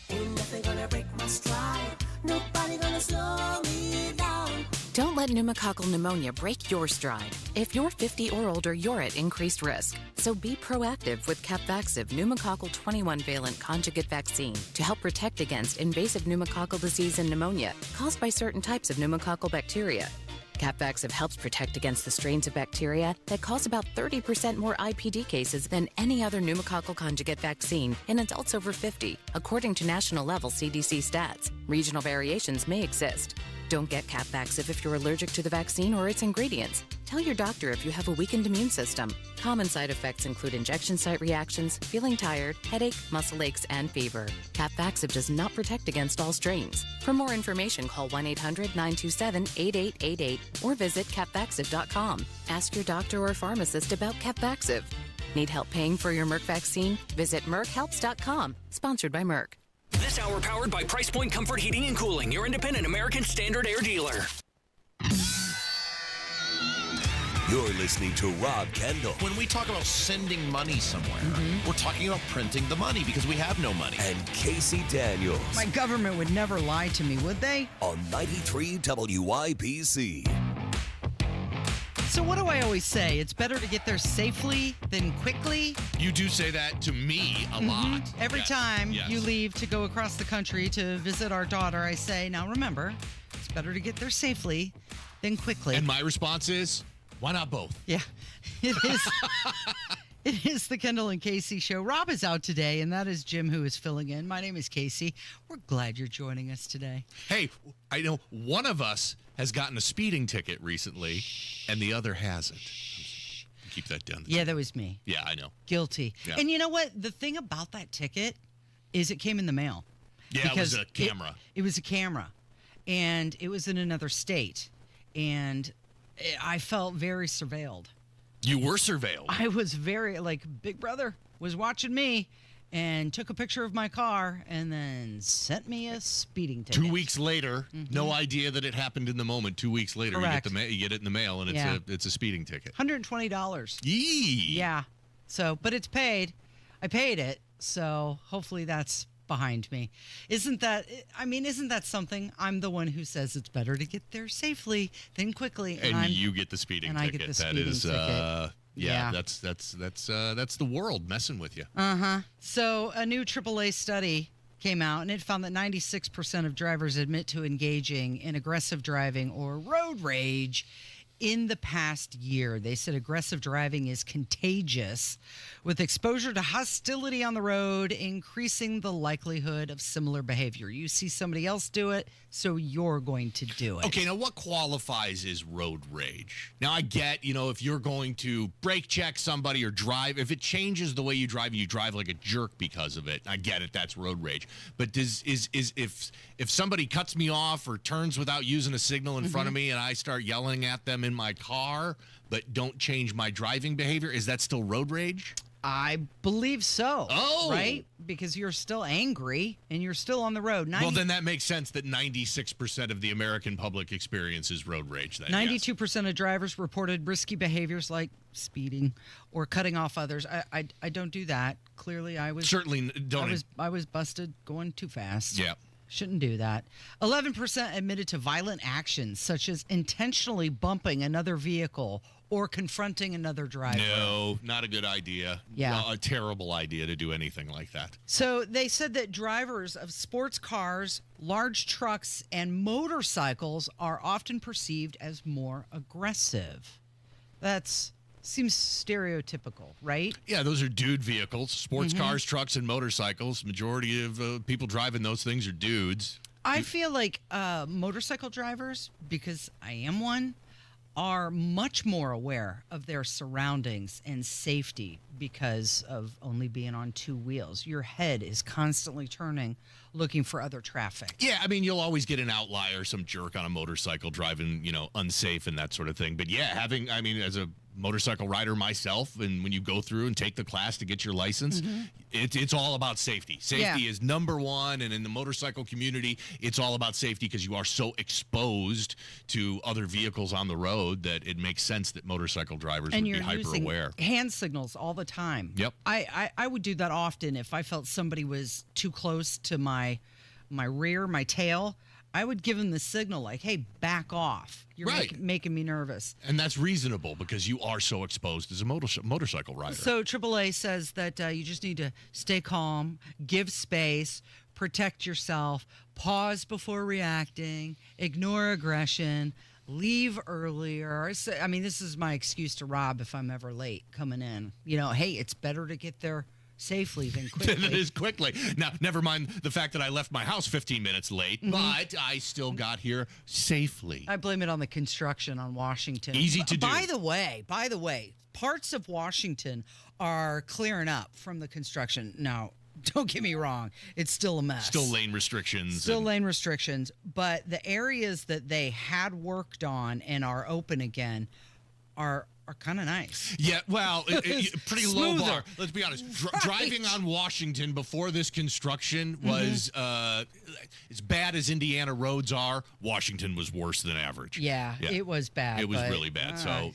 Ain't nothing gonna break my stride. Nobody gonna slow me down. Don't let pneumococcal pneumonia break your stride. If you're 50 or older, you're at increased risk. So be proactive with Capvaxive pneumococcal 21-valent conjugate vaccine to help protect against invasive pneumococcal disease and pneumonia caused by certain types of pneumococcal bacteria. Capvaxive helps protect against the strains of bacteria that cause about 30% more IPD cases than any other pneumococcal conjugate vaccine in adults over 50, according to national-level CDC stats. Regional variations may exist. Don't get Capvaxive if you're allergic to the vaccine or its ingredients. Tell your doctor if you have a weakened immune system. Common side effects include injection site reactions, feeling tired, headache, muscle aches, and fever. Capvaxive does not protect against all strains. For more information, call 1-800-927-8888 or visit capvaxive.com. Ask your doctor or pharmacist about Capvaxive. Need help paying for your Merck vaccine? Visit merckhelps.com. Sponsored by Merck. This hour powered by Price Point Comfort Heating and Cooling, your independent American Standard Air dealer. You're listening to Rob Kendall. When we talk about sending money somewhere, we're talking about printing the money because we have no money. And Casey Daniels. My government would never lie to me, would they? On 93 WYPC. So what do I always say? It's better to get there safely than quickly. You do say that to me a lot. Every time you leave to go across the country to visit our daughter, I say, now remember, it's better to get there safely than quickly. And my response is, why not both? Yeah, it is. It is the Kendall and Casey show. Rob is out today, and that is Jim who is filling in. My name is Casey. We're glad you're joining us today. Hey, I know one of us has gotten a speeding ticket recently, and the other hasn't. Keep that down. Yeah, that was me. Yeah, I know. Guilty. Yeah. And you know what? The thing about that ticket is it came in the mail. Yeah, it was a camera. It was a camera, and it was in another state, and I felt very surveilled. You were surveilled. I was very, Big Brother was watching me and took a picture of my car and then sent me a speeding ticket. 2 weeks later, no idea that it happened in the moment. 2 weeks later, Correct. you get it in the mail, and it's a speeding ticket. $120. Yee! Yeah. So, but it's paid. I paid it, so hopefully that's behind me. Isn't that something? I'm the one who says it's better to get there safely than quickly. And you get the speeding ticket. I get the speeding ticket. Yeah, that's the world messing with you. So a new AAA study came out, and it found that 96% of drivers admit to engaging in aggressive driving or road rage in the past year. They said aggressive driving is contagious, with exposure to hostility on the road increasing the likelihood of similar behavior. You see somebody else do it, so you're going to do it. Okay, now what qualifies as road rage? Now I get, if you're going to brake check somebody or drive, if it changes the way you drive and you drive like a jerk because of it, I get it, that's road rage. But if somebody cuts me off or turns without using a signal in front of me and I start yelling at them in my car but don't change my driving behavior, is that still road rage? I believe so. Oh! Right? Because you're still angry and you're still on the road. Well, then that makes sense that 96% of the American public experiences road rage. Then 92% of drivers reported risky behaviors like speeding or cutting off others. I don't do that. Clearly, I was certainly don't. I was busted going too fast. Yeah. Shouldn't do that. 11% admitted to violent actions, such as intentionally bumping another vehicle or confronting another driver. No, not a good idea. Yeah. A terrible idea to do anything like that. So they said that drivers of sports cars, large trucks, and motorcycles are often perceived as more aggressive. That seems stereotypical, right? Yeah, those are dude vehicles. Sports cars, trucks, and motorcycles. Majority of people driving those things are dudes. I feel like motorcycle drivers, because I am one, are much more aware of their surroundings and safety because of only being on two wheels. Your head is constantly turning, looking for other traffic. Yeah, I mean, you'll always get an outlier, some jerk on a motorcycle driving, unsafe and that sort of thing. But yeah, as a motorcycle rider myself, and when you go through and take the class to get your license, it's all about safety. Safety is number one, and in the motorcycle community, it's all about safety because you are so exposed to other vehicles on the road that it makes sense that motorcycle drivers would be hyper aware. Hand signals all the time. Yep. I would do that often if I felt somebody was too close to my rear, my tail. I would give them the signal like, hey, back off. You're making me nervous. And that's reasonable because you are so exposed as a motorcycle rider. So AAA says that you just need to stay calm, give space, protect yourself, pause before reacting, ignore aggression, leave earlier. I mean, this is my excuse to Rob if I'm ever late coming in. Hey, it's better to get there safely than quickly. It is quickly. Now, never mind the fact that I left my house 15 minutes late, but I still got here safely. I blame it on the construction on Washington. Easy to do. By the way, parts of Washington are clearing up from the construction. Now, don't get me wrong, it's still a mess. Still lane restrictions. But the areas that they had worked on and are open again are kind of nice. Yeah, well, pretty low bar. Smoother. Let's be honest. Right. Driving on Washington before this construction was as bad as Indiana roads are. Washington was worse than average. Yeah, it was bad. It was really bad. So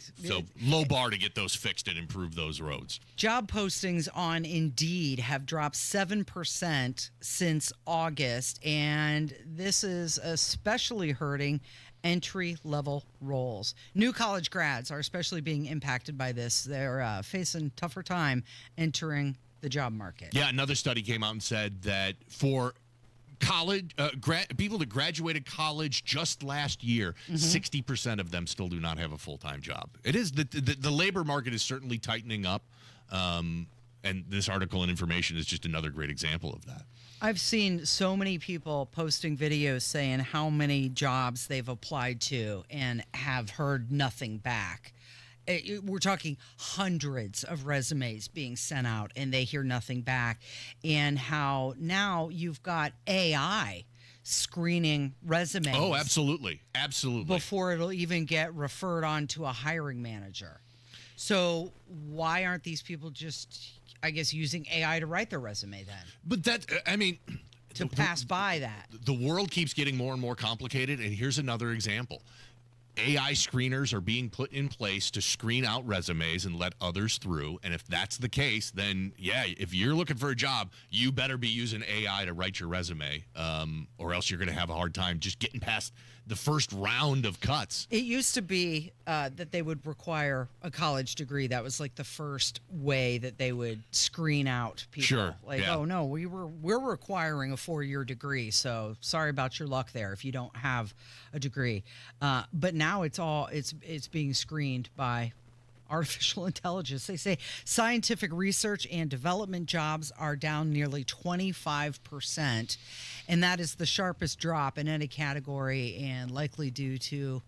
low bar to get those fixed and improve those roads. Job postings on Indeed have dropped 7% since August, and this is especially hurting entry-level roles. New college grads are especially being impacted by this. They're facing tougher time entering the job market. Yeah, another study came out and said that for college people that graduated college just last year, 60% of them still do not have a full-time job. It is the labor market is certainly tightening up, and this article and information is just another great example of that. I've seen so many people posting videos saying how many jobs they've applied to and have heard nothing back. We're talking hundreds of resumes being sent out and they hear nothing back. And how now you've got AI screening resumes. Oh, absolutely. Absolutely. Before it'll even get referred on to a hiring manager. So why aren't these people just, I guess, using AI to write their resume then? But to pass by that. The world keeps getting more and more complicated, and here's another example. AI screeners are being put in place to screen out resumes and let others through. And if that's the case, then yeah, if you're looking for a job, you better be using AI to write your resume, or else you're going to have a hard time just getting past the first round of cuts. It used to be that they would require a college degree. That was like the first way that they would screen out people. Sure. Like, yeah. oh no, we're requiring a 4-year degree. So sorry about your luck there if you don't have a degree. But now it's being screened by artificial intelligence. They say scientific research and development jobs are down nearly 25%, and that is the sharpest drop in any category and likely due to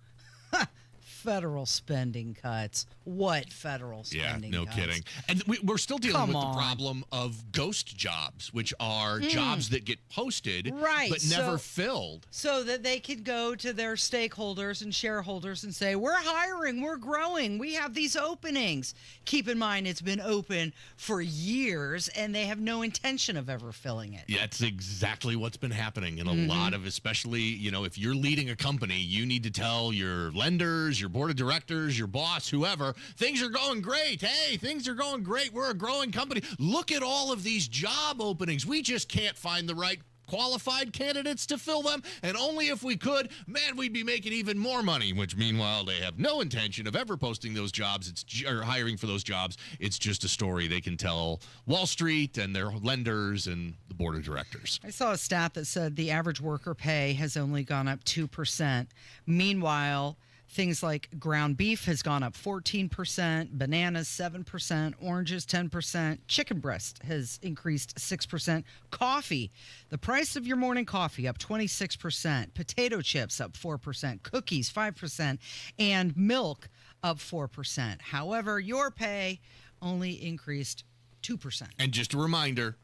federal spending cuts. What federal spending no cuts? Kidding. And we're still dealing with Come the on. problem of ghost jobs, which are jobs that get posted Right, but never filled. So that they could go to their stakeholders and shareholders and say, we're hiring, we're growing, we have these openings. Keep in mind, it's been open for years, and they have no intention of ever filling it. Yeah, that's exactly what's been happening in a lot of, especially, if you're leading a company, you need to tell your lenders, your board of directors, your boss, whoever, things are going great. Hey, things are going great. We're a growing company. Look at all of these job openings. We just can't find the right qualified candidates to fill them, and only if we could, man, we'd be making even more money, which meanwhile they have no intention of ever posting those jobs or hiring for those jobs. It's just a story they can tell Wall Street and their lenders and the board of directors. I saw a stat that said the average worker pay has only gone up 2%. Meanwhile, things like ground beef has gone up 14%, bananas 7%, oranges 10%, chicken breast has increased 6%, coffee, the price of your morning coffee up 26%, potato chips up 4%, cookies 5%, and milk up 4%. However, your pay only increased 2%. And just a reminder,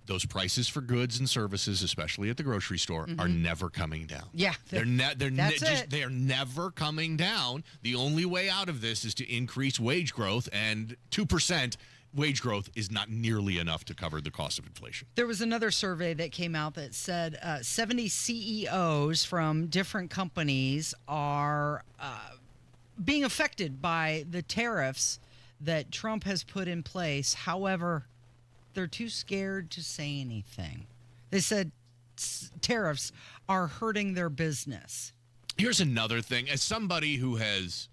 those prices for goods and services, especially at the grocery store, are never coming down. Yeah, they are never coming down. The only way out of this is to increase wage growth, and 2% wage growth is not nearly enough to cover the cost of inflation. There was another survey that came out that said 70 CEOs from different companies are being affected by the tariffs that Trump has put in place. However, they're too scared to say anything. They said tariffs are hurting their business. Here's another thing. As somebody who has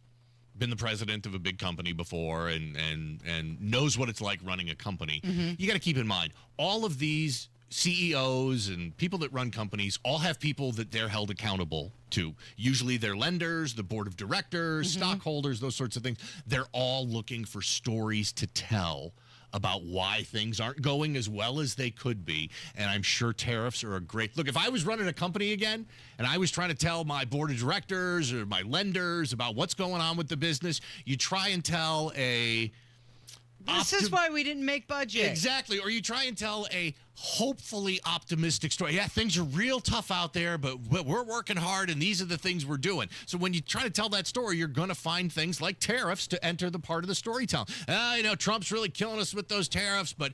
been the president of a big company before and knows what it's like running a company, you got to keep in mind, all of these CEOs and people that run companies all have people that they're held accountable to. Usually their lenders, the board of directors, stockholders, those sorts of things. They're all looking for stories to tell about why things aren't going as well as they could be. And I'm sure tariffs are a great look. If I was running a company again and I was trying to tell my board of directors or my lenders about what's going on with the business, you try and tell this is why we didn't make budget. Exactly. Or you try and tell a hopefully optimistic story. Yeah, things are real tough out there, but we're working hard, and these are the things we're doing. So when you try to tell that story, you're going to find things like tariffs to enter the part of the storytelling. Trump's really killing us with those tariffs, but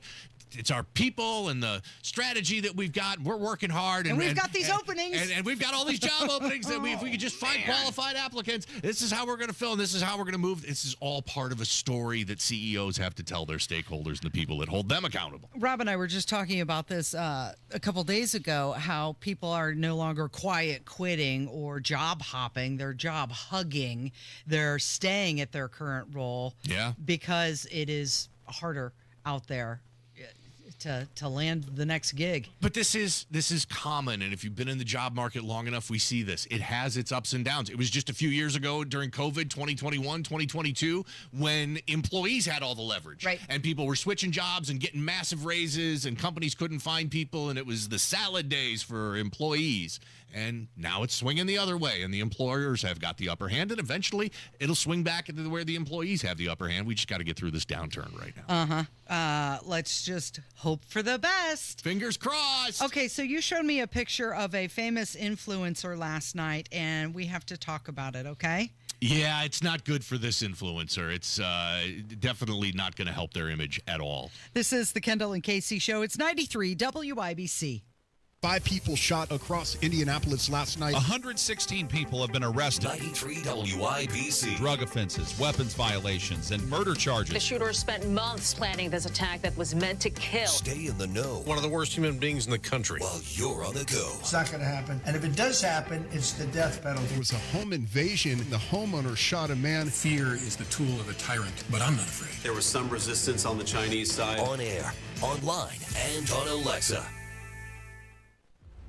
it's our people and the strategy that we've got. We're working hard. And we've got these openings. And we've got all these job openings. That if we could just find qualified applicants, this is how we're going to fill, and this is how we're going to move. This is all part of a story that CEOs have to tell their stakeholders and the people that hold them accountable. Rob and I were just talking about this a couple days ago, how people are no longer quiet quitting or job hopping. They're job hugging. They're staying at their current role because it is harder out there to land the next gig. But this is common, and if you've been in the job market long enough, we see this. It has its ups and downs. It was just a few years ago during COVID, 2021, 2022, when employees had all the leverage. Right. And people were switching jobs and getting massive raises, and companies couldn't find people, and it was the salad days for employees. And now it's swinging the other way, and the employers have got the upper hand, and eventually it'll swing back into where the employees have the upper hand. We just got to get through this downturn right now. Let's just hope for the best. Fingers crossed. Okay, so you showed me a picture of a famous influencer last night, and we have to talk about it, okay? Yeah, it's not good for this influencer. It's definitely not going to help their image at all. This is the Kendall and Casey Show. It's 93 WIBC. 5 people shot across Indianapolis last night. 116 people have been arrested. 93 WIBC. Drug offenses, weapons violations, and murder charges. The shooter spent months planning this attack that was meant to kill. Stay in the know. One of the worst human beings in the country. While you're on the go. It's not going to happen. And if it does happen, it's the death penalty. There was a home invasion. The homeowner shot a man. Fear is the tool of a tyrant, but I'm not afraid. There was some resistance on the Chinese side. On air, online, and on Alexa.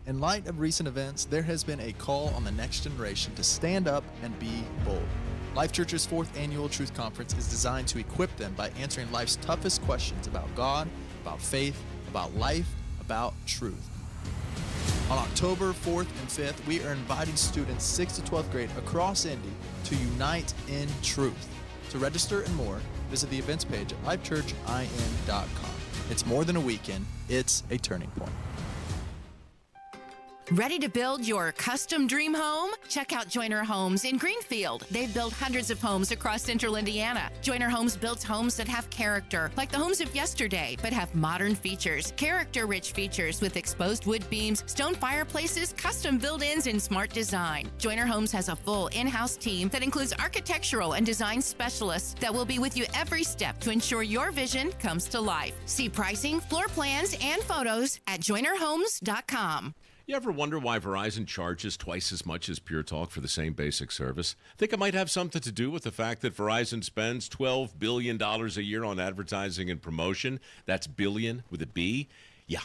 In light of recent events, there has been a call on the next generation to stand up and be bold. Life Church's 4th annual Truth Conference is designed to equip them by answering life's toughest questions about God, about faith, about life, about truth. On October 4th and 5th, we are inviting students 6th to 12th grade across Indy to unite in truth. To register and more, visit the events page at lifechurchin.com. It's more than a weekend, it's a turning point. Ready to build your custom dream home? Check out Joyner Homes in Greenfield. They've built hundreds of homes across central Indiana. Joyner Homes builds homes that have character, like the homes of yesterday, but have modern features, character-rich features with exposed wood beams, stone fireplaces, custom build-ins, and smart design. Joyner Homes has a full in-house team that includes architectural and design specialists that will be with you every step to ensure your vision comes to life. See pricing, floor plans, and photos at joynerhomes.com. You ever wonder why Verizon charges twice as much as Pure Talk for the same basic service? Think it might have something to do with the fact that Verizon spends $12 billion a year on advertising and promotion. That's billion with a B. Yeah,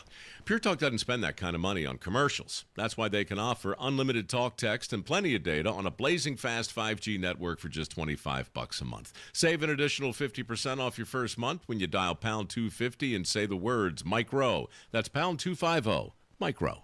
Pure Talk doesn't spend that kind of money on commercials. That's why they can offer unlimited talk, text, and plenty of data on a blazing fast 5G network for just $25 a month. Save an additional 50% off your first month when you dial pound 250 and say the words Micro. That's pound 250, Micro.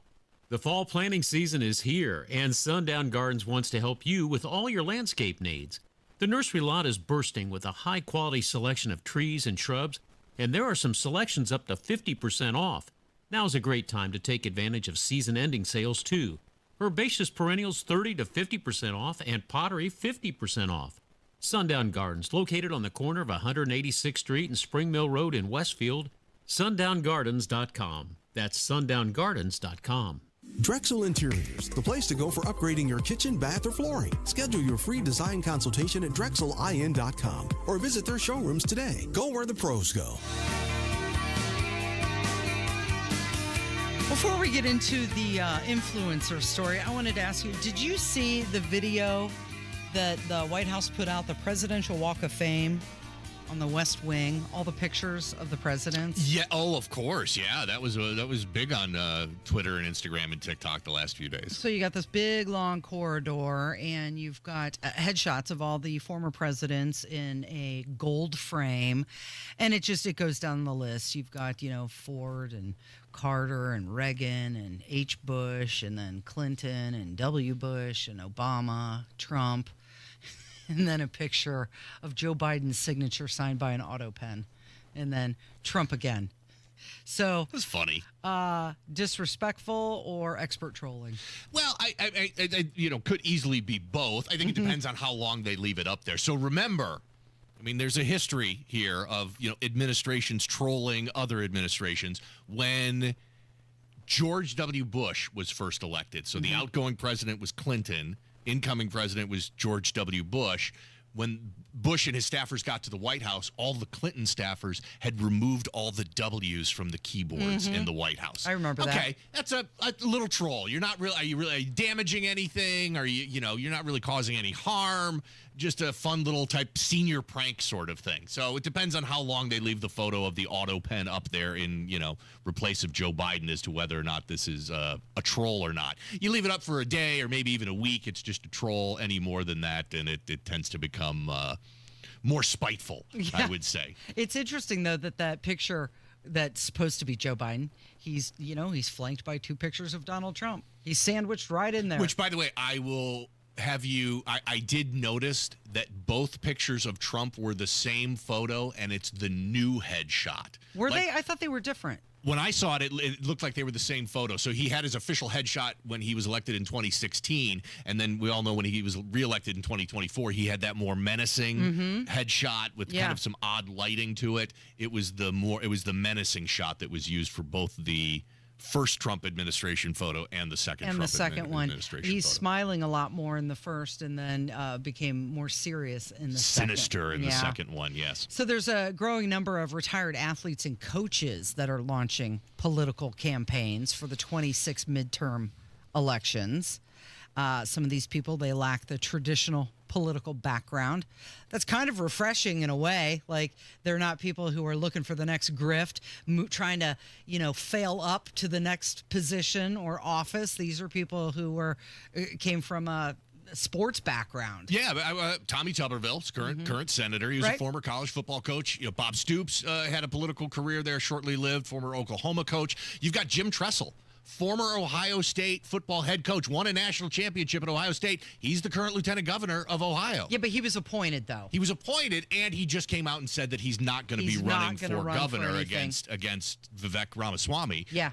The fall planting season is here, and Sundown Gardens wants to help you with all your landscape needs. The nursery lot is bursting with a high-quality selection of trees and shrubs, and there are some selections up to 50% off. Now's a great time to take advantage of season-ending sales, too. Herbaceous perennials 30 to 50% off, and pottery 50% off. Sundown Gardens, located on the corner of 186th Street and Spring Mill Road in Westfield, sundown.gardens.com. That's sundown.gardens.com. Drexel Interiors, the place to go for upgrading your kitchen, bath, or flooring. Schedule your free design consultation at drexelin.com or visit their showrooms today. Go where the pros go. Before we get into the influencer story, I wanted to ask you, did you see the video that the White House put out, the Presidential Walk of Fame? on the West Wing, all the pictures of the presidents. Yeah. Oh, of course. Yeah, that was big on Twitter and Instagram and TikTok the last few days. So you got this big, long corridor, and you've got headshots of all the former presidents in a gold frame, and it goes down the list. You've got, Ford and Carter and Reagan and H. Bush, and then Clinton and W. Bush and Obama, Trump, and then a picture of Joe Biden's signature signed by an auto pen, and then Trump again. So that's funny. Disrespectful or expert trolling? Well, I could easily be both. I think it depends on how long they leave it up there. So remember, there's a history here of, administrations trolling other administrations. When George W. Bush was first elected, so the outgoing president was Clinton, incoming president was George W. Bush. When Bush and his staffers got to the White House, all the Clinton staffers had removed all the W's from the keyboards in the White House. I remember that. Okay, that's a little troll. You're not really. Are you damaging anything? Are you're not really causing any harm? Just a fun little type senior prank sort of thing. So it depends on how long they leave the photo of the auto pen up there in replace of Joe Biden as to whether or not this is a troll or not. You leave it up for a day or maybe even a week, it's just a troll. Any more than that, and it tends to become more spiteful, I would say. It's interesting, though, that picture that's supposed to be Joe Biden, he's flanked by two pictures of Donald Trump. He's sandwiched right in there. Which, by the way, I did notice that both pictures of Trump were the same photo, and it's the new headshot. Were they? I thought they were different. When I saw it, it looked like they were the same photo. So he had his official headshot when he was elected in 2016, and then we all know when he was reelected in 2024, he had that more menacing headshot with kind of some odd lighting to it. It was the menacing shot that was used for both the first Trump administration photo and the second Trump administration He's photo. Smiling a lot more in the first, and then became more serious in the Sinister second. In the second one, yes. So there's a growing number of retired athletes and coaches that are launching political campaigns for the 26 midterm elections. Some of these people, they lack the traditional political background. That's kind of refreshing in a way. Like, they're not people who are looking for the next grift, trying to, fail up to the next position or office. These are people who came from a sports background. Yeah, Tommy Tuberville, current senator. He was a former college football coach. Bob Stoops had a political career there, shortly lived, former Oklahoma coach. You've got Jim Tressel, former Ohio State football head coach, won a national championship at Ohio State. He's the current lieutenant governor of Ohio. Yeah, but he was appointed, though. He was appointed, and he just came out and said that he's not going to be running for governor against Vivek Ramaswamy. Yeah.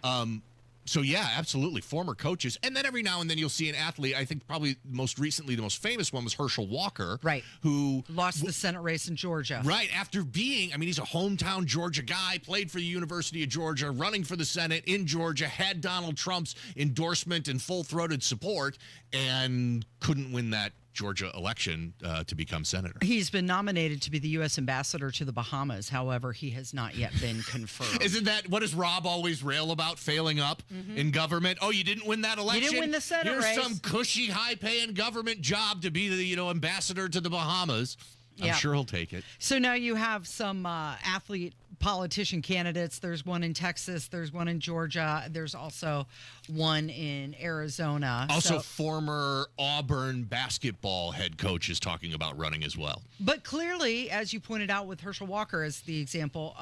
So, yeah, absolutely. Former coaches. And then every now and then you'll see an athlete. I think probably most recently the most famous one was Herschel Walker. Right. Who lost the Senate race in Georgia. Right. After being, he's a hometown Georgia guy, played for the University of Georgia, running for the Senate in Georgia, had Donald Trump's endorsement and full-throated support, and couldn't win that Georgia election to become senator. He's been nominated to be the U.S. ambassador to the Bahamas. However, he has not yet been confirmed. Isn't that, what does Rob always rail about, failing up in government? Oh, you didn't win that election? You didn't win the Senate race. Here's some cushy, high-paying government job to be the, ambassador to the Bahamas. I'm sure he'll take it. So now you have some athlete politician candidates. There's one in Texas. There's one in Georgia. There's also one in Arizona. Also, former Auburn basketball head coach is talking about running as well. But clearly, as you pointed out with Herschel Walker as the example,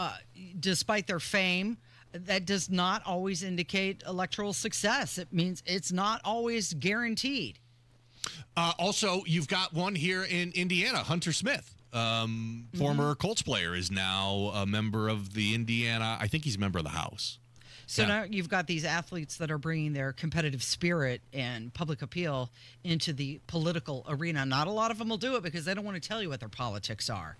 despite their fame, that does not always indicate electoral success. It means it's not always guaranteed. Also, you've got one here in Indiana, Hunter Smith, former Colts player, is now a member of the Indiana. I think he's a member of the House. So now you've got these athletes that are bringing their competitive spirit and public appeal into the political arena. Not a lot of them will do it because they don't want to tell you what their politics are.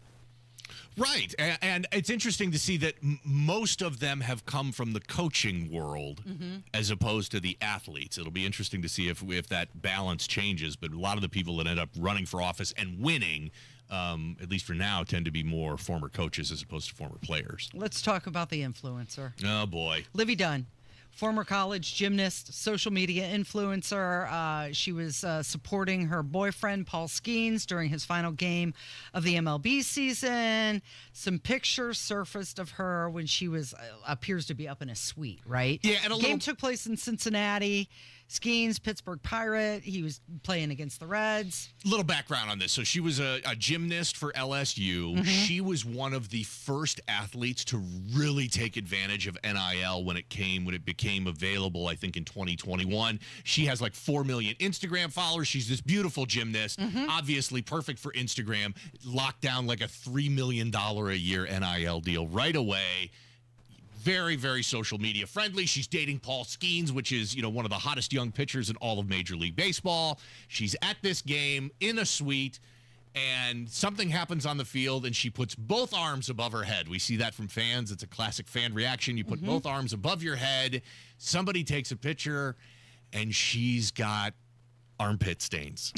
Right. And it's interesting to see that most of them have come from the coaching world as opposed to the athletes. It'll be interesting to see if that balance changes. But a lot of the people that end up running for office and winning, at least for now, tend to be more former coaches as opposed to former players. Let's talk about the influencer. Oh, boy. Livy Dunn. former college gymnast, social media influencer. She was supporting her boyfriend, Paul Skeens, during his final game of the MLB season. Some pictures surfaced of her when she was, appears to be up in a suite, right? Yeah, and game took place in Cincinnati. Skeens, Pittsburgh Pirate. He was playing against the Reds. Little background on this. So she was a gymnast for LSU. Mhm. She was one of the first athletes to really take advantage of NIL when it became available, I think in 2021. She has like 4 million Instagram followers. She's this beautiful gymnast, obviously perfect for Instagram. Locked down like a $3 million a year NIL deal right away. Very, very social media friendly. She's dating Paul Skeens, which is, one of the hottest young pitchers in all of Major League Baseball. She's at this game in a suite, and something happens on the field, and she puts both arms above her head. We see that from fans. It's a classic fan reaction. You put both arms above your head. Somebody takes a picture, and she's got armpit stains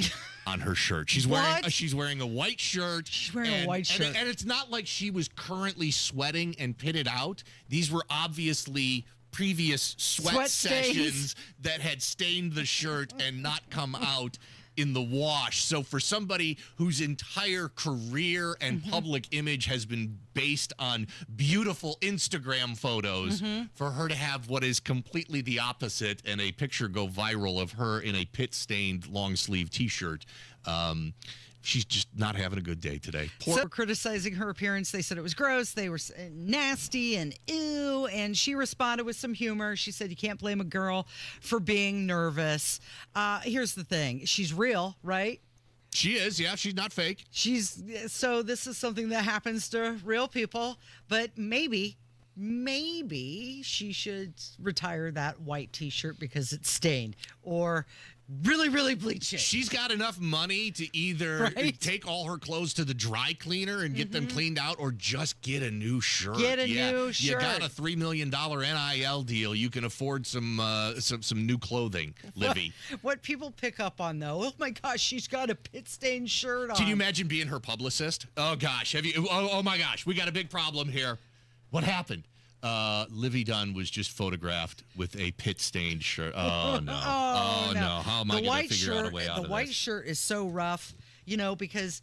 on her shirt. She's wearing a white shirt. She's wearing a white shirt. And it's not like she was currently sweating and pitted out. These were obviously previous sweat sessions that had stained the shirt and not come out in the wash. So for somebody whose entire career and public image has been based on beautiful Instagram photos, for her to have what is completely the opposite and a picture go viral of her in a pit-stained long-sleeve T-shirt, she's just not having a good day today. So criticizing her appearance. They said it was gross. They were nasty and ew. And she responded with some humor. She said, you can't blame a girl for being nervous. Here's the thing. She's real, right? She is, yeah. She's not fake. So this is something that happens to real people. But maybe she should retire that white T-shirt because it's stained, or really, really bleach it. She's got enough money to either take all her clothes to the dry cleaner and get them cleaned out, or just get a new shirt. New shirt. You got a $3 million NIL deal. You can afford some new clothing, Livy. What people pick up on, though, oh my gosh, she's got a pit-stained shirt on. Can you imagine being her publicist? Oh gosh, oh my gosh, we got a big problem here. What happened? Livy Dunn was just photographed with a pit-stained shirt. Oh, no. Oh, no. How am I going to figure out a way out of this? The white shirt is so rough, because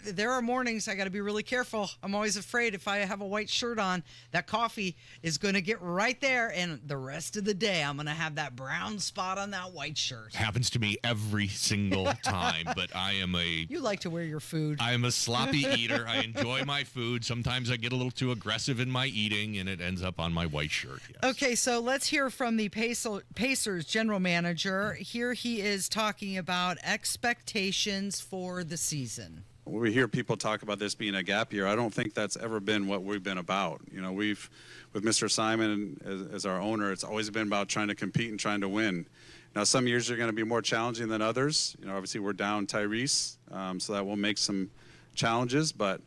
there are mornings I got to be really careful. I'm always afraid if I have a white shirt on, that coffee is going to get right there, and the rest of the day I'm going to have that brown spot on that white shirt. Happens to me every single time, but I am You like to wear your food. I am a sloppy eater. I enjoy my food. Sometimes I get a little too aggressive in my eating, and it ends up on my white shirt. Yes. Okay, so let's hear from the Pacers general manager. Here he is talking about expectations for the season. We hear people talk about this being a gap year. I don't think that's ever been what we've been about. With Mr. Simon as our owner, it's always been about trying to compete and trying to win. Now, some years are going to be more challenging than others. Obviously we're down Tyrese, so that will make some challenges, but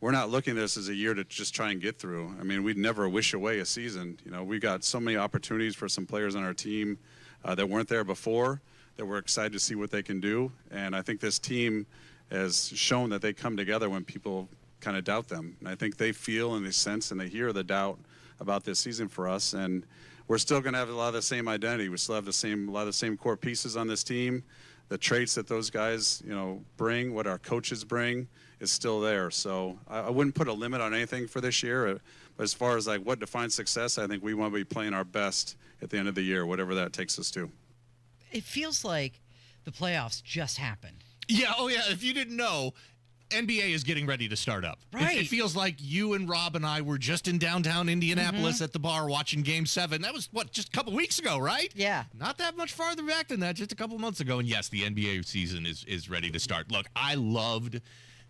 we're not looking at this as a year to just try and get through. I mean, we'd never wish away a season. We got so many opportunities for some players on our team that weren't there before, that we're excited to see what they can do. And I think this team has shown that they come together when people kind of doubt them. And I think they feel and they sense and they hear the doubt about this season for us. And we're still going to have a lot of the same identity. We still have a lot of the same core pieces on this team. The traits that those guys, bring, what our coaches bring, is still there. So I wouldn't put a limit on anything for this year. But as far as what defines success, I think we want to be playing our best at the end of the year, whatever that takes us to. It feels like the playoffs just happened. Yeah, oh yeah, if you didn't know, NBA is getting ready to start up. Right. It feels like you and Rob and I were just in downtown Indianapolis at the bar watching Game 7. That was, just a couple weeks ago, right? Yeah. Not that much farther back than that, just a couple months ago. And yes, the NBA season is ready to start. Look, I loved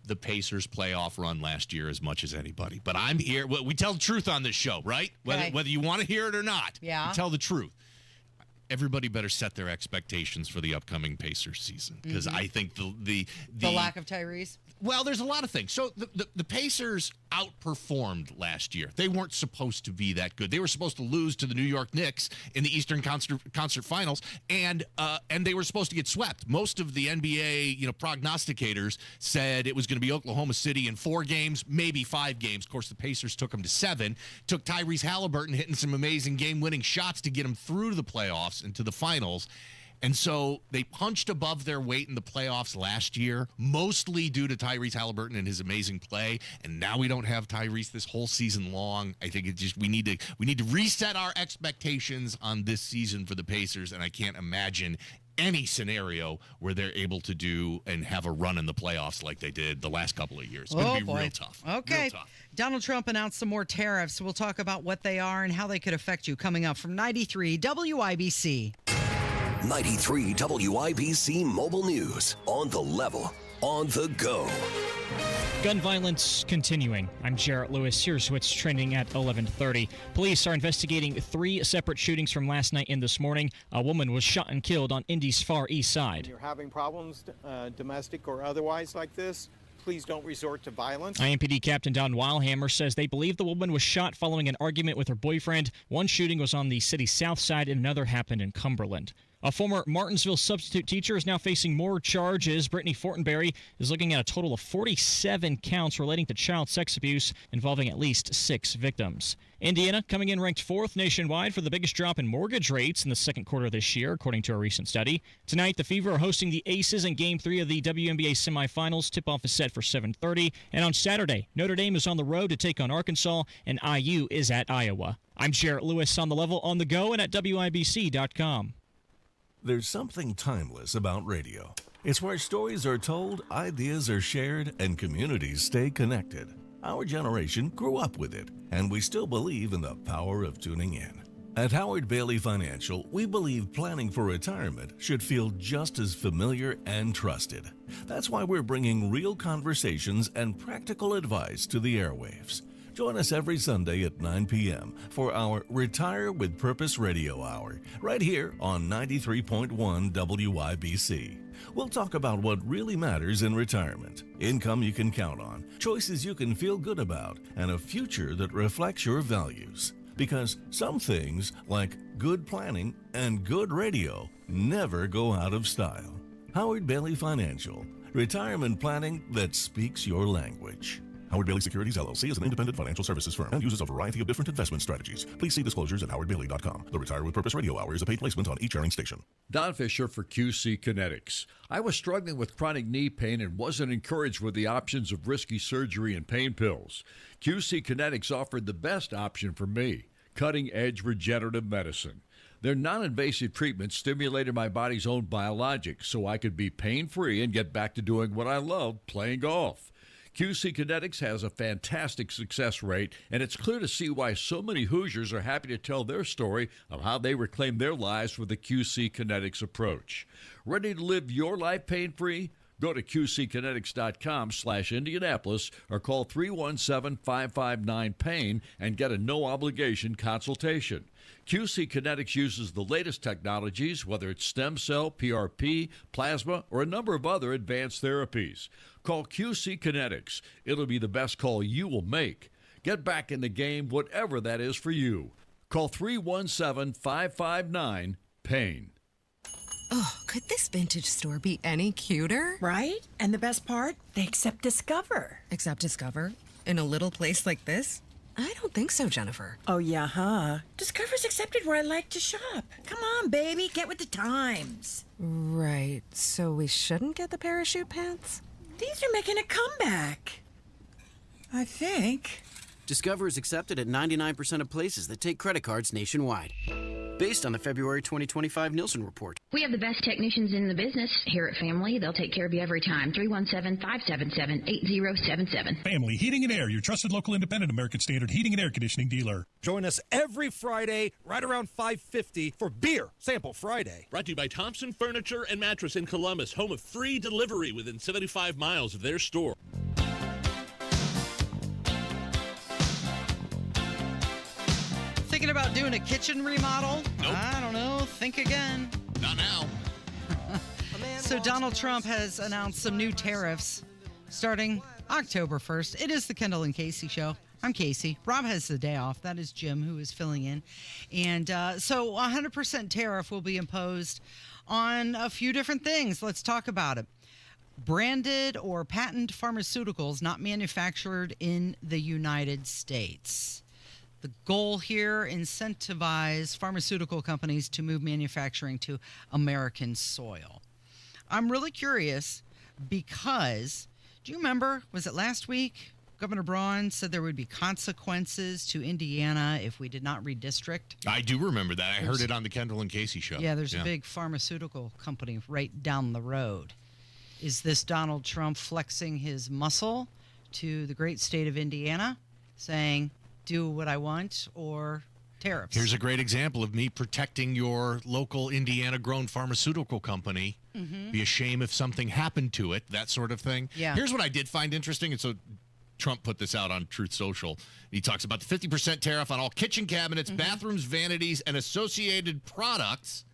the Pacers playoff run last year as much as anybody. But I'm here. We tell the truth on this show, right? Whether you want to hear it or not. Yeah. We tell the truth. Everybody better set their expectations for the upcoming Pacers season, because I think the lack of Tyrese. Well, there's a lot of things. So the Pacers, outperformed last year. They weren't supposed to be that good. They were supposed to lose to the New York Knicks in the Eastern Concert Finals, and they were supposed to get swept. Most of the NBA, prognosticators said it was going to be Oklahoma City in 4 games, maybe 5 games. Of course, the Pacers took them to 7. Took Tyrese Halliburton hitting some amazing game-winning shots to get them through to the playoffs and to the finals. And so they punched above their weight in the playoffs last year, mostly due to Tyrese Halliburton and his amazing play. And now we don't have Tyrese this whole season long. I think we need to reset our expectations on this season for the Pacers. And I can't imagine any scenario where they're able to do and have a run in the playoffs like they did the last couple of years. It's going to be real tough. Okay. Real tough. Donald Trump announced some more tariffs. We'll talk about what they are and how they could affect you coming up from 93 WIBC. 93 WIBC Mobile News. On the level, on the go. Gun violence continuing. I'm Jarrett Lewis. Here's what's trending at 11:30. Police are investigating 3 separate shootings from last night and this morning. A woman was shot and killed on Indy's Far East Side. You're having problems, domestic or otherwise like this, please don't resort to violence. IMPD Captain Don Weilhammer says they believe the woman was shot following an argument with her boyfriend. One shooting was on the city's south side and another happened in Cumberland. A former Martinsville substitute teacher is now facing more charges. Brittany Fortenberry is looking at a total of 47 counts relating to child sex abuse involving at least 6 victims. Indiana coming in ranked 4th nationwide for the biggest drop in mortgage rates in the second quarter of this year, according to a recent study. Tonight, the Fever are hosting the Aces in Game 3 of the WNBA semifinals. Tip-off is set for 7:30. And on Saturday, Notre Dame is on the road to take on Arkansas, and IU is at Iowa. I'm Jarrett Lewis on the level, on the go, and at WIBC.com. There's something timeless about radio. It's where stories are told, ideas are shared, and communities stay connected. Our generation grew up with it, and we still believe in the power of tuning in. At Howard Bailey Financial, we believe planning for retirement should feel just as familiar and trusted. That's why we're bringing real conversations and practical advice to the airwaves. Join us every Sunday at 9 p.m. for our Retire with Purpose Radio Hour, right here on 93.1 WIBC. We'll talk about what really matters in retirement, income you can count on, choices you can feel good about, and a future that reflects your values. Because some things, like good planning and good radio, never go out of style. Howard Bailey Financial, retirement planning that speaks your language. Howard Bailey Securities, LLC is an independent financial services firm and uses a variety of different investment strategies. Please see disclosures at howardbailey.com. The Retire with Purpose Radio Hour is a paid placement on each airing station. Don Fisher for QC Kinetics. I was struggling with chronic knee pain and wasn't encouraged with the options of risky surgery and pain pills. QC Kinetics offered the best option for me, cutting-edge regenerative medicine. Their non-invasive treatment stimulated my body's own biologics so I could be pain-free and get back to doing what I love, playing golf. QC Kinetics has a fantastic success rate, and it's clear to see why so many Hoosiers are happy to tell their story of how they reclaim their lives with the QC Kinetics approach. Ready to live your life pain-free? Go to qckinetics.com/Indianapolis or call 317-559-PAIN and get a no-obligation consultation. QC Kinetics uses the latest technologies, whether it's stem cell, PRP, plasma, or a number of other advanced therapies. Call QC Kinetics. It'll be the best call you will make. Get back in the game, whatever that is for you. Call 317-559-PAIN. Oh, could this vintage store be any cuter? Right? And the best part? They accept Discover. Accept Discover? In a little place like this? I don't think so, Jennifer. Oh, yeah, huh? Discover's accepted where I like to shop. Come on, baby, get with the times. Right, so we shouldn't get the parachute pants? These are making a comeback. I think. Discover is accepted at 99% of places that take credit cards nationwide. Based on the February 2025 Nielsen report. We have the best technicians in the business here at Family. They'll take care of you every time. 317-577-8077. Family Heating and Air, your trusted local independent American Standard heating and air conditioning dealer. Join us every Friday right around 5:50 for Beer Sample Friday. Brought to you by Thompson Furniture and Mattress in Columbus, home of free delivery within 75 miles of their store. Thinking about doing a kitchen remodel? Nope. I don't know. Think again. Not now. So Donald Trump has announced some new tariffs starting October 1st. It is the Kendall and Casey Show. I'm Casey. Rob has the day off. That is Jim, who is filling in. And so 100% tariff will be imposed on a few different things. Let's talk about it. Branded or patent pharmaceuticals not manufactured in the United States. The goal here, incentivize pharmaceutical companies to move manufacturing to American soil. I'm really curious because, do you remember, was it last week, Governor Braun said there would be consequences to Indiana if we did not redistrict? I do remember that. I heard it on the Kendall and Casey show. Yeah, there's a big pharmaceutical company right down the road. Is this Donald Trump flexing his muscle to the great state of Indiana, saying, do what I want, or tariffs? Here's a great example of me protecting your local Indiana-grown pharmaceutical company. Be a shame if something happened to it, that sort of thing. Yeah. Here's what I did find interesting, and so Trump put this out on Truth Social. He talks about the 50% tariff on all kitchen cabinets, bathrooms, vanities, and associated products,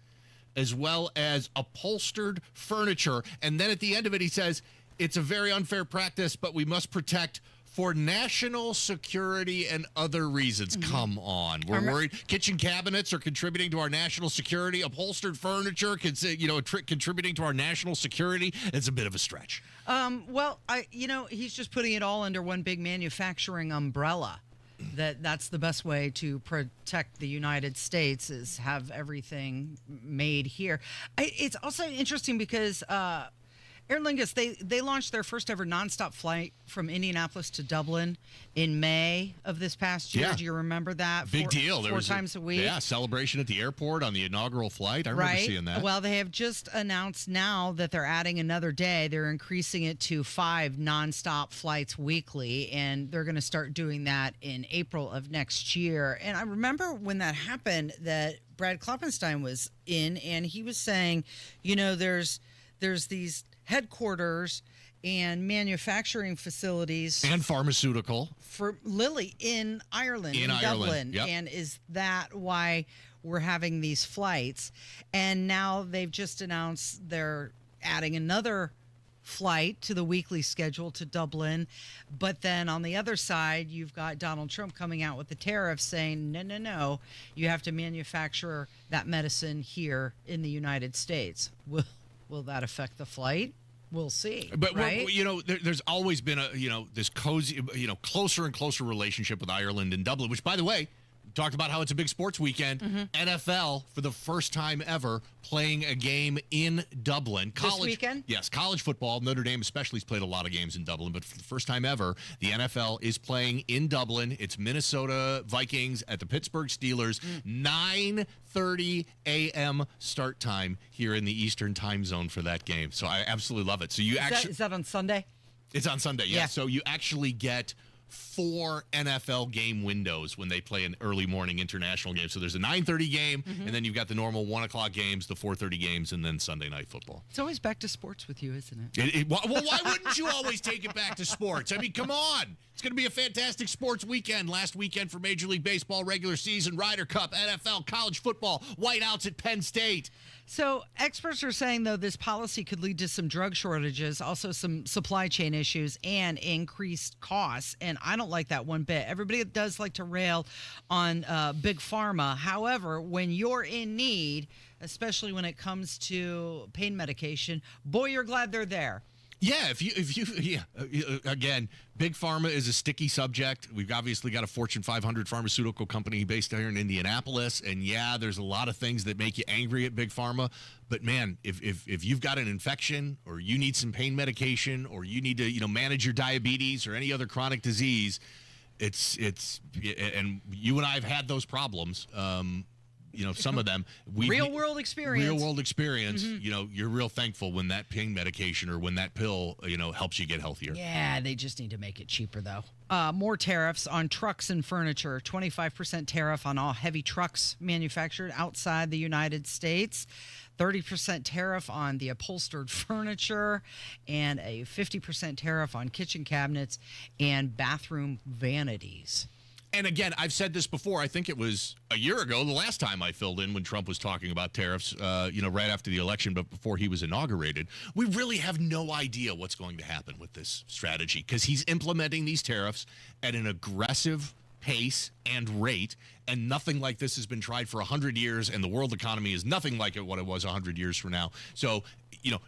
as well as upholstered furniture. And then at the end of it, he says, it's a very unfair practice, but we must protect for national security and other reasons. Come on. We're worried. Kitchen cabinets are contributing to our national security. Upholstered furniture, contributing to our national security. It's a bit of a stretch. Well, he's just putting it all under one big manufacturing umbrella. That's the best way to protect the United States, is have everything made here. It's also interesting because Aer Lingus, they launched their first ever nonstop flight from Indianapolis to Dublin in May of this past year. Yeah. Do you remember that? Big deal. Four times a week. Yeah, celebration at the airport on the inaugural flight. I remember seeing that. Well, they have just announced now that they're adding another day. They're increasing it to 5 nonstop flights weekly, and they're going to start doing that in April of next year. And I remember when that happened that Brad Kloppenstein was in, and he was saying, there's these headquarters and manufacturing facilities and pharmaceutical for Lilly in Ireland, in Dublin. Yep. And is that why we're having these flights? And now they've just announced they're adding another flight to the weekly schedule to Dublin. But then on the other side, you've got Donald Trump coming out with the tariffs saying, no, you have to manufacture that medicine here in the United States. Will that affect the flight? We'll see. But right? There's always been this cozy, closer and closer relationship with Ireland and Dublin. Which, by the way, talked about how it's a big sports weekend. NFL for the first time ever playing a game in Dublin. This weekend? Yes, college football. Notre Dame especially has played a lot of games in Dublin, but for the first time ever, the NFL is playing in Dublin. It's Minnesota Vikings at the Pittsburgh Steelers. 9:30 a.m. start time here in the Eastern time zone for that game. So I absolutely love it. So is that on Sunday? It's on Sunday, yeah. So you actually get 4 NFL game windows when they play an early morning international game. So there's a 9:30 game, and then you've got the normal 1 o'clock games, the 4:30 games, and then Sunday night football. It's always back to sports with you, isn't it? Well, why wouldn't you always take it back to sports? I mean, come on. It's going to be a fantastic sports weekend. Last weekend for Major League Baseball, regular season, Ryder Cup, NFL, college football, whiteouts at Penn State. So experts are saying, though, this policy could lead to some drug shortages, also some supply chain issues, and increased costs. And I don't like that one bit. Everybody does like to rail on big pharma. However, when you're in need, especially when it comes to pain medication, boy, you're glad they're there. Yeah, again, big pharma is a sticky subject. We've obviously got a Fortune 500 pharmaceutical company based here in Indianapolis, and there's a lot of things that make you angry at big pharma. But man, if you've got an infection, or you need some pain medication, or you need to manage your diabetes or any other chronic disease, it's and you and I have had those problems. Some of them. Real world experience. You're real thankful when that pain medication or when that pill, helps you get healthier. Yeah, they just need to make it cheaper, though. More tariffs on trucks and furniture. 25% tariff on all heavy trucks manufactured outside the United States. 30% tariff on the upholstered furniture, and a 50% tariff on kitchen cabinets and bathroom vanities. And again, I've said this before. I think it was a year ago, the last time I filled in when Trump was talking about tariffs, right after the election, but before he was inaugurated. We really have no idea what's going to happen with this strategy because he's implementing these tariffs at an aggressive pace and rate, and nothing like this has been tried for 100 years, and the world economy is nothing like what it was 100 years from now. So,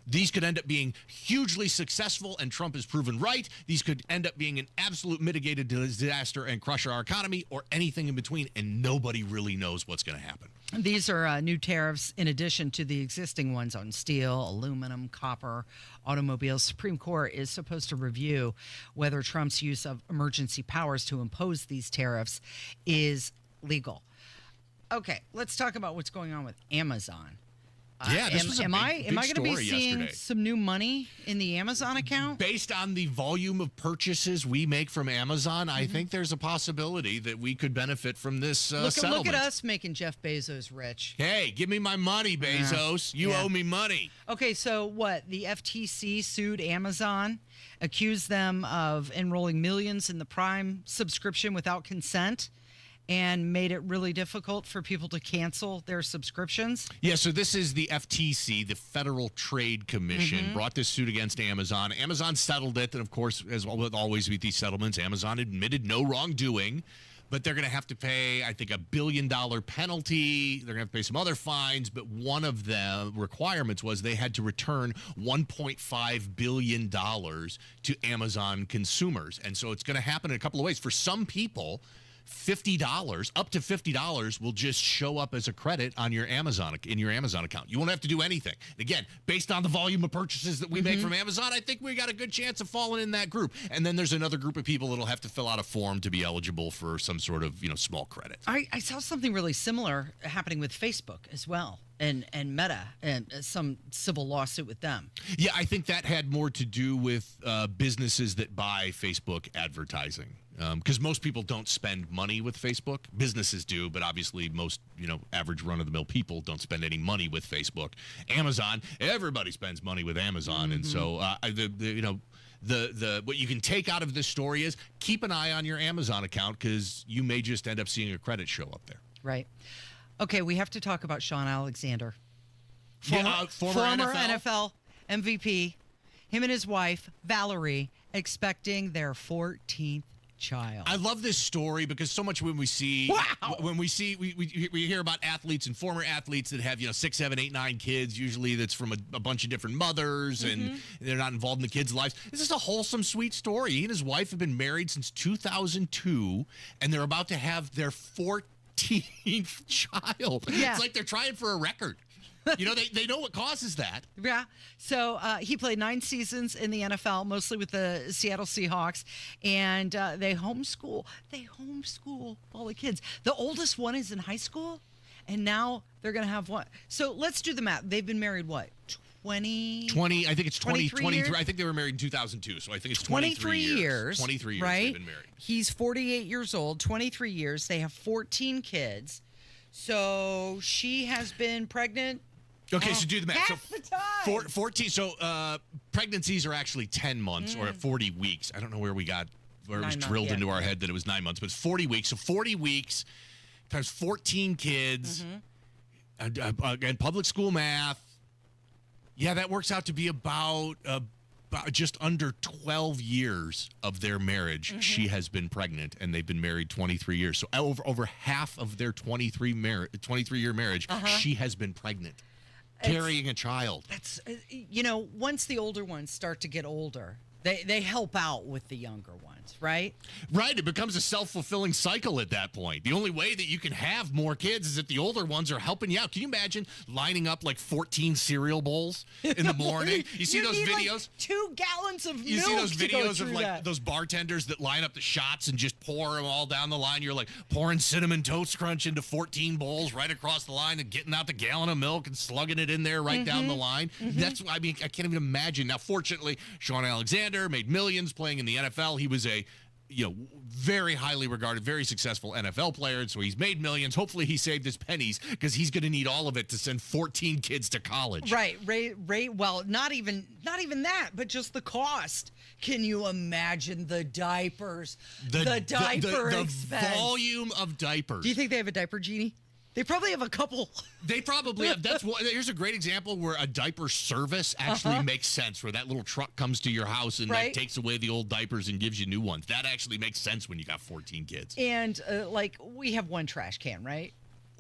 these could end up being hugely successful, and Trump has proven right. These could end up being an absolute mitigated disaster and crush our economy, or anything in between, and nobody really knows what's going to happen. These are new tariffs in addition to the existing ones on steel, aluminum, copper, automobiles. Supreme Court is supposed to review whether Trump's use of emergency powers to impose these tariffs is legal. Okay, let's talk about what's going on with Amazon. Yeah, this was a am I going to be seeing yesterday. some new money in the Amazon account? Based on the volume of purchases we make from Amazon, I think there's a possibility that we could benefit from this settlement. Look at us making Jeff Bezos rich. Hey, give me my money, Bezos. You owe me money. Okay, so what? The FTC sued Amazon, accused them of enrolling millions in the Prime subscription without consent, and made it really difficult for people to cancel their subscriptions. Yeah, so this is the FTC, the Federal Trade Commission, brought this suit against Amazon. Amazon settled it, and of course, as always with these settlements, Amazon admitted no wrongdoing, but they're going to have to pay, I think, $1 billion penalty. They're going to have to pay some other fines, but one of the requirements was they had to return $1.5 billion to Amazon consumers. And so it's going to happen in a couple of ways. For some people, $50, up to $50 will just show up as a credit on your Amazon account. You won't have to do anything. Again, based on the volume of purchases that we make from Amazon, I think we got a good chance of falling in that group. And then there's another group of people that'll have to fill out a form to be eligible for some sort of, small credit. I saw something really similar happening with Facebook as well. And Meta, and some civil lawsuit with them. Yeah, I think that had more to do with businesses that buy Facebook advertising. Because most people don't spend money with Facebook. Businesses do, but obviously most, average run-of-the-mill people don't spend any money with Facebook. Amazon, everybody spends money with Amazon. And so, what you can take out of this story is keep an eye on your Amazon account because you may just end up seeing a credit show up there. Right. Okay, we have to talk about Sean Alexander. Former NFL MVP. Him and his wife, Valerie, expecting their 14th child. I love this story because so much when we hear about athletes and former athletes that have 6, 7, 8, 9 kids, usually that's from a bunch of different mothers and they're not involved in the kids' lives. This is a wholesome, sweet story. He and his wife have been married since 2002 and they're about to have their 14th child. Yeah. It's like they're trying for a record. They know what causes that. Yeah. So he played 9 seasons in the NFL, mostly with the Seattle Seahawks, and they homeschool all the kids. The oldest one is in high school, and now they're going to have one. So let's do the math. They've been married, what, 20? I think it's 23 years? I think they were married in 2002, so I think it's 23 years. 23 years right? they've been married. He's 48 years old, 23 years. They have 14 kids. So she has been pregnant. Okay, so do the math. Half the time. 14. So pregnancies are actually 10 months or at 40 weeks. I don't know where it was drilled into our head that it was 9 months, but it's 40 weeks. So 40 weeks times 14 kids and public school math. Yeah, that works out to be about just under 12 years of their marriage. She has been pregnant, and they've been married 23 years. So over half of their 23-year marriage, she has been pregnant. Carrying a child. That's once the older ones start to get older, they help out with the younger ones, right? Right. It becomes a self-fulfilling cycle at that point. The only way that you can have more kids is if the older ones are helping you out. Can you imagine lining up like 14 cereal bowls in the morning? You see those videos? Like 2 gallons of milk. You see those videos of like those bartenders that line up the shots and just pour them all down the line. You're like pouring Cinnamon Toast Crunch into 14 bowls right across the line and getting out the gallon of milk and slugging it in there right down the line. I can't even imagine. Now, fortunately, Sean Alexander made millions playing in the NFL. He was a very highly regarded, very successful NFL player, and so he's made millions. Hopefully he saved his pennies because he's going to need all of it to send 14 kids to college. Right. Well, not even that, but just the cost. Can you imagine the diapers? The diaper expense. Volume of diapers. Do you think they have a diaper genie? They probably have a couple. They probably have. Here's a great example where a diaper service actually makes sense, where that little truck comes to your house and like, takes away the old diapers and gives you new ones. That actually makes sense when you got 14 kids. And we have one trash can, right?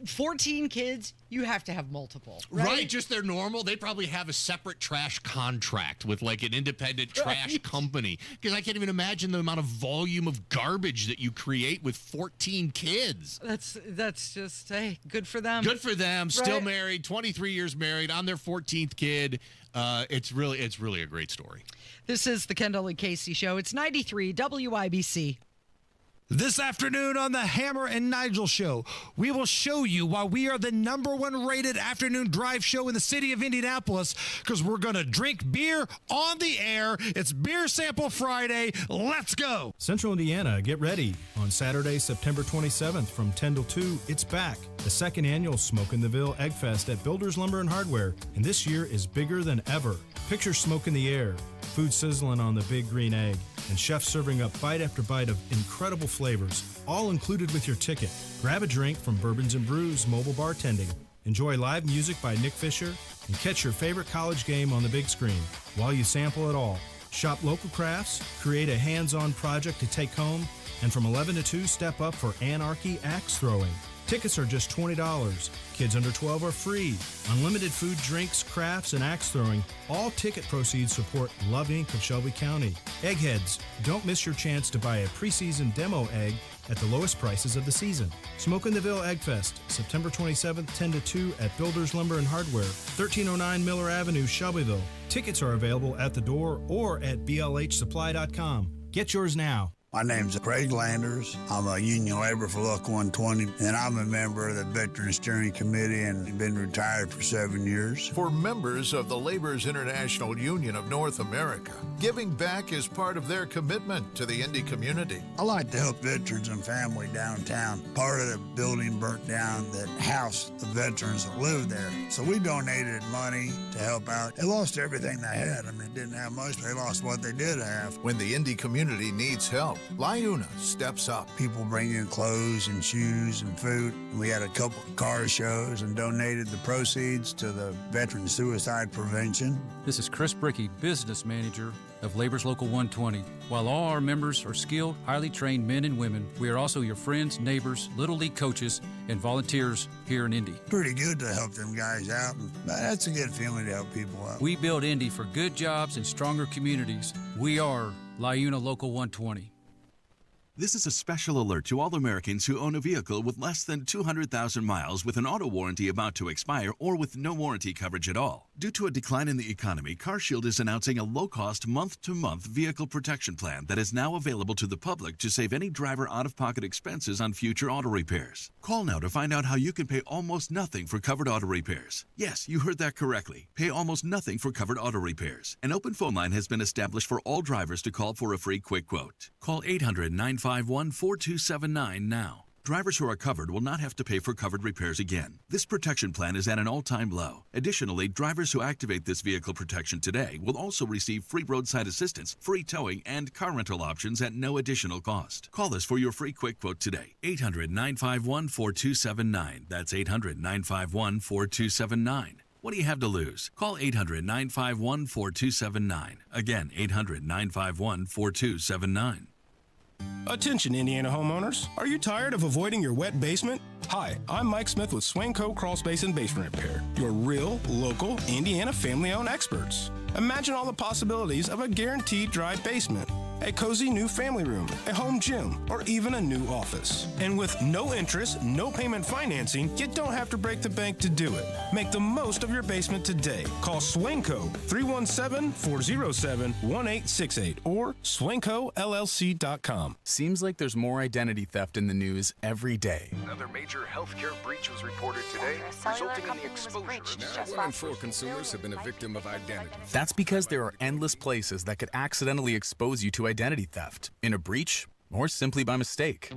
14 kids, you have to have multiple, right? Just their normal. They probably have a separate trash contract with like an independent trash company, because I can't even imagine the amount of volume of garbage that you create with 14 kids. That's just, hey, good for them. Good for them. Still married, 23 years married, on their 14th kid. It's really a great story. This is the Kendall and Casey Show. It's 93 WIBC. This afternoon on the Hammer and Nigel Show, we will show you why we are the #1 rated afternoon drive show in the city of Indianapolis, because we're going to drink beer on the air. It's Beer Sample Friday. Let's go. Central Indiana, get ready. On Saturday, September 27th from 10 till 2, it's back. The second annual Smoke in the Ville Egg Fest at Builders Lumber and Hardware. And this year is bigger than ever. Picture smoke in the air, food sizzling on the big green egg, and chefs serving up bite after bite of incredible flavors, all included with your ticket. Grab a drink from Bourbons and Brews Mobile Bartending. Enjoy live music by Nick Fisher, and catch your favorite college game on the big screen while you sample it all. Shop local crafts, create a hands-on project to take home, and from 11 to 2, step up for Anarchy Axe Throwing. Tickets are just $20. Kids under 12 are free. Unlimited food, drinks, crafts, and axe throwing. All ticket proceeds support Love Inc. of Shelby County. Eggheads, don't miss your chance to buy a preseason demo egg at the lowest prices of the season. Smoke in the Ville Egg Fest, September 27th, 10 to 2 at Builders Lumber and Hardware, 1309 Miller Avenue, Shelbyville. Tickets are available at the door or at blhsupply.com. Get yours now. My name's Craig Landers. I'm a union laborer for Local 120, and I'm a member of the Veteran Steering Committee and been retired for 7 years. For members of the Laborers International Union of North America, giving back is part of their commitment to the Indy community. I like to help veterans and family downtown. Part of the building burnt down that housed the veterans that lived there. So we donated money to help out. They lost everything they had. I mean, they didn't have much, but they lost what they did have. When the Indy community needs help, LiUNA steps up. People bring in clothes and shoes and food. We had a couple of car shows and donated the proceeds to the Veteran Suicide Prevention. This is Chris Bricky, Business Manager of Labor's Local 120. While all our members are skilled, highly trained men and women, we are also your friends, neighbors, Little League coaches, and volunteers here in Indy. Pretty good to help them guys out. And that's a good feeling to help people out. We build Indy for good jobs and stronger communities. We are LiUNA Local 120. This is a special alert to all Americans who own a vehicle with less than 200,000 miles with an auto warranty about to expire or with no warranty coverage at all. Due to a decline in the economy, CarShield is announcing a low-cost month-to-month vehicle protection plan that is now available to the public to save any driver out-of-pocket expenses on future auto repairs. Call now to find out how you can pay almost nothing for covered auto repairs. Yes, you heard that correctly. Pay almost nothing for covered auto repairs. An open phone line has been established for all drivers to call for a free quick quote. Call 800-951-4279 now. Drivers who are covered will not have to pay for covered repairs again. This protection plan is at an all-time low. Additionally, drivers who activate this vehicle protection today will also receive free roadside assistance, free towing, and car rental options at no additional cost. Call us for your free quick quote today. 800-951-4279. That's 800-951-4279. What do you have to lose? Call 800-951-4279. Again, 800-951-4279. Attention, Indiana homeowners. Are you tired of avoiding your wet basement? Hi, I'm Mike Smith with Swingco Crawl Space and Basement Repair, your real, local, Indiana family-owned experts. Imagine all the possibilities of a guaranteed dry basement, a cozy new family room, a home gym, or even a new office. And with no interest, no payment financing, you don't have to break the bank to do it. Make the most of your basement today. Call Swingco 317-407-1868 or swingcollc.com. Seems like there's more identity theft in the news every day. Another major healthcare breach was reported today, resulting in the exposure of 1 in 4 consumers have been a victim of identity. That's because there are endless places that could accidentally expose you to identity theft. In a breach, or simply by mistake.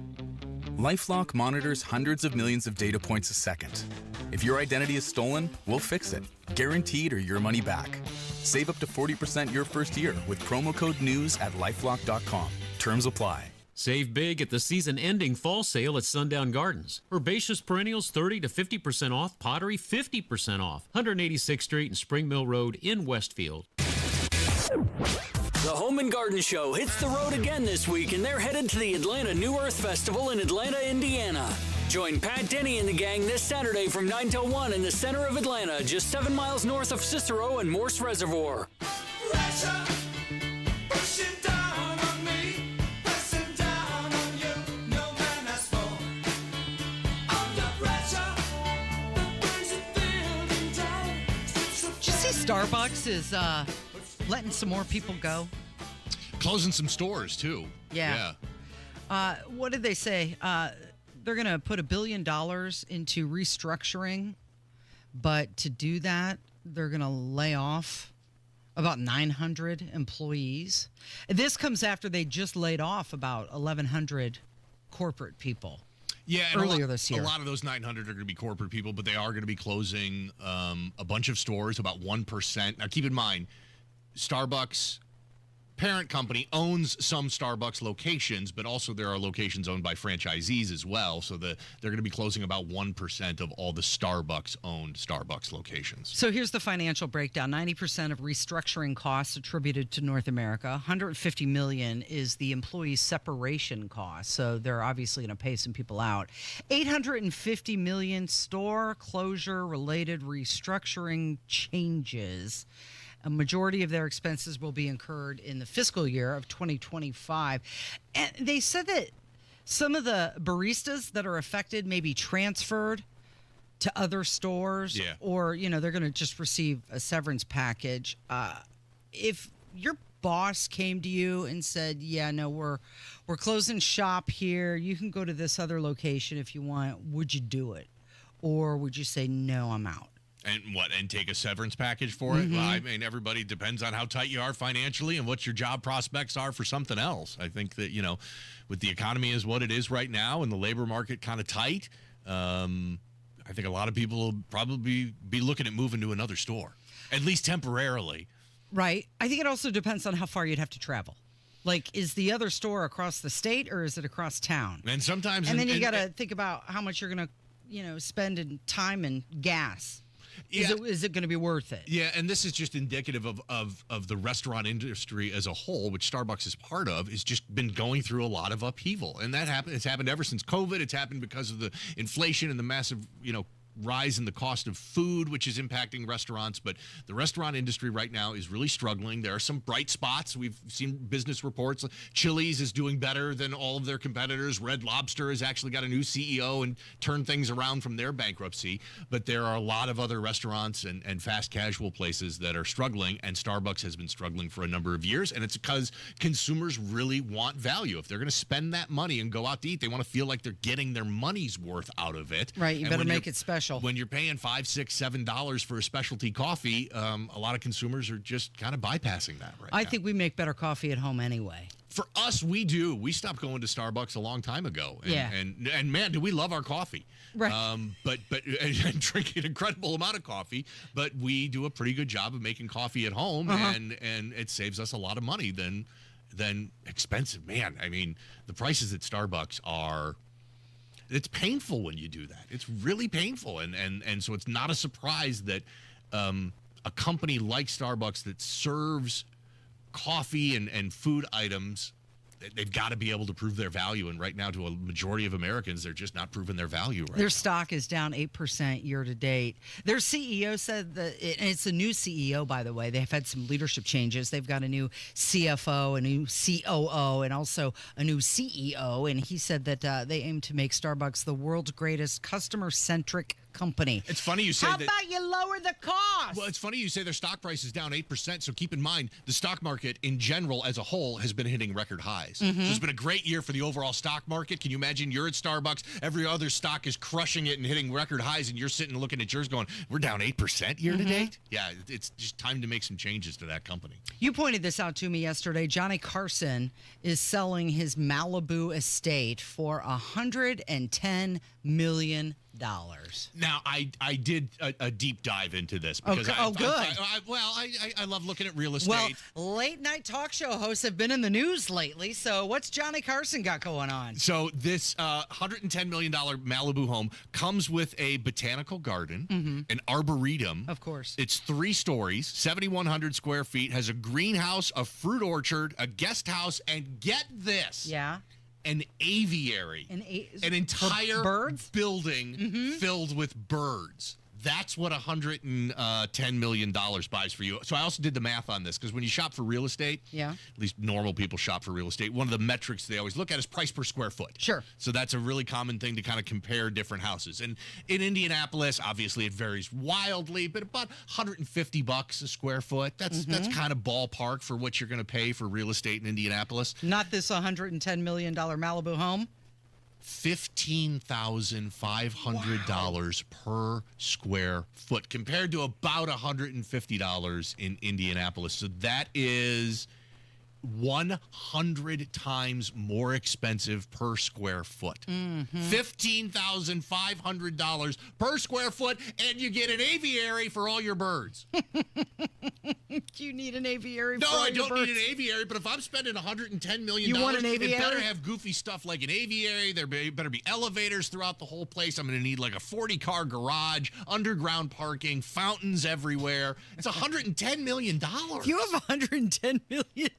LifeLock monitors hundreds of millions of data points a second. If your identity is stolen, we'll fix it, guaranteed or your money back. Save up to 40% your first year with promo code NEWS at LifeLock.com. Terms apply. Save big at the season-ending fall sale at Sundown Gardens. Herbaceous perennials 30 to 50% off, pottery 50% off. 186th Street and Spring Mill Road in Westfield. The Home and Garden Show hits the road again this week, and they're headed to the Atlanta New Earth Festival in Atlanta, Indiana. Join Pat Denny and the gang this Saturday from 9 till 1 in the center of Atlanta, just 7 miles north of Cicero and Morse Reservoir. Starbucks is letting some more people go. Closing some stores, too. Yeah. What did they say? They're going to put $1 billion into restructuring, but to do that, they're going to lay off about 900 employees. This comes after they just laid off about 1,100 corporate people. Yeah, and earlier this year. A lot of those 900 are going to be corporate people, but they are going to be closing a bunch of stores, about 1%. Now, keep in mind, Starbucks parent company owns some Starbucks locations, but also there are locations owned by franchisees as well. So they're going to be closing about 1% of all the Starbucks-owned Starbucks locations. So here's the financial breakdown. 90% of restructuring costs attributed to North America. $150 million is the employee separation cost. So they're obviously going to pay some people out. $850 million store closure-related restructuring changes. A majority of their expenses will be incurred in the fiscal year of 2025. And they said that some of the baristas that are affected may be transferred to other stores, or, they're going to just receive a severance package. If your boss came to you and said, we're closing shop here, you can go to this other location if you want, would you do it? Or would you say, no, I'm out? And take a severance package for it? Well, I mean, everybody depends on how tight you are financially and what your job prospects are for something else. I think that, with the economy is what it is right now and the labor market kind of tight, I think a lot of people will probably be looking at moving to another store, at least temporarily. Right. I think it also depends on how far you'd have to travel. Like, is the other store across the state or is it across town? And sometimes... And then you got to think about how much you're going to, spend in time and gas. Is it going to be worth it? Yeah, and this is just indicative of the restaurant industry as a whole, which Starbucks is part of, has just been going through a lot of upheaval. And it's happened ever since COVID. It's happened because of the inflation and the massive, rise in the cost of food, which is impacting restaurants. But the restaurant industry right now is really struggling. There are some bright spots. We've seen business reports. Chili's is doing better than all of their competitors. Red Lobster has actually got a new CEO and turned things around from their bankruptcy. But there are a lot of other restaurants and fast casual places that are struggling, and Starbucks has been struggling for a number of years. And it's because consumers really want value. If they're going to spend that money and go out to eat, they want to feel like they're getting their money's worth out of it. Right, you better make it special. When you're paying $5, $6, $7 for a specialty coffee, a lot of consumers are just kind of bypassing that right now. I think we make better coffee at home anyway. For us, we do. We stopped going to Starbucks a long time ago. And man, do we love our coffee. Right. And drink an incredible amount of coffee. But we do a pretty good job of making coffee at home, and it saves us a lot of money than expensive. Man, I mean, the prices at Starbucks are... It's painful when you do that. It's really painful. And so it's not a surprise that a company like Starbucks that serves coffee and food items, they've got to be able to prove their value. And right now, to a majority of Americans, they're just not proving their value right now. Their stock is down 8% year to date. Their CEO said that, and it's a new CEO, by the way. They've had some leadership changes. They've got a new CFO, a new COO, and also a new CEO. And he said that they aim to make Starbucks the world's greatest customer-centric company. It's funny you say How that. about you lower the cost? Well, it's funny you say their stock price is down 8%. So keep in mind, the stock market in general as a whole has been hitting record highs. Mm-hmm. So it's been a great year for the overall stock market. Can you imagine you're at Starbucks, every other stock is crushing it and hitting record highs, and you're sitting looking at yours going, we're down 8% year to date? Yeah, it's just time to make some changes to that company. You pointed this out to me yesterday. Johnny Carson is selling his Malibu estate for $110 million. Now, I did a deep dive into this because good. I love looking at real estate. Well, late night talk show hosts have been in the news lately. So what's Johnny Carson got going on? So this $110 million Malibu home comes with a botanical garden, an arboretum. Of course. It's 3 stories, 7,100 square feet, has a greenhouse, a fruit orchard, a guest house, and get this. Yeah. An aviary. An entire building filled with birds. That's what $110 million buys for you. So I also did the math on this because when you shop for real estate, yeah, at least normal people shop for real estate, one of the metrics they always look at is price per square foot. Sure. So that's a really common thing to kind of compare different houses. And in Indianapolis, obviously it varies wildly, but about $150 a square foot. That's kind of ballpark for what you're going to pay for real estate in Indianapolis. Not this $110 million Malibu home. $15,500 per square foot compared to about $150 in Indianapolis. So that is 100 times more expensive per square foot. $15,500 per square foot, and you get an aviary for all your birds. Do you need an aviary? No, I don't need an aviary, but if I'm spending $110 million, you want an aviary? It better have goofy stuff like an aviary. There better be elevators throughout the whole place. I'm going to need like a 40-car garage, underground parking, fountains everywhere. It's $110 million. If you have $110 million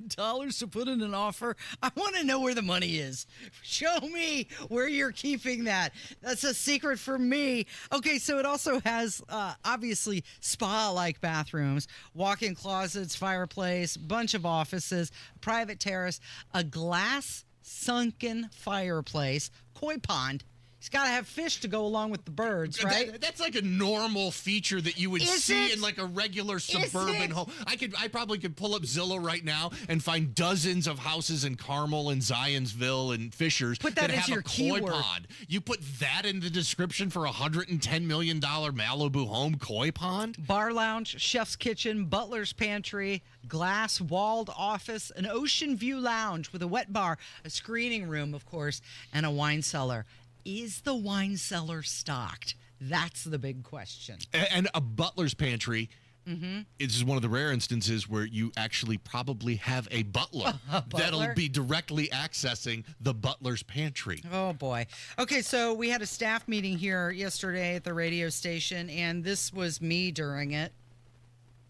to put in an offer, I want to know where the money is. Show me where you're keeping that. That's a secret for me. Okay, so it also has obviously spa-like bathrooms, walk-in closets, fireplace, bunch of offices, private terrace, a glass sunken fireplace, koi pond. He's got to have fish to go along with the birds, right? That's like a normal feature that you would see in like a regular suburban home. I probably could pull up Zillow right now and find dozens of houses in Carmel and Zionsville and Fishers that have a koi pond. You put that in the description for a $110 million Malibu home koi pond? Bar lounge, chef's kitchen, butler's pantry, glass walled office, an ocean view lounge with a wet bar, a screening room, of course, and a wine cellar. Is the wine cellar stocked? That's the big question. And a butler's pantry. This is one of the rare instances where you actually probably have a butler that'll be directly accessing the butler's pantry. Oh, boy. Okay, so we had a staff meeting here yesterday at the radio station, and this was me during it.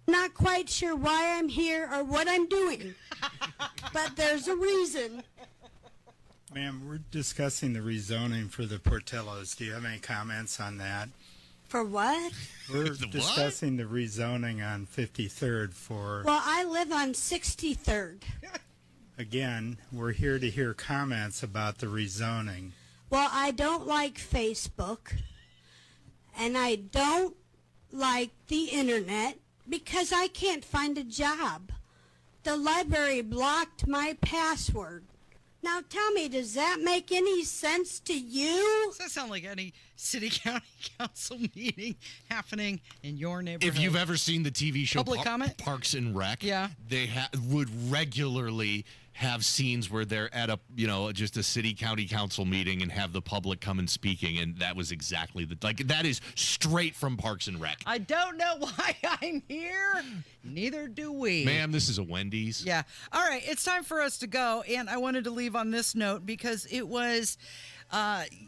Not quite sure why I'm here or what I'm doing, but there's a reason. Ma'am, we're discussing the rezoning for the Portillos. Do you have any comments on that? For what? We're discussing the rezoning on 53rd for... Well, I live on 63rd. Again, we're here to hear comments about the rezoning. Well, I don't like Facebook, and I don't like the internet because I can't find a job. The library blocked my password. Now tell me, does that make any sense to you? Does that sound like any city county council meeting happening in your neighborhood? If you've ever seen the TV show Parks and Rec, they would regularly have scenes where they're at a, just a city county council meeting and have the public come and speaking, and that was exactly that is straight from Parks and Rec. I don't know why I'm here. Neither do we. Ma'am, this is a Wendy's. Yeah. All right, it's time for us to go, and I wanted to leave on this note because it was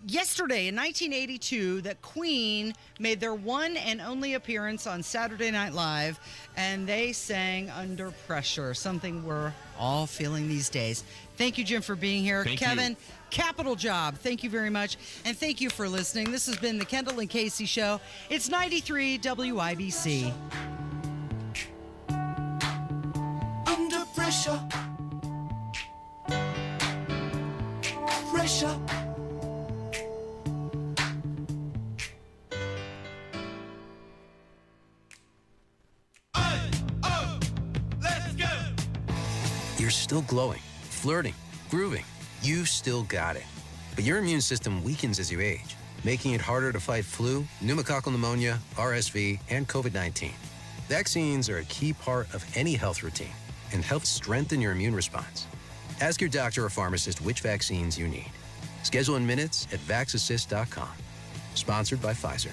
yesterday in 1982 that Queen made their one and only appearance on Saturday Night Live, and they sang Under Pressure, something we're all feeling these days. Thank you, Jim, for being here. Thank Kevin, you. Capital job. Thank you very much, and thank you for listening. This has been the Kendall and Casey Show. It's 93 WIBC. Under pressure. Pressure. you're still glowing, flirting, grooving. You still got it. But your immune system weakens as you age, making it harder to fight flu, pneumococcal pneumonia, RSV, and COVID-19. Vaccines are a key part of any health routine and help strengthen your immune response. Ask your doctor or pharmacist which vaccines you need. Schedule in minutes at vaxassist.com. Sponsored by Pfizer.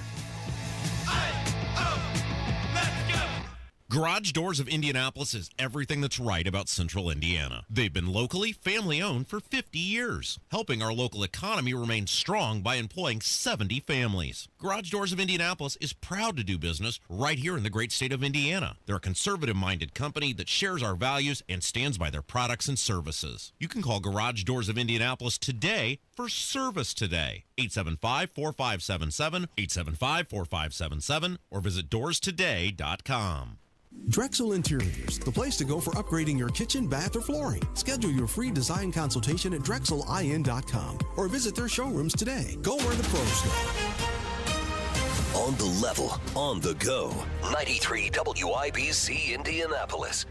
Garage Doors of Indianapolis is everything that's right about Central Indiana. They've been locally family-owned for 50 years, helping our local economy remain strong by employing 70 families. Garage Doors of Indianapolis is proud to do business right here in the great state of Indiana. They're a conservative-minded company that shares our values and stands by their products and services. You can call Garage Doors of Indianapolis today for service today. 875-4577, 875-4577, or visit doorstoday.com. Drexel Interiors, the place to go for upgrading your kitchen, bath, or flooring. Schedule your free design consultation at drexelin.com or visit their showrooms today. Go where the pros go. On the level, on the go. 93 WIBC Indianapolis.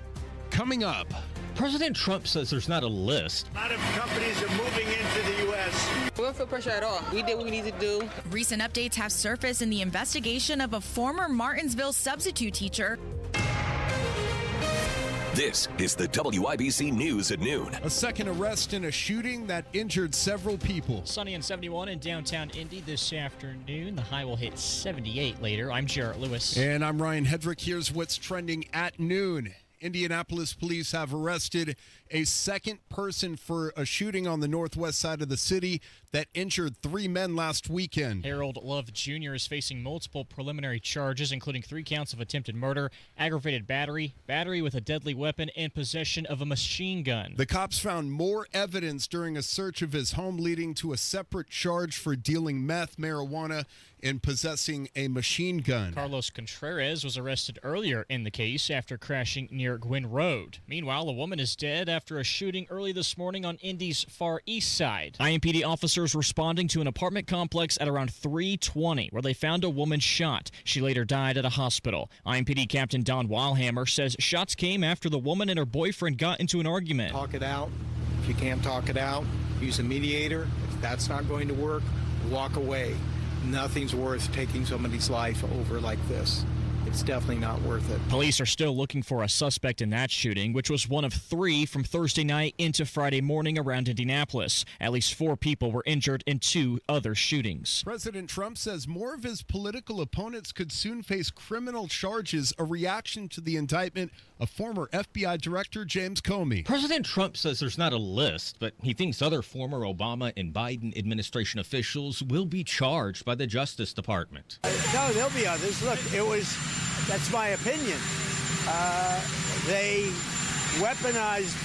Coming up, President Trump says there's not a list. A lot of companies are moving into the U.S. We don't feel pressure at all. We did what we need to do. Recent updates have surfaced in the investigation of a former Martinsville substitute teacher. This is the WIBC News at noon. A second arrest in a shooting that injured several people. Sunny and 71 in downtown Indy this afternoon. The high will hit 78 later. I'm Jarrett Lewis. And I'm Ryan Hedrick. Here's what's trending at noon. Indianapolis police have arrested a second person for a shooting on the northwest side of the city that injured 3 men last weekend. Harold Love Jr. is facing multiple preliminary charges, including 3 counts of attempted murder, aggravated battery, battery with a deadly weapon, and possession of a machine gun. The cops found more evidence during a search of his home, leading to a separate charge for dealing meth, marijuana, and possessing a machine gun. Carlos Contreras was arrested earlier in the case after crashing near Gwynn Road. Meanwhile, a woman is dead after a shooting early this morning on Indy's far east side. IMPD officers responding to an apartment complex at around 3:20 where they found a woman shot. She later died at a hospital. IMPD Captain Don Weilhammer says shots came after the woman and her boyfriend got into an argument. Talk it out. If you can't talk it out, use a mediator. If that's not going to work, walk away. Nothing's worth taking somebody's life over like this. It's definitely not worth it. Police are still looking for a suspect in that shooting, which was one of 3 from Thursday night into Friday morning around Indianapolis. At least 4 people were injured in 2 other shootings. President Trump says more of his political opponents could soon face criminal charges, a reaction to the indictment of former FBI Director James Comey. President Trump says there's not a list, but he thinks other former Obama and Biden administration officials will be charged by the Justice Department. No, there'll be others. Look, that's my opinion. They weaponized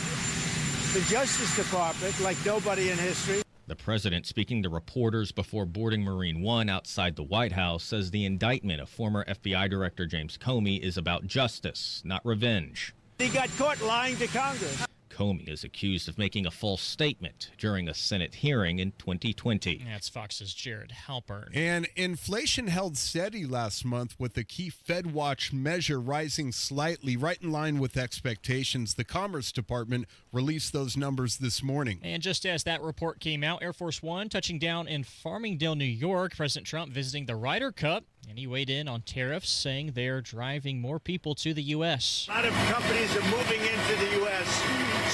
the Justice Department like nobody in history. The president, speaking to reporters before boarding Marine One outside the White House, says the indictment of former FBI Director James Comey is about justice, not revenge. He got caught lying to Congress. Comey is accused of making a false statement during a Senate hearing in 2020. That's Fox's Jared Halpern. And inflation held steady last month with the key FedWatch measure rising slightly, right in line with expectations. The Commerce Department released those numbers this morning. And just as that report came out, Air Force One touching down in Farmingdale, New York. President Trump visiting the Ryder Cup, and he weighed in on tariffs, saying they're driving more people to the U.S. A lot of companies are moving into the U.S.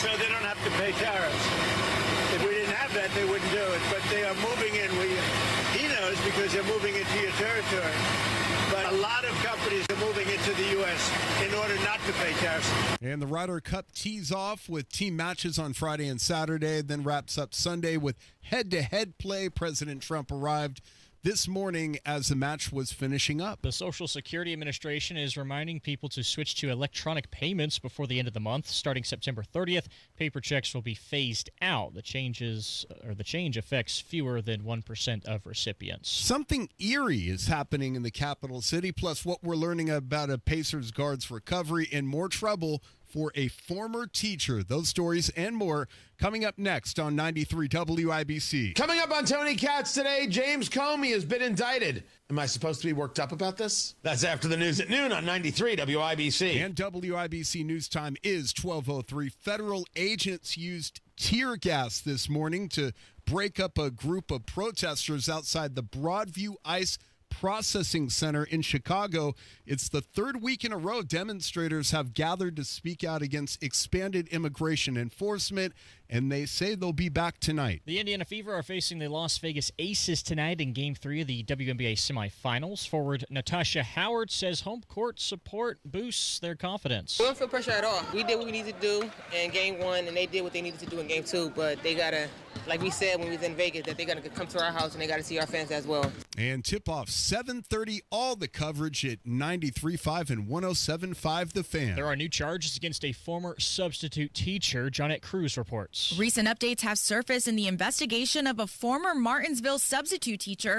so they don't have to pay tariffs. If we didn't have that, they wouldn't do it. But they are moving in. He knows because they're moving into your territory. But a lot of companies are moving into the U.S. in order not to pay tariffs. And the Ryder Cup tees off with team matches on Friday and Saturday, then wraps up Sunday with head-to-head play. President Trump arrived this morning as the match was finishing up. The Social Security Administration is reminding people to switch to electronic payments before the end of the month. Starting September 30th, paper checks will be phased out. The change affects fewer than 1% of recipients. Something eerie is happening in the capital city, plus what we're learning about a Pacers guard's recovery and more trouble for a former teacher. Those stories and more coming up next on 93 WIBC. Coming up on Tony Katz today, James Comey has been indicted Am I supposed to be worked up about this? That's after the news at noon on 93 WIBC. And WIBC News Time is 12:03. Federal agents used tear gas this morning to break up a group of protesters outside the Broadview ICE Processing Center in Chicago. It's the third week in a row demonstrators have gathered to speak out against expanded immigration enforcement, and they say they'll be back tonight. The Indiana Fever are facing the Las Vegas Aces tonight in Game 3 of the WNBA semifinals. Forward Natasha Howard says home court support boosts their confidence. We don't feel pressure at all. We did what we needed to do in Game 1, and they did what they needed to do in Game 2, but they got to, like we said when we was in Vegas, that they got to come to our house and they got to see our fans as well. And tip-off 7:30, all the coverage at 93.5 and 107.5 The Fan. There are new charges against a former substitute teacher. Johnette Cruz reports. Recent updates have surfaced in the investigation of a former Martinsville substitute teacher